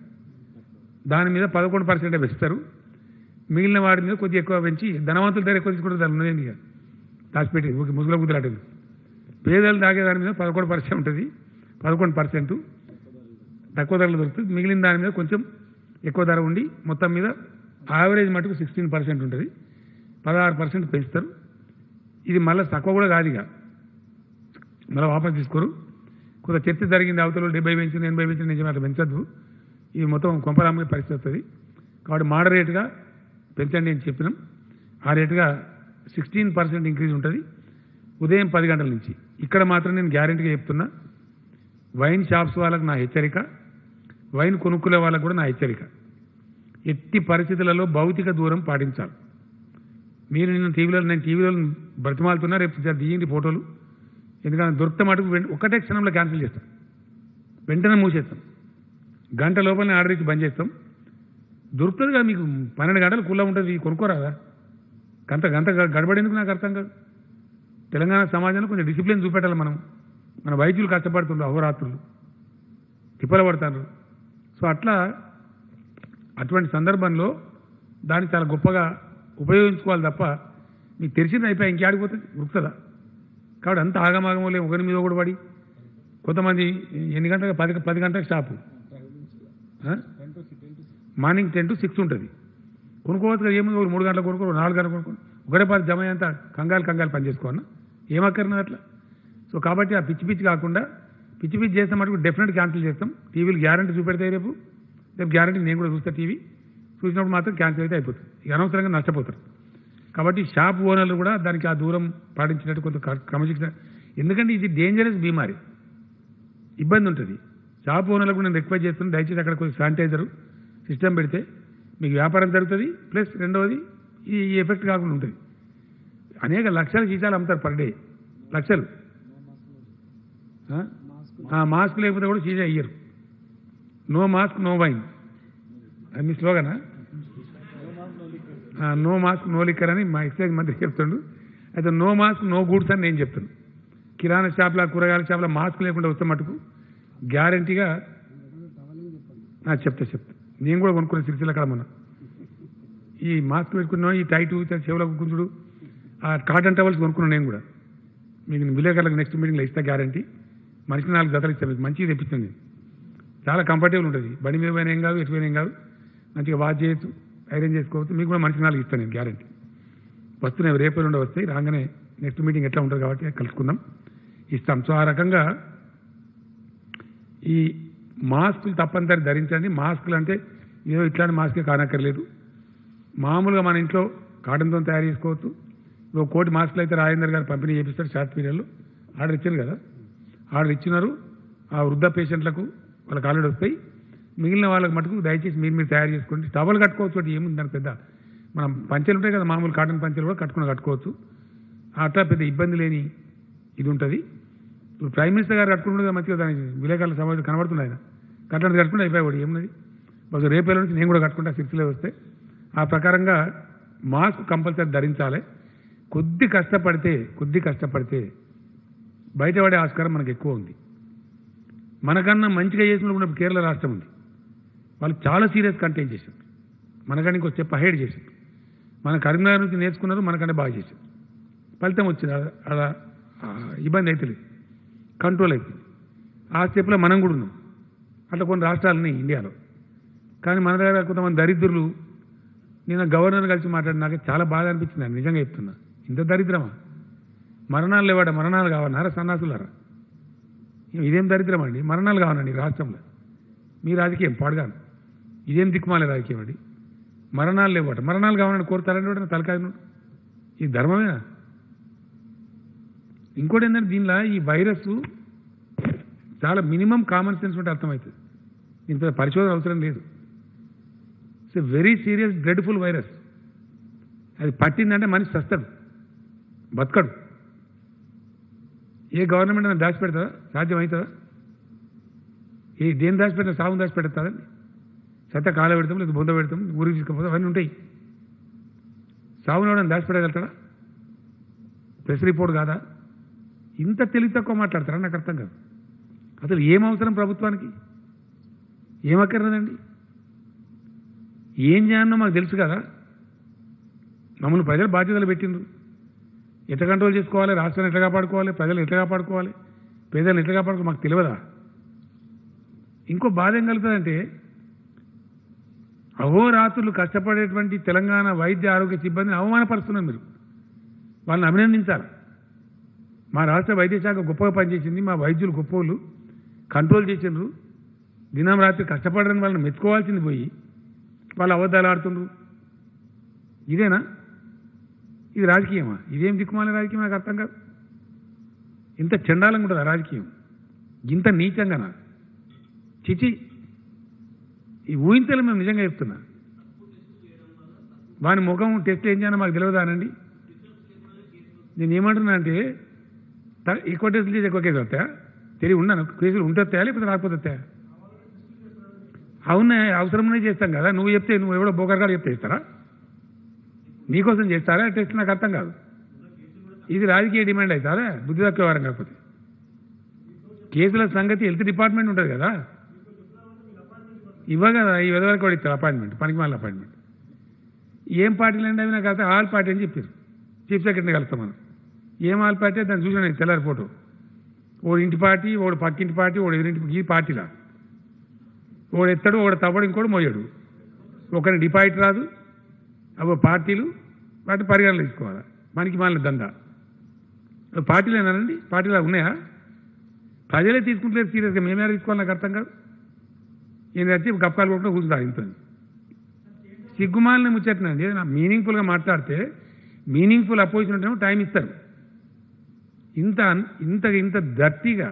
దాని మీద 11% పెంచుతారు. మిగిలిన వాటి మీద కొద్దిగా ఎక్కువ పెంచి ధనవంతుల ధర ఎక్కువ తీసుకుంటారు. దాని ఉన్నది ఇక దాచిపెట్టి ముసుగుల కుదిరాటది. పేదలు తాగే దాని మీద 11% ఉంటుంది. 11% తక్కువ ధరలు దొరుకుతుంది. మిగిలిన దాని మీద కొంచెం ఎక్కువ ధర ఉండి మొత్తం మీద యావరేజ్ మటుకు 16% ఉంటుంది. 16% పెంచుతారు. ఇది మళ్ళీ తక్కువ కూడా కాదు, ఇక మళ్ళీ వాపస్ తీసుకోరు. కొంత చర్చ జరిగింది, అవతల 70 పెంచింది 80 పెంచింది, నిజమే అట్లా పెంచద్దు. ఇది మొత్తం కొంపరామ్మే పరిస్థితి వస్తుంది. కాబట్టి మోడరేట్గా పెంచండి అని చెప్పినాం. ఆ రేటుగా 16% ఇంక్రీజ్ ఉంటుంది ఉదయం 10 గంటల నుంచి. ఇక్కడ మాత్రం నేను గ్యారెంటీగా చెప్తున్నా, వైన్ షాప్స్ వాళ్ళకు నా హెచ్చరిక, వైన్ కొనుక్కునే వాళ్ళకు కూడా నా హెచ్చరిక, ఎట్టి పరిస్థితులలో భౌతిక దూరం పాటించాలి. మీరు నేను టీవీలో బ్రతిమాలుతున్నా, రేపు దిగింది ఫోటోలు. ఎందుకంటే దొరికితే మటుకు ఒకటే క్షణంలో క్యాన్సిల్ చేస్తాం, వెంటనే మూసేస్తాం. గంట లోపలనే ఆర్డర్ ఇచ్చి బంద్ చేస్తాం. దొరుకుతుంది కదా మీకు, 12 గంటలు కుల్ల ఉంటుంది, కొనుక్కోరాదా? గంట గడబడేందుకు నాకు అర్థం కాదు. తెలంగాణ సమాజంలో కొంచెం డిసిప్లిన్ చూపెట్టాలి మనం. మన వైద్యులు కష్టపడుతుండ్రు, అహోరాత్రులు తిప్పలు పడతారు. సో అటువంటి సందర్భంలో దాన్ని చాలా గొప్పగా ఉపయోగించుకోవాలి తప్ప మీకు తెలిసింది అయిపోయి ఇంకేడిపోతుంది, ఉరుకుతుందా? కాబట్టి అంత ఆగమాగమో లేదు, ఒకరి మీద కూడా పడి కొంతమంది ఎన్ని గంటలకు 10 గంటలకు షాపు మార్నింగ్ 10 to 6 ఉంటుంది. కొనుక్కోవచ్చు కదా, ఏముంది 3 గంటలకు కొనుక్కో, 4 గంటలకు కొనుక్కో, ఒకటే పాటు జమ అంతా కంగాలు పని చేసుకోవన్నా ఏమక్కర్నా అట్లా. సో కాబట్టి ఆ పిచ్చి కాకుండా పిచ్చి చేస్తే మటుకు డెఫినెట్ క్యాన్సిల్ చేస్తాం. టీవీలు గ్యారంటీ చూపెడతాయి, రేపు గ్యారంటీ నేను కూడా చూస్తా. టీవీ చూసినప్పుడు మాత్రం క్యాన్సిల్ అయితే అయిపోతుంది, ఇక అనవసరంగా నష్టపోతారు. కాబట్టి షాప్ ఓనర్లు కూడా దానికి ఆ దూరం పాటించినట్టు కొంత క్రమశిక్షణ, ఎందుకంటే ఇది డేంజరస్ బీమారి, ఇబ్బంది ఉంటుంది. షాప్ ఓనర్లకు నేను రిక్వెస్ట్ చేస్తున్నాను, దయచేసి అక్కడ కొంచెం శానిటైజర్ సిస్టమ్ పెడితే మీకు వ్యాపారం జరుగుతుంది, ప్లస్ రెండవది ఈ ఎఫెక్ట్ కాకుండా ఉంటుంది. అనేక లక్షల సీసాలు అమ్ముతారు పర్ డే, లక్షలు. మాస్క్ లేకపోతే కూడా సీసా ఇయ్యరు. నో మాస్క్ నో వైన్, అది మీ స్లోగనా? నో మాస్క్ నో లిక్కర్ అని మా ఎక్సైజ్ మంత్రి చెప్తుండు. అయితే నో మాస్క్ నో గూడ్స్ అని నేను చెప్తాను. కిరాణా షాప్ల, కూరగాయల షాప్ల మాస్క్ లేకుండా వస్తే మటుకు గ్యారంటీగా చెప్తా. నేను కూడా కొనుక్కునే సిరిసిల్ల అక్కడ మొన్న ఈ మాస్క్ పెట్టుకున్నాను, ఈ టైటు చెవులకు గుంజుడు, ఆ కాటన్ టవల్స్ కొనుక్కున్నాను నేను కూడా. మీకు విలేకరులకు నెక్స్ట్ మీటింగ్లో ఇస్తా గ్యారంటీ. మనిషికి 4 జతలు ఇస్తాను, మీకు మంచిగా తెప్పిస్తుంది. చాలా కంఫర్టబుల్ ఉంటుంది, బండి మీద పోయినా ఏం కాదు, ఎటు పోయినా ఏం కాదు, మంచిగా వాష్ చేయొచ్చు, ఐరన్ చేసుకోవచ్చు. మీకు కూడా మనిషికి 4 ఇస్తాను నేను గ్యారంటీ. వస్తున్నాయి, రేపు నుండి వస్తాయి. రాగానే నెక్స్ట్ మీటింగ్ ఎట్లా ఉంటుంది కాబట్టి కలుసుకుందాం, ఇస్తాం. సో ఆ రకంగా ఈ మాస్కులు తప్పనిసరి ధరించండి. మాస్కులు అంటే ఏదో ఇట్లాంటి మాస్కే కానక్కర్లేదు, మామూలుగా మన ఇంట్లో కాటన్తో తయారు చేసుకోవచ్చు. 1 కోటి మాస్కులు అయితే రాజేందర్ గారు పంపిణీ చేపిస్తారు షార్ట్ పీరియడ్లో. ఆర్డర్ ఇచ్చారు కదా, ఆర్డర్ ఇచ్చినారు. ఆ వృద్ధ పేషెంట్లకు వాళ్ళకి ఆల్రెడీ వస్తాయి. మిగిలిన వాళ్ళకి మటుకు దయచేసి మీరు తయారు చేసుకోండి. టవల్ కట్టుకోవచ్చు, అంటే ఏముంది దానికి పెద్ద, మనం పంచెలు ఉంటాయి కదా, మామూలు కాటన్ పంచెలు కూడా కట్టుకోవచ్చు. అట్లా పెద్ద ఇబ్బంది లేని ఇది ఉంటుంది. ఇప్పుడు ప్రైమ్ మినిస్టర్ గారు కట్టుకుంటుంది మంచిగా, దానికి విలేకరుల సమావేశం కనబడుతుంది. ఆయన కట్టడానికి కట్టుకుంటే అయిపోయాడు, ఏమున్నది. బస్ రేపేళ్ళ నుంచి నేను కూడా కట్టుకుంటా, సిరిసిలో వస్తే. ఆ ప్రకారంగా మాస్క్ కంపల్సరీ ధరించాలి. కొద్ది కష్టపడితే బయటపడే ఆస్కారం మనకు ఎక్కువ ఉంది. మనకన్నా మంచిగా చేసిన కేరళ రాష్ట్రం ఉంది, వాళ్ళు చాలా సీరియస్ కంటైన్ చేశారు, మనకన్నా ఇంకో స్టెప్ అహెడ్ చేశారు. మన కరీంనగర్ నుంచి నేర్చుకున్నారు, మనకన్నా బాగా చేశారు. ఫలితం వచ్చింది, అలా ఇబ్బంది అయితే లేదు, కంట్రోల్ అయిపోయింది. ఆ స్టెప్లో మనం కూడా ఉన్నాం. అట్లా కొన్ని రాష్ట్రాలని ఇండియాలో. కానీ మన దగ్గర కొంతమంది దరిద్రులు, నేను గవర్నర్ కలిసి మాట్లాడినాక చాలా బాగా అనిపించింది. నిజంగా చెప్తున్నా, ఇంత దరిద్రమా? మరణాలు లేవాడ, మరణాలు కావన్నారా సన్నాసులారా? ఇదేం దరిద్రం అండి, మరణాలు కావనండి రాష్ట్రంలో. మీ రాజకీయం పాడుగాను, ఇదేం దిక్కుమాలే రాజకీయం అండి. మరణాలు లేవట, మరణాలు కావాలని కోరుతారండి కూడా తలకాయ. ఇది ధర్మమేనా? ఇంకోటి ఏంటంటే దీనిలో ఈ వైరస్ చాలా మినిమం కామన్ సెన్స్ ఉంటే అర్థమవుతుంది, ఇంత పరిశోధన అవసరం లేదు. It's a very serious dreadful virus. అది పట్టిందంటే మనిషి చస్తాడు, బతకడు. ఏ గవర్నమెంట్ అని దాచిపెడతా? సాధ్యమవుతుందా? దేని దాచిపెట్టినా సాగుని దాచిపెడతాదండి. చెత్త కాల పెడతాం, లేదా బొంద పెడతాం, ఊరికి తీసుకుపోతాం, అవన్నీ ఉంటాయి. సాగుని ఎవడని దాచిపెట్టగలుగుతాడా? ప్రెస్ రిపోర్ట్ కాదా? ఇంత తెలివి తక్కువ మాట్లాడతారా? నాకు అర్థం కాదు. అసలు ఏం అవసరం ప్రభుత్వానికి? ఏమక్కర్లేదండి. ఏం చేయాలనో మాకు తెలుసు కదా. మమ్మల్ని ప్రజలు బాధ్యతలు పెట్టిండ్రు. ఎట్లా కంట్రోల్ చేసుకోవాలి, రాష్ట్రాన్ని ఎట్లా కాపాడుకోవాలి, ప్రజలు ఎట్లా కాపాడుకోవాలి, పేదలను ఎట్లా కాపాడుకోవాలి మాకు తెలియదా? ఇంకో బాధ ఏం కలుగుతుందంటే, అహోరాత్రులు కష్టపడేటువంటి తెలంగాణ వైద్య ఆరోగ్య సిబ్బందిని అవమానపరుస్తున్నారు మీరు. వాళ్ళని అభినందించాలి. మా రాష్ట్ర వైద్య శాఖ గొప్పగా పనిచేసింది, మా వైద్యులు గొప్పోళ్ళు కంట్రోల్ చేసిండ్రు, దినం రాత్రి కష్టపడని వాళ్ళని మెచ్చుకోవాల్సింది పోయి వాళ్ళు అబద్ధాలు ఆడుతుండ్రు. ఇదేనా? ఇది రాజకీయమా? ఇదేం దిక్కుమాల రాజకీయం? నాకు అర్థం కాదు. ఇంత చండాలంగా ఉంటుంది రాజకీయం, ఇంత నీచంగానా? చిచి, ఈ ఊహించలే. మేము నిజంగా చెప్తున్నా, వాని ముఖం టెస్ట్ ఏం చేయాలో మాకు తెలియదానండి. నేను ఏమంటున్నా అంటే, ఎక్కువ టెస్టులు చేసి ఎక్కువ కేసులు వస్తాయా? తెలివి ఉన్నాను, కేసులు ఉంటే వస్తాయా లేకపోతే రాకపోతే వస్తాయా? అవునా, అవసరమనే చేస్తాం కదా. నువ్వు చెప్తే, నువ్వు ఎవడో బోకర్గాడు చెప్తే ఇస్తారా? నీకోసం చేస్తారా టెస్ట్? నాకు అర్థం కాదు. ఇది రాజకీయ డిమాండ్ అవుతారా? బుద్ధి తక్కువ వారం కాకపోతే. కేసుల సంగతి హెల్త్ డిపార్ట్మెంట్ ఉంటుంది కదా, ఇవ్వగదా? ఈ విధవరకు కూడా ఇస్తారు అపాయింట్మెంట్, పనికి మళ్ళీ అపాయింట్మెంట్. ఏం పార్టీలు అండి అవి? నాకు అర్థం. ఆల్ పార్టీ అని చెప్పారు, చీఫ్ సెక్రటరీని కలుస్తాం మనం. ఏం ఆల్ పార్టీ? దాన్ని చూసాను నేను తెల్లారి ఫోటో. ఓడి ఇంటి పార్టీ ఓడి పక్కింటి పార్టీ ఓడి ఎదురింటి ఈ పార్టీలా ఓడు ఎత్తడు ఓడి తవ్వడు ఇంకోటి మోయడు ఒకరి డిపాజిట్ రాదు అవి పార్టీలు వాటి పరిగణలు తీసుకోవాలి మనకి మాలిన దందా పార్టీలు ఏనానండి పార్టీలు ఉన్నాయా ప్రజలే తీసుకుంటలేదు సీరియస్గా మేమే తీసుకోవాలి నాకు అర్థం కాదు ఈయన వచ్చి గప్పాలు కొట్టుకుంటూ కూర్చుంటారు ఇంత సిగ్గుమాలని ముచ్చట్నండి ఏదైనా మీనింగ్ఫుల్గా మాట్లాడితే మీనింగ్ఫుల్ అపోజిషన్ ఉంటేమో టైం ఇస్తారు ఇంత ఇంత ఇంత దర్టీగా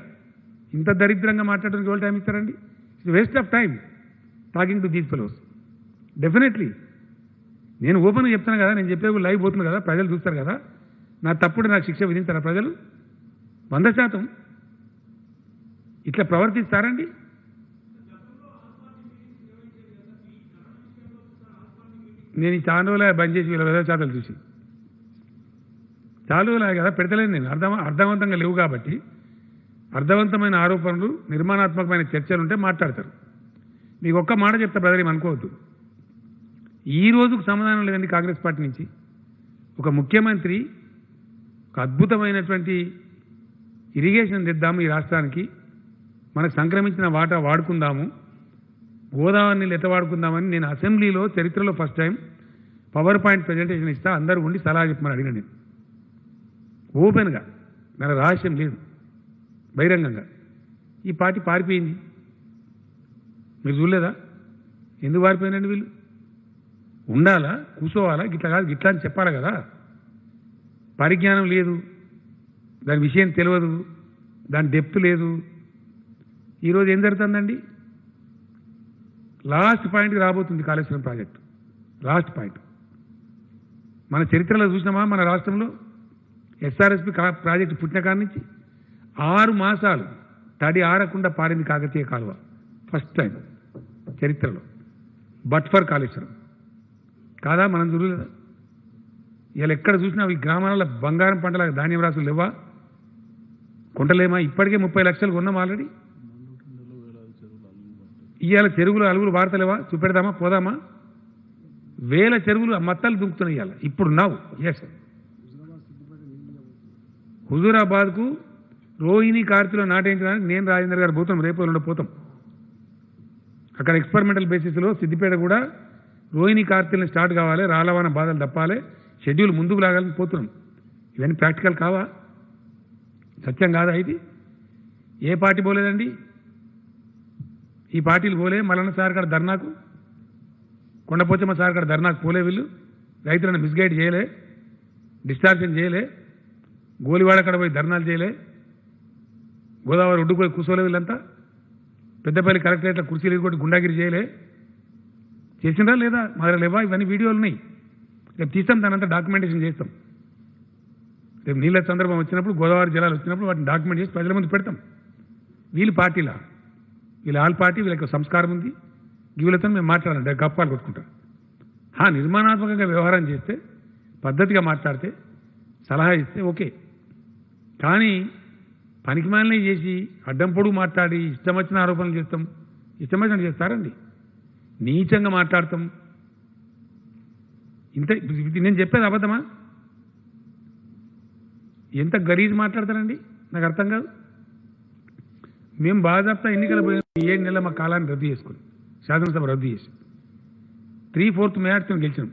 ఇంత దరిద్రంగా మాట్లాడడానికి ఎవరు టైం ఇస్తారండి it's waste of time talking to these fellows definitely నేను ఓపెన్గా చెప్తాను కదా నేను చెప్పే లైవ్ పోతుంది కదా ప్రజలు చూస్తారు కదా నా తప్పుడు నాకు శిక్ష విధించారా ప్రజలు 100% ఇట్లా ప్రవర్తిస్తారండి నేను ఈ చాలా రోజులు బంద్ చేసి వీళ్ళ వెదచాతలు చూసి చాలా రోజులు కదా పెడతలేదు నేను అర్థవంతంగా లేవు కాబట్టి అర్థవంతమైన ఆరోపణలు నిర్మాణాత్మకమైన చర్చలు ఉంటే మాట్లాడతారు మీకు ఒక్క మాట చెప్తా బ్రదర్ ఏమనుకోవద్దు ఈ రోజుకు సమాధానం లేదండి కాంగ్రెస్ పార్టీ నుంచి ఒక ముఖ్యమంత్రి ఒక అద్భుతమైనటువంటి ఇరిగేషన్ తెద్దాము ఈ రాష్ట్రానికి మనకు సంక్రమించిన వాటా వాడుకుందాము గోదావరి నీళ్ళు ఎట్లా వాడుకుందామని నేను అసెంబ్లీలో చరిత్రలో first time power point presentation ఇస్తా అందరూ ఉండి సలహా చెప్పమని అడిగిన నేను ఓపెన్గా నాకు రహస్యం లేదు బహిరంగంగా ఈ పార్టీ పారిపోయింది మీరు చూడలేదా ఎందుకు పారిపోయినండి వీళ్ళు ఉండాలా కూర్చోవాలా గిట్లా కాదు గిట్లా అని చెప్పాలి కదా పరిజ్ఞానం లేదు దాని విషయం తెలియదు దాని డెప్త్ లేదు ఈరోజు ఏం జరుగుతుందండి లాస్ట్ పాయింట్కి రాబోతుంది కాళేశ్వరం ప్రాజెక్టు లాస్ట్ పాయింట్ మన చరిత్రలో చూసినామా మన రాష్ట్రంలో ఎస్ఆర్ఎస్పి ప్రాజెక్టు పుట్టిన కాడి నుంచి 6 మాసాలు తడి ఆరకుండా పారింది కాకతీయ కాలువ ఫస్ట్ టైం చరిత్రలో బట్ ఫర్ కాళేశ్వరం కాదా మనం చూడలేదా ఇలా ఎక్కడ చూసినా ఈ గ్రామాలలో బంగారం పంటల ధాన్యం రాసులు లేవా కొంటలేమా ఇప్పటికే 30 లక్షలు కొన్నాం ఆల్రెడీ ఇవాళ చెరువులు అలుగులు వాడతలేవా చూపెడదామా పోదామా వేల చెరువులు మత్తలు దుంకుతున్నాయి ఇవాళ ఇప్పుడు నావు ఎస్ హుజూరాబాద్కు రోహిణి కార్తీలో నాటేయించడానికి నేను రాజేంద్ర గారు పోతాం రేపు ఎల్లుండి పోతాం అక్కడ ఎక్స్పెరిమెంటల్ బేసిస్లో సిద్దిపేట కూడా రోహిణి కార్తీలను స్టార్ట్ కావాలి రాలవాన బాధలు తప్పాలి షెడ్యూల్ ముందుకు లాగాలని పోతున్నాం ఇవన్నీ ప్రాక్టికల్ కావా సత్యం కాదా ఇది ఏ పార్టీ పోలేదండి ఈ పార్టీలు పోలే మల్లన్న సార్ కాడ ధర్నాకు కొండపోచమ్మ సార్ కాడ ధర్నాకు పోలే వీళ్ళు రైతులను మిస్గైడ్ చేయలే డిస్టార్షన్ చేయలే గోలివాడ కాడ పోయి ధర్నాలు చేయలే గోదావరి ఒడ్డుకు కూర్చోలే వీళ్ళంతా పెద్దపల్లి కలెక్టరేట్లో కుర్చీలు ఎదుర్కొట్టి గుండాగిరి చేయలే చేసిందా లేదా మా దగ్గర లేవా ఇవన్నీ వీడియోలు ఉన్నాయి రేపు తీస్తాం దానంతా డాక్యుమెంటేషన్ చేస్తాం రేపు నీళ్ళ సందర్భం వచ్చినప్పుడు గోదావరి జలాలు వచ్చినప్పుడు వాటిని డాక్యుమెంట్ చేసి ప్రజల ముందు పెడతాం వీళ్ళు పార్టీలా వీళ్ళ ఆల్ పార్టీ వీళ్ళకి సంస్కారం ఉంది వీళ్ళతో మేము మాట్లాడాలి గప్పాలు కొట్టుకుంటాం నిర్మాణాత్మకంగా వ్యవహారం చేస్తే పద్ధతిగా మాట్లాడితే సలహా ఇస్తే ఓకే కానీ పనికిమాలినే చేసి అడ్డం పొడుగు మాట్లాడి ఇష్టం వచ్చిన ఆరోపణలు చేస్తాం ఇష్టం వచ్చిన చేస్తారండి నీచంగా మాట్లాడతాం ఇంత నేను చెప్పేది అబద్ధమా ఎంత గలీజ్ మాట్లాడతారండి నాకు అర్థం కాదు మేము బాధాప్తా ఎన్నికలు పోయిన 7 నెలల మా కాలాన్ని రద్దు చేసుకుని శాసనసభ రద్దు చేసి 3/4 మెజార్టీతో గెలిచినాం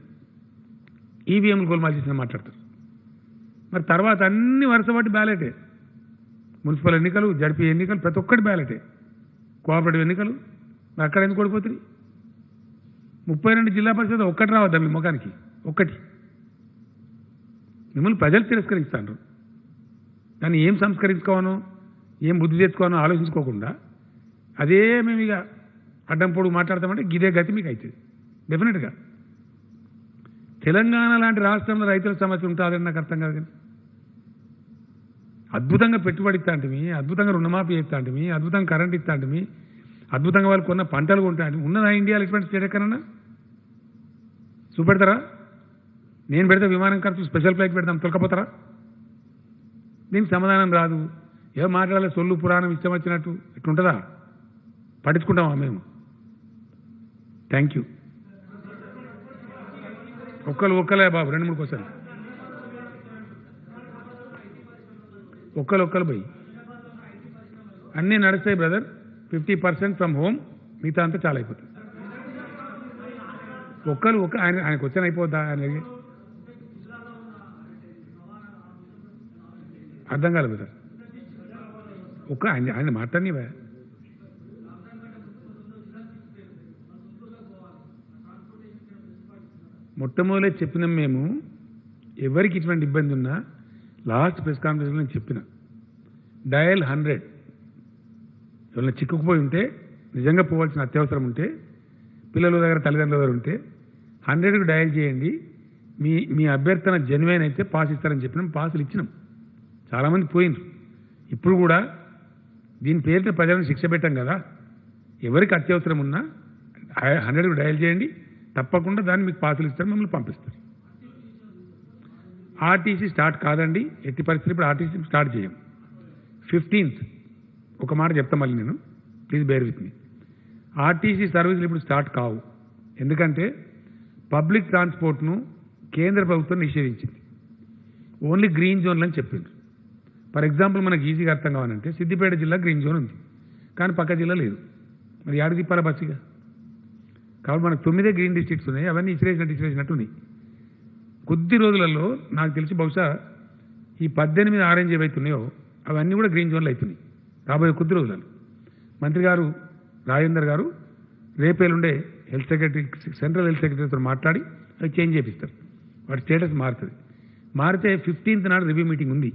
ఈవీఎంలు గోల్మాల్ చేసిన మాట్లాడతారు మరి తర్వాత అన్ని వరుస బట్టి బ్యాలెటే మున్సిపల్ ఎన్నికలు జడ్పీ ఎన్నికలు ప్రతి ఒక్కటి బ్యాలెటే కోఆపరేటివ్ ఎన్నికలు అక్కడ ఎందుకు ఓడిపోతుంది 32 జిల్లా పరిషత్ ఒక్కటి రావద్దా మీ ముఖానికి ఒక్కటి మిమ్మల్ని ప్రజలు తిరస్కరిస్తాను కానీ ఏం సంస్కరించుకోవానో ఏం బుద్ధి తెచ్చుకోవానో ఆలోచించుకోకుండా అదే మేము ఇక అడ్డం పొడుగు మాట్లాడతామంటే గిదే గతి మీకు అవుతుంది డెఫినెట్గా తెలంగాణ లాంటి రాష్ట్రంలో రైతుల సమస్య ఉంటుందని నాకు అర్థం కాదు కానీ అద్భుతంగా పెట్టుబడి ఇస్తాంటిమి అద్భుతంగా రుణమాఫీ ఇస్తాంటిమి అద్భుతంగా కరెంట్ ఇస్తాంటిమి అద్భుతంగా వాళ్ళు కొన్న పంటలు కొంటాంటిమి ఉన్నదా ఇండియాలో ఇటువంటి స్టేట్ ఎక్కడన్నా చూపెడతారా నేను పెడితే విమానం ఖర్చు స్పెషల్ ఫ్లైట్ పెడతాం తొలకపోతారా దీనికి సమాధానం రాదు ఏమో మాట్లాడాలి సొల్లు పురాణం ఇష్టం వచ్చినట్టు ఇట్లుంటుందా పట్టించుకుంటామా మేము థ్యాంక్ యూ ఒక్కలే బాబు 2-3 క్వశ్చన్ ఒక్కలు పోయి అన్నీ నడుస్తాయి బ్రదర్. 50% ఫ్రమ్ హోమ్, మిగతా అంతా చాలా అయిపోతుంది. ఆయనకు వచ్చాను అయిపోద్దా? ఆయన అర్థం కాలేదు బ్రదర్. ఆయన మాట్లాడినవా? మొట్టమొదటి చెప్పినాం మేము, ఎవరికి ఇటువంటి ఇబ్బంది ఉన్నా లాస్ట్ ప్రెస్ కాన్ఫరెన్స్లో నేను చెప్పిన, డయల్ 100. ఎవరైనా చిక్కుకుపోయి ఉంటే, నిజంగా పోవాల్సిన అత్యవసరం ఉంటే, పిల్లల దగ్గర తల్లిదండ్రుల దగ్గర ఉంటే 100కు డయల్ చేయండి. మీ అభ్యర్థన జెన్యున్ అయితే పాస్ ఇస్తారని చెప్పినాం. పాసులు ఇచ్చినాం. చాలామంది పోయినారు. ఇప్పుడు కూడా దీని పేరుతో ప్రజలను శిక్ష పెట్టాం కదా. ఎవరికి అత్యవసరం ఉన్నా 100కు డయల్ చేయండి, తప్పకుండా దాన్ని మీకు పాసులు ఇస్తారు, మిమ్మల్ని పంపిస్తారు. ఆర్టీసీ స్టార్ట్ కాదండి, ఎట్టి పరిస్థితులు ఇప్పుడు ఆర్టీసీ స్టార్ట్ చేయం. 15th ఒక మాట చెప్తాం మళ్ళీ నేను, please bear with me. RTC సర్వీసులు ఇప్పుడు స్టార్ట్ కావు. ఎందుకంటే పబ్లిక్ ట్రాన్స్పోర్ట్ను కేంద్ర ప్రభుత్వం నిషేధించింది. ఓన్లీ గ్రీన్ జోన్లు అని చెప్పిండ్రు. ఫర్ ఎగ్జాంపుల్ మనకి ఈజీగా అర్థం కావాలంటే సిద్దిపేట జిల్లా గ్రీన్ జోన్ ఉంది, కానీ పక్క జిల్లా లేదు. మరి ఏడు తిప్పాల బస్సుగా? కాబట్టి మనకు 9 గ్రీన్ డిస్ట్రిక్ట్స్ ఉన్నాయి. అవన్నీ ఇచ్చిరేసినట్టు ఉన్నాయి. కొద్ది రోజులలో నాకు తెలిసి బహుశా ఈ 18 ఆరెంజ్ ఏవైతున్నాయో అవన్నీ కూడా గ్రీన్ జోన్లు అవుతున్నాయి రాబోయే కొద్ది రోజులలో. మంత్రి గారు రాజేందర్ గారు రేపేలుండే హెల్త్ సెక్రటరీ, సెంట్రల్ హెల్త్ సెక్రటరీతో మాట్లాడి అవి చేంజ్ చేపిస్తారు. వాటి స్టేటస్ మారుతుంది. మారితే 15th నాడు రివ్యూ మీటింగ్ ఉంది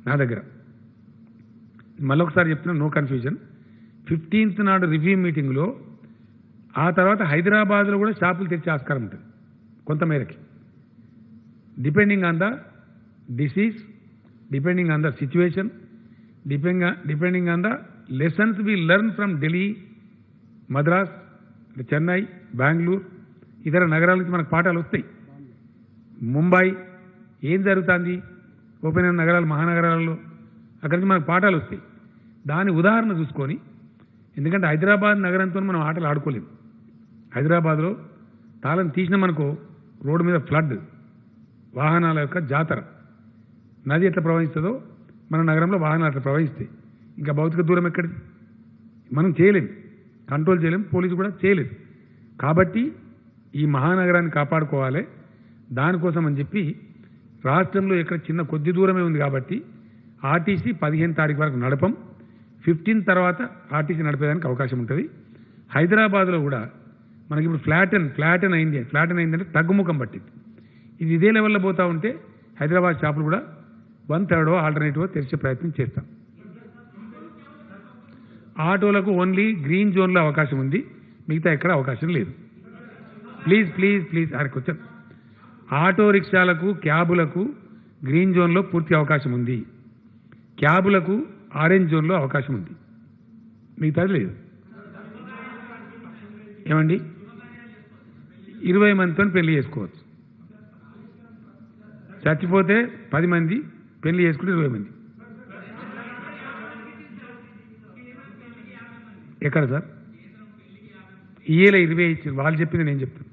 నా దగ్గర. మళ్ళొకసారి చెప్తున్నా, నో కన్ఫ్యూజన్. 15th నాడు రివ్యూ మీటింగ్లో, ఆ తర్వాత హైదరాబాద్లో కూడా షాపులు తెచ్చే ఆస్కారం ఉంటుంది కొంతమేరకి, depending on the disease, depending on the situation, depending on the lessons we learn from Delhi, Madras, Chennai, Bengaluru, ఇతర నగరాల నుంచి మనకు పాఠాలు వస్తాయి. ముంబై ఏం జరుగుతుంది, ఓపెన్ అయిన నగరాలు, మహానగరాలలో, అక్కడి నుంచి మనకు పాఠాలు వస్తాయి. దాని ఉదాహరణ చూసుకొని, ఎందుకంటే హైదరాబాద్ నగరంతో మనం ఆటలు ఆడుకోలేము. హైదరాబాద్లో తాళం తీసినామనుకో రోడ్డు మీద ఫ్లడ్, వాహనాల యొక్క జాతర. నది ఎట్లా ప్రవహిస్తుందో మన నగరంలో వాహనాలు అట్లా ప్రవహిస్తాయి. ఇంకా భౌతిక దూరం ఎక్కడిది? మనం చేయలేం, కంట్రోల్ చేయలేం, పోలీసు కూడా చేయలేదు. కాబట్టి ఈ మహానగరాన్ని కాపాడుకోవాలి. దానికోసం అని చెప్పి రాష్ట్రంలో ఎక్కడ చిన్న కొద్ది దూరమే ఉంది కాబట్టి ఆర్టీసీ 15 తారీఖు వరకు నడపం. 15 తర్వాత ఆర్టీసీ నడిపేదానికి అవకాశం ఉంటుంది. హైదరాబాద్లో కూడా మనకి ఇప్పుడు ఫ్లాటన్ అయిందంటే తగ్గుముఖం పట్టింది. ఇది ఇదే లెవెల్లో పోతూ ఉంటే హైదరాబాద్ షాపులు కూడా 1/3 ఆల్టర్నేటివ్ తెరిచే ప్రయత్నం చేస్తాం. ఆటోలకు ఓన్లీ గ్రీన్ జోన్లో అవకాశం ఉంది, మిగతా ఎక్కడ అవకాశం లేదు. ప్లీజ్ ఆయనకు వచ్చాను. ఆటో రిక్షాలకు, క్యాబులకు గ్రీన్ జోన్లో పూర్తి అవకాశం ఉంది. క్యాబులకు ఆరెంజ్ జోన్లో అవకాశం ఉంది, మిగతాది లేదు. ఏమండి, 20 మందితో పెళ్లి చేసుకోవచ్చు. చచ్చిపోతే 10 మంది, పెళ్లి చేసుకుంటే 20 మంది. ఎక్కడ సార్? ఈఏలో 20 ఇచ్చారు, వాళ్ళు చెప్పింది నేను చెప్తాను.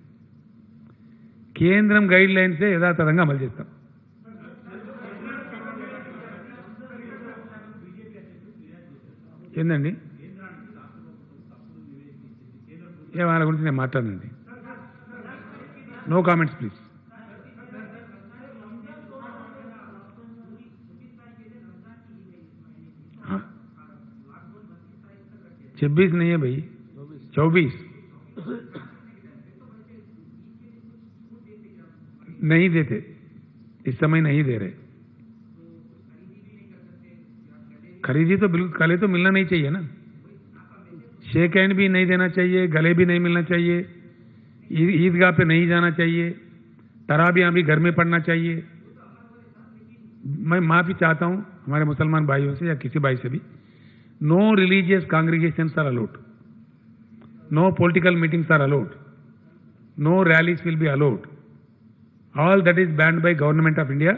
కేంద్రం గైడ్ లైన్సే యథాతథంగా అమలు చేస్తాం. ఏందండి, వాళ్ళ గురించి నేను మాట్లాడనండి. No comments please. हाँ, 26 नहीं है भाई, 24 नहीं देते, इस समय नहीं दे रहे. खरीदी तो बिल्कुल, गले तो मिलना नहीं चाहिए ना. शेक हैंड भी नहीं देना चाहिए, गले भी नहीं मिलना चाहिए, ईदगाह पे नहीं जाना चाहिए, तराबियां भी घर में पढ़ना चाहिए. मैं माफ़ी चाहता हूं हमारे मुसलमान भाइयों से या किसी भाई से भी. No religious congregations are allowed, no political meetings are allowed, no rallies will be allowed. All that is banned by Government of India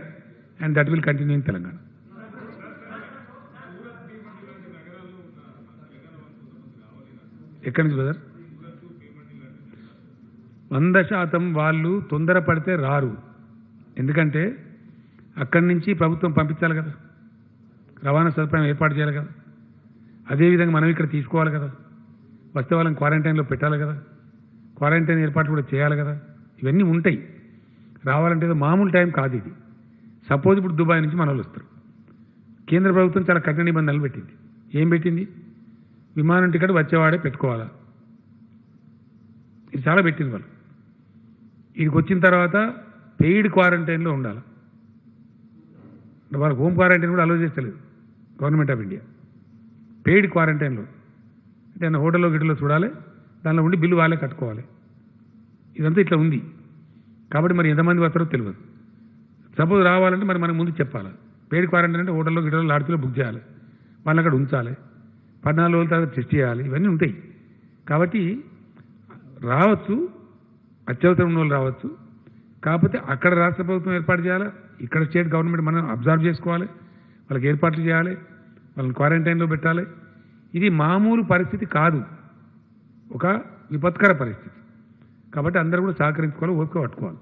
and that will continue in Telangana. ఎక్కడి నుంచి బ్రదర్? 100% వాళ్ళు తొందరపడితే రారు. ఎందుకంటే అక్కడి నుంచి ప్రభుత్వం పంపించాలి కదా, రవాణా సదుపాయం ఏర్పాటు చేయాలి కదా. అదేవిధంగా మనం ఇక్కడ తీసుకోవాలి కదా, వస్తే వాళ్ళని క్వారంటైన్లో పెట్టాలి కదా, క్వారంటైన్ ఏర్పాట్లు కూడా చేయాలి కదా, ఇవన్నీ ఉంటాయి. రావాలంటే ఏదో మామూలు టైం కాదు ఇది. సపోజ్ ఇప్పుడు దుబాయ్ నుంచి మన వాళ్ళు వస్తారు, కేంద్ర ప్రభుత్వం చాలా కఠిన నిబంధనలు పెట్టింది. ఏం పెట్టింది? విమానం టికెట్ వచ్చేవాడే పెట్టుకోవాలా, ఇది చాలా పెట్టింది వాళ్ళు. ఇక్కడికి వచ్చిన తర్వాత పెయిడ్ క్వారంటైన్లో ఉండాలి. వాళ్ళకి హోమ్ క్వారంటైన్ కూడా అలో చేస్తలేదు గవర్నమెంట్ ఆఫ్ ఇండియా. పెయిడ్ క్వారంటైన్లో అంటే హోటల్లో గిటల్లో చూడాలి, దానిలో ఉండి బిల్లు వాళ్ళే కట్టుకోవాలి. ఇదంతా ఇట్లా ఉంది. కాబట్టి మరి ఎంతమంది వస్తారో తెలియదు. సపోజ్ రావాలంటే మరి మనకు ముందు చెప్పాలి. పెయిడ్ క్వారంటైన్ అంటే హోటల్లో గిటల్లో లాడ్జ్లో బుక్ చేయాలి, వాళ్ళని అక్కడ ఉంచాలి, 14 రోజుల తర్వాత టెస్ట్ చేయాలి, ఇవన్నీ ఉంటాయి. కాబట్టి రావచ్చు, అత్యవసరం ఉన్న వాళ్ళు రావచ్చు. కాకపోతే అక్కడ రాష్ట్ర ప్రభుత్వం ఏర్పాటు చేయాలి, ఇక్కడ స్టేట్ గవర్నమెంట్ మనం అబ్జర్వ్ చేసుకోవాలి, వాళ్ళకి ఏర్పాట్లు చేయాలి, వాళ్ళని క్వారంటైన్లో పెట్టాలి. ఇది మామూలు పరిస్థితి కాదు, ఒక విపత్కర పరిస్థితి. కాబట్టి అందరూ కూడా సహకరించుకోవాలి, ఓపిక పట్టుకోవాలి.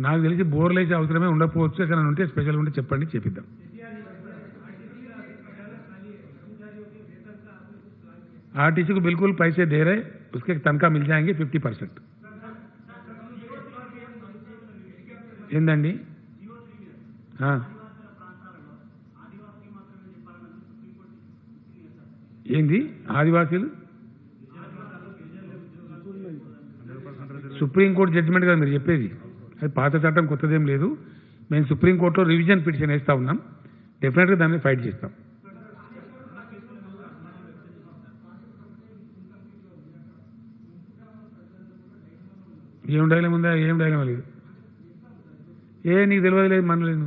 నాకు తెలిసి బోర్లు వేసే అవసరమే ఉండకపోవచ్చు. ఎక్కడ ఉంటే స్పెషల్ ఉంటే చెప్పండి, చేపిద్దాం. आरटीसी को बिल्कुल पैसे दे रहे, उसके तनख्वाह मिल जाएंगे 50%. ఏందండి? ఏంది ఆదివాసీలు? సుప్రీంకోర్టు జడ్జిమెంట్ కదా మీరు చెప్పేది, అది పాత చట్టం కొత్తదేం లేదు. మేము సుప్రీంకోర్టులో రివిజన్ పిటిషన్ వేస్తూ ఉన్నాం, డెఫినెట్గా దాన్ని ఫైట్ చేస్తాం. ఏం డైలం ఉందా? ఏం డైలం లేదు. నీకు తెలియదు లేదు, మనలేదు.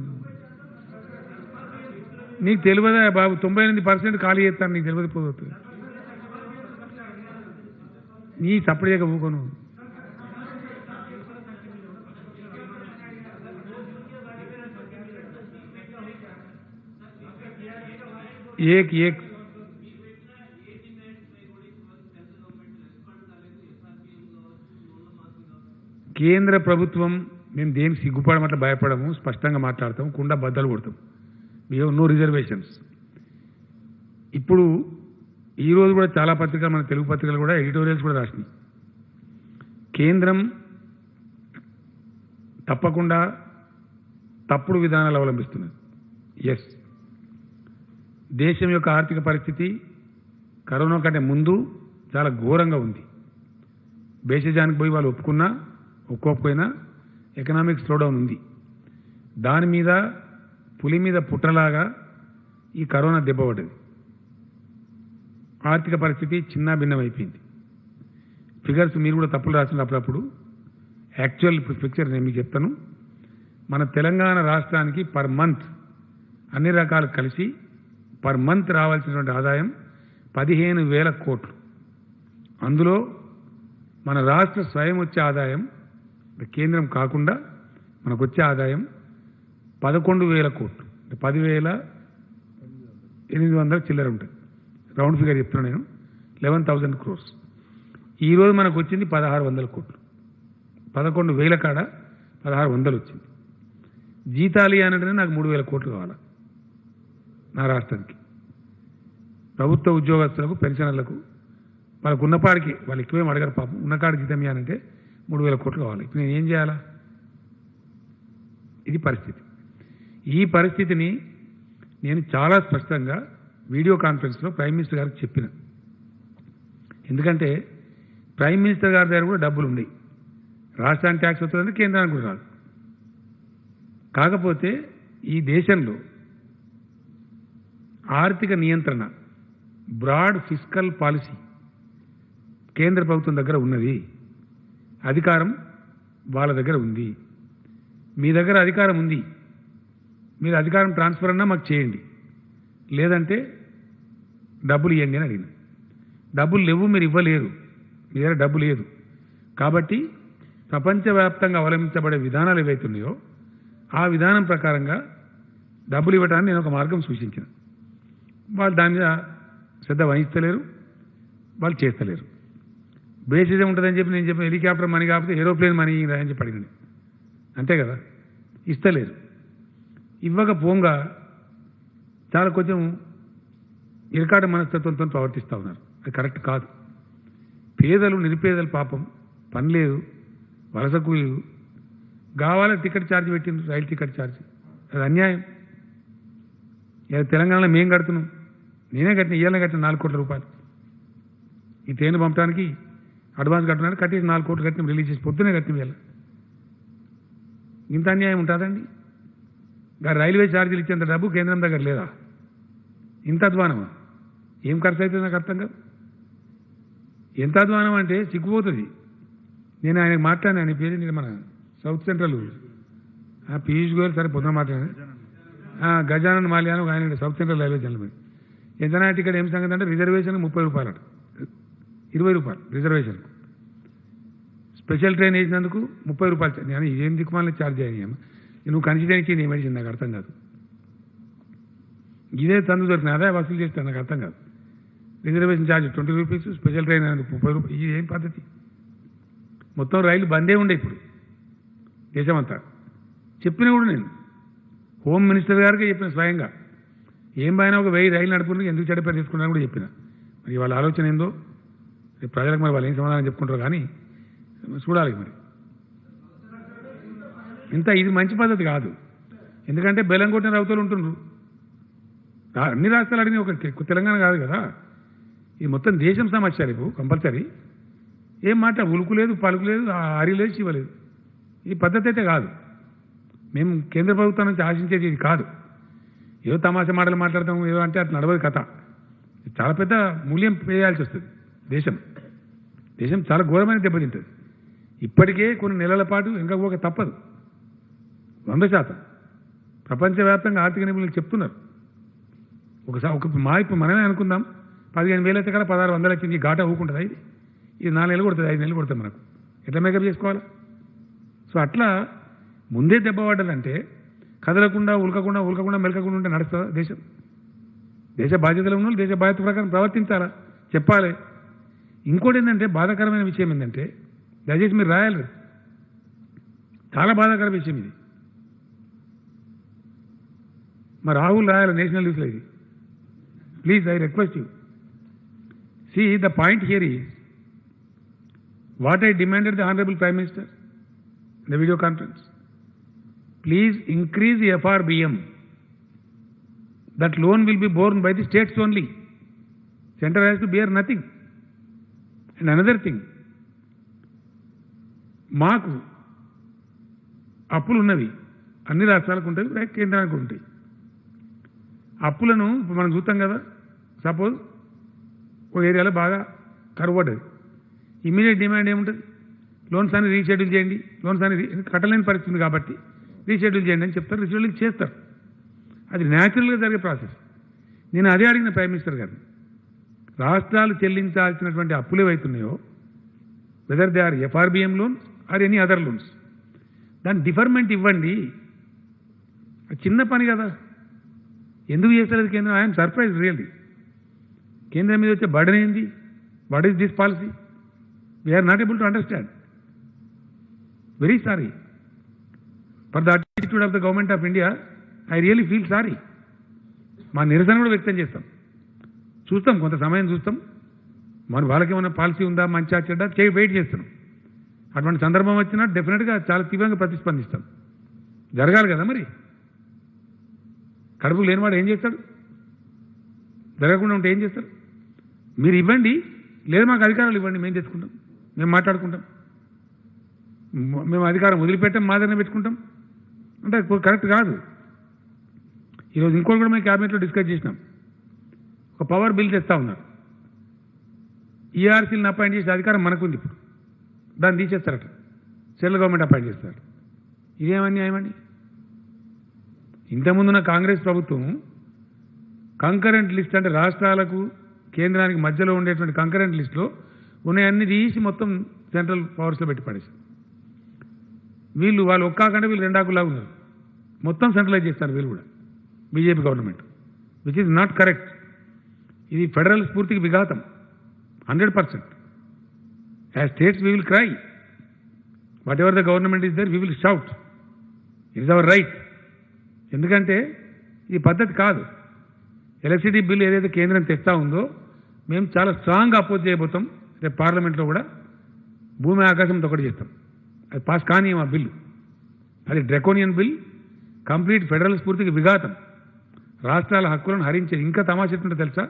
నీకు తెలియదా బాబు? 98% ఖాళీ చేస్తాను, నీకు తెలియదు పోతుంది. నీ సపరేట్గా ఊకోను. एक కేంద్ర ప్రభుత్వం, మేము దేనికి సిగ్గుపడమట్ల భయపడము, స్పష్టంగా మాట్లాడతాం, కుండా బద్దలు కొడతాం. మేము నో రిజర్వేషన్స్. ఇప్పుడు ఈరోజు కూడా చాలా పత్రికలు, మన తెలుగు పత్రికలు కూడా ఎడిటోరియల్స్ కూడా రాసినాయి. కేంద్రం తప్పకుండా తప్పుడు విధానాలు అవలంబిస్తున్నది. ఎస్, దేశం యొక్క ఆర్థిక పరిస్థితి కరోనా కంటే ముందు చాలా ఘోరంగా ఉంది. బేసిజానికి పోయి వాళ్ళు ఒప్పుకున్నా ఒప్పుకోకపోయినా ఎకనామిక్ స్లోడౌన్ ఉంది. దాని మీద పులి మీద పుట్టలాగా ఈ కరోనా దెబ్బపడ్డది. ఆర్థిక పరిస్థితి చిన్న భిన్నమైపోయింది. ఫిగర్స్ మీరు కూడా తప్పులు రాసినప్పుడు యాక్చువల్ పిక్చర్ నేను మీకు చెప్తాను. మన తెలంగాణ రాష్ట్రానికి పర్ మంత్ అన్ని రకాలు కలిసి పర్ మంత్ రావాల్సినటువంటి ఆదాయం 15,000 కోట్లు. అందులో మన రాష్ట్ర స్వయం వచ్చే ఆదాయం, కేంద్రం కాకుండా మనకు వచ్చే ఆదాయం 11,000 కోట్లు. 10,800 చిల్లర ఉంటుంది. రౌండ్ ఫిగర్ చెప్తున్నా నేను, 11,000 crores. ఈరోజు మనకు వచ్చింది 1,600 కోట్లు. 11,000 కాడ 1,600 వచ్చింది. జీతాలు అంటే నాకు 3,000 కోట్లు కావాలి నా రాష్ట్రానికి. ప్రభుత్వ ఉద్యోగస్తులకు, పెన్షనర్లకు, వాళ్ళకు ఉన్నపాడికి, వాళ్ళు ఎక్కువేం అడగరు పాపం, ఉన్నకాడికి జీతం ఇవ్వాలంటే 3,000 కోట్లు కావాలి. ఇప్పుడు నేను ఏం చేయాలా? ఇది పరిస్థితి. ఈ పరిస్థితిని నేను చాలా స్పష్టంగా వీడియో కాన్ఫరెన్స్లో ప్రైమ్ మినిస్టర్ గారికి చెప్పిన. ఎందుకంటే ప్రైమ్ మినిస్టర్ గారి దగ్గర కూడా డబ్బులు ఉన్నాయి. రాష్ట్రానికి ట్యాక్స్ వస్తుందంటే కేంద్రానికి కూడా రాదు. కాకపోతే ఈ దేశంలో ఆర్థిక నియంత్రణ, బ్రాడ్ ఫిస్కల్ పాలసీ కేంద్ర ప్రభుత్వం దగ్గర ఉన్నది. అధికారం వాళ్ళ దగ్గర ఉంది. మీ దగ్గర అధికారం ఉంది, మీరు అధికారం ట్రాన్స్ఫర్ అన్నా మాకు చేయండి, లేదంటే డబ్బులు ఇవ్వండి అని అడిగింది. డబ్బులు లేవు, మీరు ఇవ్వలేరు, మీ దగ్గర డబ్బు లేదు. కాబట్టి ప్రపంచవ్యాప్తంగా అవలంబించబడే విధానాలు ఏవైతున్నాయో ఆ విధానం ప్రకారంగా డబ్బులు ఇవ్వడానికి నేను ఒక మార్గం సూచించిన. వాళ్ళు దాని మీద శ్రద్ధ వహిస్తలేరు, వాళ్ళు చేస్తలేరు. బేసిస్ ఉంటుందని చెప్పి నేను చెప్పిన హెలికాప్టర్ మనీ కాకపోతే ఏరోప్లేన్ మనీ అని చెప్పి అడిగింది. అంతే కదా, ఇస్తలేరు. ఇవ్వకపోగా చాలా కొంచెం ఇరకాట మనస్తత్వంతో ప్రవర్తిస్తూ ఉన్నారు. అది కరెక్ట్ కాదు. పేదలు నిరుపేదలు పాపం పని లేదు, వలస కూలీలు కావాలని టికెట్ ఛార్జ్ పెట్టిండ్రు, రైలు టికెట్ ఛార్జ్. అది అన్యాయం. తెలంగాణలో మేము కడుతున్నాం, నేనే కట్టిన, ఇయ్యాలనే కట్టిన 4 కోట్ల రూపాయలు. ఈ ట్రైన్ పంపడానికి అడ్వాన్స్ కట్టడానికి కట్టేసి 4 కోట్లు కట్టిన, రిలీజ్ చేసి పొద్దునే కట్టిన వీళ్ళ. ఇంత అన్యాయం ఉంటుందండి? రైల్వే ఛార్జీలు ఇచ్చేంత డబ్బు కేంద్రం దగ్గర లేదా? ఇంత అధ్వానమా? ఏం ఖర్చు అవుతుంది నాకు అర్థం కాదు. ఎంత అధ్వానం అంటే సిగ్గుపోతుంది. నేను ఆయనకు మాట్లాడిన, ఆయన పేరు మన సౌత్ సెంట్రల్ పీయూష్ గోయల్, సరే పొద్దున మాట్లాడాను. గజానన్ మాల్యాను ఆయన సౌత్ సెంట్రల్ రైల్వే జనరల్. ఎంత టికెట్ ఏం సంగతి అంటే రిజర్వేషన్ 30 రూపాయలు అట, 20 రూపాయలు రిజర్వేషన్. స్పెషల్ ట్రైన్ వేసినందుకు 30 రూపాయలు. నేను ఏం దిక్కుమాలని ఛార్జ్ అయ్యాను. నువ్వు కన్సిడర్ ఏం మెడిసిన్ నాకు అర్థం కాదు. ఇదే తందు దొరికిన అదే వసూలు చేస్తాను, నాకు అర్థం కాదు. Reservation charge 20 rupees, special train అనేది 30 రూపాయలు. ఇది ఏం పద్ధతి? మొత్తం రైలు బందే ఉండే ఇప్పుడు దేశమంతా. చెప్పినా కూడా నేను హోమ్ మినిస్టర్ గారికి చెప్పిన స్వయంగా, ఏం పైన ఒక 1000 రైలు నడుపుకుంటే ఎందుకు చెడ్డ తీసుకున్నాను కూడా చెప్పిన. మరి వాళ్ళ ఆలోచన ఏందో ప్రజలకు మరి వాళ్ళు ఏం సమాధానం చెప్పుకుంటారు కానీ చూడాలి. మరి ఇంత ఇది మంచి పద్ధతి కాదు. ఎందుకంటే బెల్లం కొట్టిన రౌతులు ఉంటుండ్రు. అన్ని రాష్ట్రాలు అడిగిన ఒక తెలంగాణ కాదు కదా, ఇది మొత్తం దేశం సమస్య. రేపు కంపల్సరీ ఏం మాట ఉలుకు లేదు, పలుకు లేదు, అరి లేదు, శివ లేదు. ఈ పద్ధతి అయితే కాదు. మేము కేంద్ర ప్రభుత్వం నుంచి ఆశించేది ఇది కాదు. ఏదో తమాషా మాటలు మాట్లాడతాం, ఏదో అంటే అట్లా నడవదు కథ. చాలా పెద్ద మూల్యం వేయాల్సి వస్తుంది. దేశం చాలా ఘోరమైన దెబ్బతింటుంది. ఇప్పటికే కొన్ని నెలల పాటు ఇంకా ఒక తప్పదు. 100% ప్రపంచవ్యాప్తంగా ఆర్థిక నిపుణులు చెప్తున్నారు. ఇప్పుడు మనమే అనుకుందాం, 15,000 అయితే కదా 1600 వచ్చింది, ఈ ఘాట ఊకుంటుంది. ఇది 4 నెలలు కొడుతుంది, 5 నెలలు కొడుతుంది. మనకు ఎట్లా మేకప్ చేసుకోవాలి? సో అట్లా ముందే దెబ్బ పడ్డదంటే కదలకుండా ఉల్కకుండా మెలకకుండా ఉంటే నడుస్తుందా దేశం? దేశ బాధ్యతలు ఉన్న వాళ్ళు దేశ బాధ్యత ప్రకారం ప్రవర్తించాలా, చెప్పాలి. ఇంకోటి ఏంటంటే బాధాకరమైన విషయం ఏంటంటే, దయచేసి మీరు రాయాలి, చాలా బాధాకర విషయం ఇది. మా రాహుల్ రాయాలి నేషనల్ న్యూస్లో ఇది. Please, I request you. See, the point here is what I demanded the Honorable Prime Minister in the video conference. Please increase the FRBM. That loan will be borne by the states only. Center has to bear nothing. And another thing, మాకు అప్పులు ఉన్నవి, అన్ని రాష్ట్రాలకు ఉంటాయి, కేంద్రానికి ఉంటాయి. అప్పులను మనం చూస్తాం కదా. సపోజ్ ఒక ఏరియాలో బాగా కరువు పడ్డది, ఇమీడియట్ డిమాండ్ ఏముంటుంది? లోన్స్ అని రీషెడ్యూల్ చేయండి, లోన్స్ అని కట్టలేని పరిస్థితి కాబట్టి రీషెడ్యూల్ చేయండి అని చెప్తారు, రీషెడ్యూల్ చేస్తారు. అది న్యాచురల్గా జరిగే ప్రాసెస్. నేను అదే అడిగిన ప్రైమ్ మినిస్టర్ గారిని, రాష్ట్రాలు చెల్లించాల్సినటువంటి అప్పులు ఏవైతున్నాయో, whether they are FRBM loans or any other loans, దాని డిఫర్మెంట్ ఇవ్వండి. చిన్న పని కదా, ఎందుకు చేస్తలేదు కేంద్రం? I'm surprise really. కేంద్రం మీద వచ్చే బర్డెన్ ఏంది? What is this policy? We're not able to understand. Very sorry for the attitude of the government of India. I really feel sorry. మా నిరసన కూడా వ్యక్తం చేస్తాం. చూస్తాం, కొంత సమయం చూస్తాం, మరి వాళ్ళకి ఏమైనా పాలసీ ఉందా, మంచిగా చెడ్డా వెయిట్ చేస్తున్నాం. అటువంటి సందర్భం వచ్చినా డెఫినెట్గా చాలా తీవ్రంగా ప్రతిస్పందిస్తాం. జరగాలి కదా. మరి కడుపు లేనివాడు ఏం చేస్తాడు? జరగకుండా ఉంటే ఏం చేస్తారు? మీరు ఇవ్వండి, లేదు మాకు అధికారాలు ఇవ్వండి, మేము తెచ్చుకుంటాం, మేము మాట్లాడుకుంటాం, మేము అధికారం వదిలిపెట్టాం, మా దగ్గర పెట్టుకుంటాం అంటే కరెక్ట్ కాదు. ఈరోజు ఇంకోటి కూడా మేము క్యాబినెట్లో డిస్కస్ చేసినాం. ఒక పవర్ బిల్ తెస్తా ఉన్నారు. ERCలను అపాయింట్ చేసే అధికారం మనకుంది. ఇప్పుడు దాన్ని తీసేస్తారట, సెంట్రల్ గవర్నమెంట్ అపాయింట్ చేస్తారు. ఇదేమని న్యాయమండి? ఇంతకుముందున్న కాంగ్రెస్ ప్రభుత్వం కంకరెంట్ లిస్ట్, అంటే రాష్ట్రాలకు కేంద్రానికి మధ్యలో ఉండేటువంటి కంకరెంట్ లిస్టులో ఉన్నాయన్నీ తీసి మొత్తం సెంట్రల్ పవర్స్లో పెట్టి పడేసారు. వాళ్ళు ఒక్కాకంటే వీళ్ళు 2 ఆకులాగా ఉన్నారు. మొత్తం సెంట్రలైజ్ చేస్తారు వీళ్ళు కూడా, BJP government, which is not correct. ఇది ఫెడరల్ స్ఫూర్తికి విఘాతం 100%. As states, we will cry. Whatever the government is there, we will shout. It is our right. ఎందుకంటే ఈ పద్ధతి కాదు. ఎలక్ట్రిసిటీ బిల్ ఏదైతే కేంద్రం తెస్తా ఉందో మేము చాలా స్ట్రాంగ్గా అపోజ్ చేయబోతాం. రేపు పార్లమెంట్లో కూడా భూమి ఆకాశంతో ఒకటి చేస్తాం. అది పాస్ కానీ ఆ బిల్లు అది డ్రాకోనియన్ బిల్, కంప్లీట్ ఫెడరల్ స్ఫూర్తికి విఘాతం, రాష్ట్రాల హక్కులను హరించేది. ఇంకా తమాషా ఎట్లుంటే తెలుసా,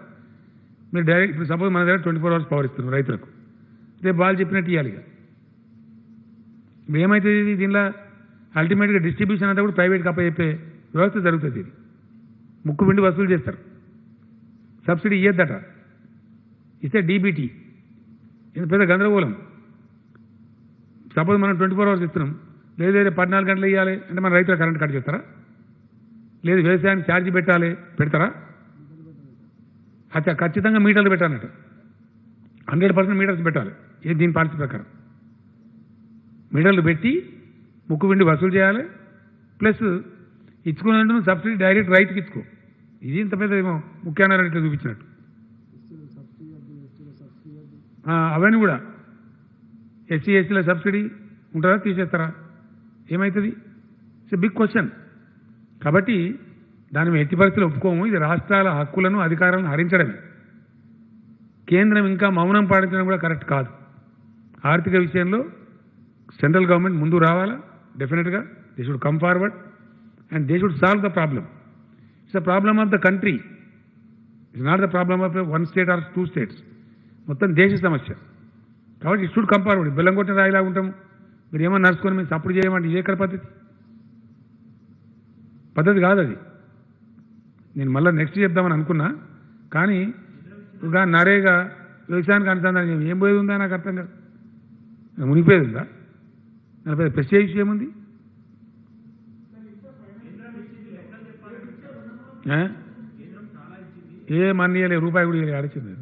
మీరు డైరెక్ట్ ఇప్పుడు సపోజ్ మన దగ్గర 24 hours పవర్ ఇస్తున్నారు రైతులకు, రేపు వాళ్ళు చెప్పినట్టు ఇవ్వాలి. ఇప్పుడు ఏమవుతుంది ఇది, దీనిలో అల్టిమేట్గా డిస్ట్రిబ్యూషన్ అంతా కూడా ప్రైవేట్కి అప్పచెప్పే వ్యవస్థ జరుగుతుంది. ఇది ముక్కు పిండి వసూలు చేస్తారు. సబ్సిడీ ఇయ్యద్దట, ఇస్తే డీబీటీ. ఇది పెద్ద గందరగోళం. సపోజ్ మనం 24 hours ఇస్తున్నాం, లేదు 14 గంటలు ఇవ్వాలి అంటే మన రైతుల కరెంట్ కట్ చేస్తారా? లేదు వ్యవసాయానికి ఛార్జీ పెట్టాలి, పెడతారా? అచ్చా ఖచ్చితంగా మీటర్లు పెట్టాలన్నట్టు, 100% మీటర్స్ పెట్టాలి. ఇది దీని పాలసీ ప్రకారం మీటర్లు పెట్టి ముక్కు పిండి వసూలు చేయాలి. ప్లస్ ఇచ్చుకున్నట్టు సబ్సిడీ డైరెక్ట్ రైతుకి ఇచ్చుకో. ఇది ఇంత పెద్ద ఏమో ముఖ్యాన్ని ఇట్లా చూపించినట్టు. అవన్నీ కూడా ఎస్సీ ఎస్టీల సబ్సిడీ ఉంటుందా, తీసేస్తారా, ఏమవుతుంది? It's big question. కాబట్టి దాని ఎట్టి పరిస్థితులు ఒప్పుకోము. ఇది రాష్ట్రాల హక్కులను అధికారాలను హరించడమే. కేంద్రం ఇంకా మౌనం పాటించడం కూడా కరెక్ట్ కాదు. ఆర్థిక విషయంలో సెంట్రల్ గవర్నమెంట్ ముందు రావాలా, డెఫినెట్గా they should come forward and they should solve the problem. It's the problem of the country, it's not the problem of 1 state or 2 states. మొత్తం దేశ సమస్య. కాబట్టి ఇట్ షుడ్ కమ్ ఫార్వర్డ్. బెల్లం కొట్టిన రాయిలాగా ఉంటాము. మీరు ఏమన్నా నడుచుకొని మేము సపోర్ట్ చేయమంటే ఇది ఎక్కడ పద్ధతి కాదు అది. నేను మళ్ళీ నెక్స్ట్ చెప్దామని అనుకున్నా, కానీ ఇంకా నరేగా వ్యవసాయానికి అనుసంధానం ఏం పోయేది ఉందా నాకు అర్థం కాదు. మునిగిపోయేది ఉందా? నలభై ప్రెస్టేజ్ విషయం ఉంది. ఏ మన్నీయలే, రూపాయి కూడా ఇవ్వలేదు, అడిచింది.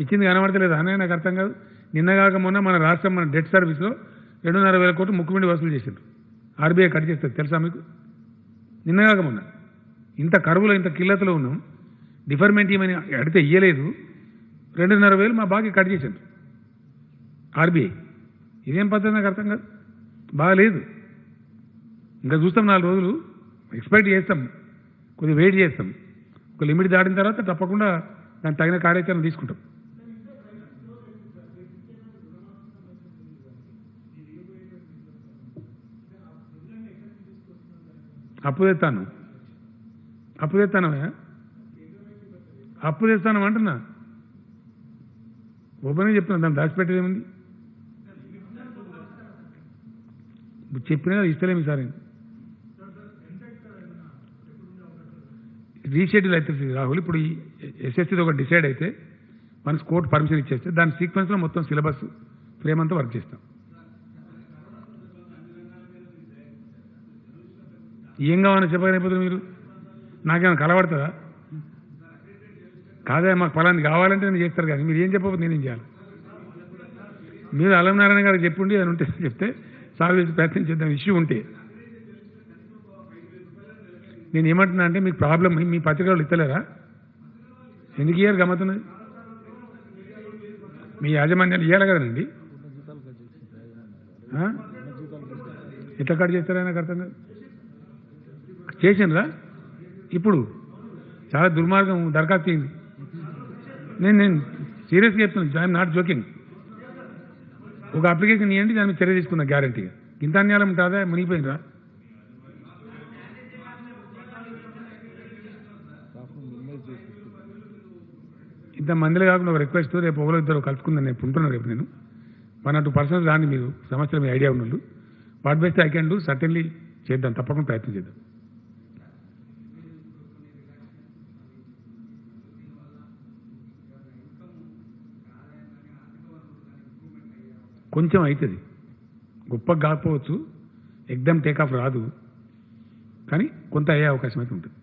ఇచ్చింది కనబడతలేదు అనే నాకు అర్థం కాదు. నిన్నగాక మొన్న మన రాష్ట్రం మన డెట్ సర్వీస్లో 2,500 కోట్లు ముక్కుపిండి వసూలు చేసిండ్రు. ఆర్బీఐ కట్ చేస్తుంది తెలుసా మీకు? నిన్నగాక మొన్న ఇంత కరువులో ఇంత కిల్లతలో ఉన్నాం, డిఫర్మెంట్ ఏమని అడిగితే ఇయ్యలేదు. 2,500 మా బాకీ కట్ చేసిండ్రు ఆర్బీఐ. ఇదేం పద్ధతి నాకు అర్థం కాదు, బాగాలేదు. ఇంకా చూస్తాం 4 రోజులు ఎక్స్పెక్ట్ చేస్తాం, కొద్దిగా వెయిట్ చేస్తాం. ఒక లిమిట్ దాటిన తర్వాత తప్పకుండా దానికి తగిన కార్యాచరణ తీసుకుంటాం. అప్పు తెస్తాను అంటున్నా, ఓపెన్గా చెప్తున్నా. దాన్ని దాచిపెట్టేది ఏముంది? చెప్పినా ఇస్తలేము ఈసారి. రీషెడ్యూల్ అయితే రాహుల్, ఇప్పుడు ఈ ఎస్ఎస్సీతో ఒకటి డిసైడ్ అయితే మనకు కోర్టు పర్మిషన్ ఇచ్చేస్తే దాని సీక్వెన్స్లో మొత్తం సిలబస్ ఫ్రేమ్ అంతా వర్క్ చేస్తాం. ఏం కావాలని చెప్పగలిగిపోతుంది మీరు? నాకేమైనా కలబడుతుందా? కాదా, మాకు ఫలాన్ని కావాలంటే నేను చేస్తారు, కానీ మీరు ఏం చెప్పకపోతే నేనేం చేయాలి? మీరు అల్లం నారాయణ గారికి చెప్పుండి అని ఉంటే చెప్తే సాల్వ్ చేసి ప్రయత్నం చేద్దాం. ఇష్యూ ఉంటే నేను ఏమంటున్నా అంటే, మీకు ప్రాబ్లం మీ పత్రికలు ఇస్తలేరా? ఎందుకు ఇయ్యారు? గమ్మతున్నది. మీ యాజమాన్యాలు ఇవ్వాలి కదండి. ఎట్లా కట్ చేస్తారా నాకు అర్థం కాదు. చేసిండ్రా? ఇప్పుడు చాలా దుర్మార్గం దరఖాస్తు చేయండి. నేను సీరియస్గా చెప్తున్నాను, ఐఎమ్ నాట్ జోకింగ్. ఒక అప్లికేషన్ ఇవ్వండి, దాని మీద చర్య తీసుకున్నా గ్యారంటీగా. ఇంత అన్యాయం ఉంటుందా? మునిగిపోయినరా? ఇంతమందిలో కాకుండా ఒక రిక్వెస్ట్, రేపు ఒకరో ఇద్దరు కలుసుకుందని నేను ఉంటున్నాను. రేపు నేను 1 or 2 persons రాని, మీరు సమస్యలు మీ ఐడియా ఉన్నోళ్ళు, what best I can do certainly చేద్దాం, తప్పకుండా ప్రయత్నం చేద్దాం. కొంచెం అవుతుంది, గొప్పగా కాకపోవచ్చు, ఎగ్దమ్ టేకాఫ్ రాదు, కానీ కొంత అయ్యే అవకాశం అయితే ఉంటుంది.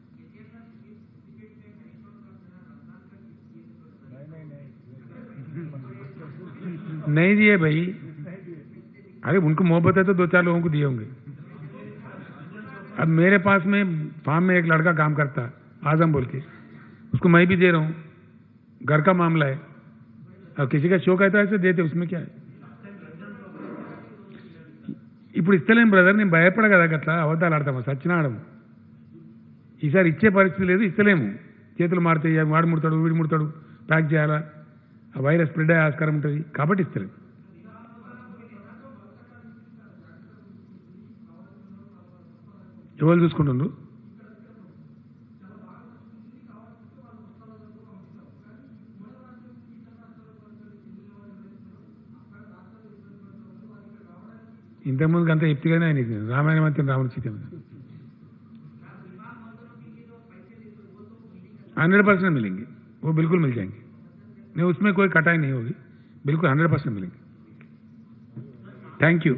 नहीं दिए भाई, अरे उनको मोहब्बत है तो 2-4 लोगों को दिए होंगे. अब मेरे पास में फार्म में एक लड़का काम करता है, आजम बोल के, उसको मैं भी दे रहा हूँ. घर का मामला है, और किसी का शौक आता है तो देते, उसमें क्या है. ఇప్పుడు ఇస్తలేం బ్రదర్, నేను భయపడ కదా అట్లా అబద్ధాలు ఆడతాము, సచ్చినాడము. ఈసారి ఇచ్చే పరిస్థితి లేదు, ఇస్తలేము. చేతులు మారుతాయి, వాడు ముడతాడు వీడు ముడతాడు, ప్యాక్ చేయాలా, ఆ వైరస్ స్ప్రెడ్ అయ్యే ఆస్కారం ఉంటుంది కాబట్టి ఇస్తలేము. ఎవరు చూసుకుంటుండ్రు? ఇంతకుముందుకు అంతా చెప్తేగానే ఆయన రామాయణం అంతే, రాముడి సీత 100% मिलेंगे, वो बिल्कुल मिल जाएंगे. नहीं, उसमें कोई कटाई नहीं होगी, बिल्कुल 100% मिलेंगे. Thank you.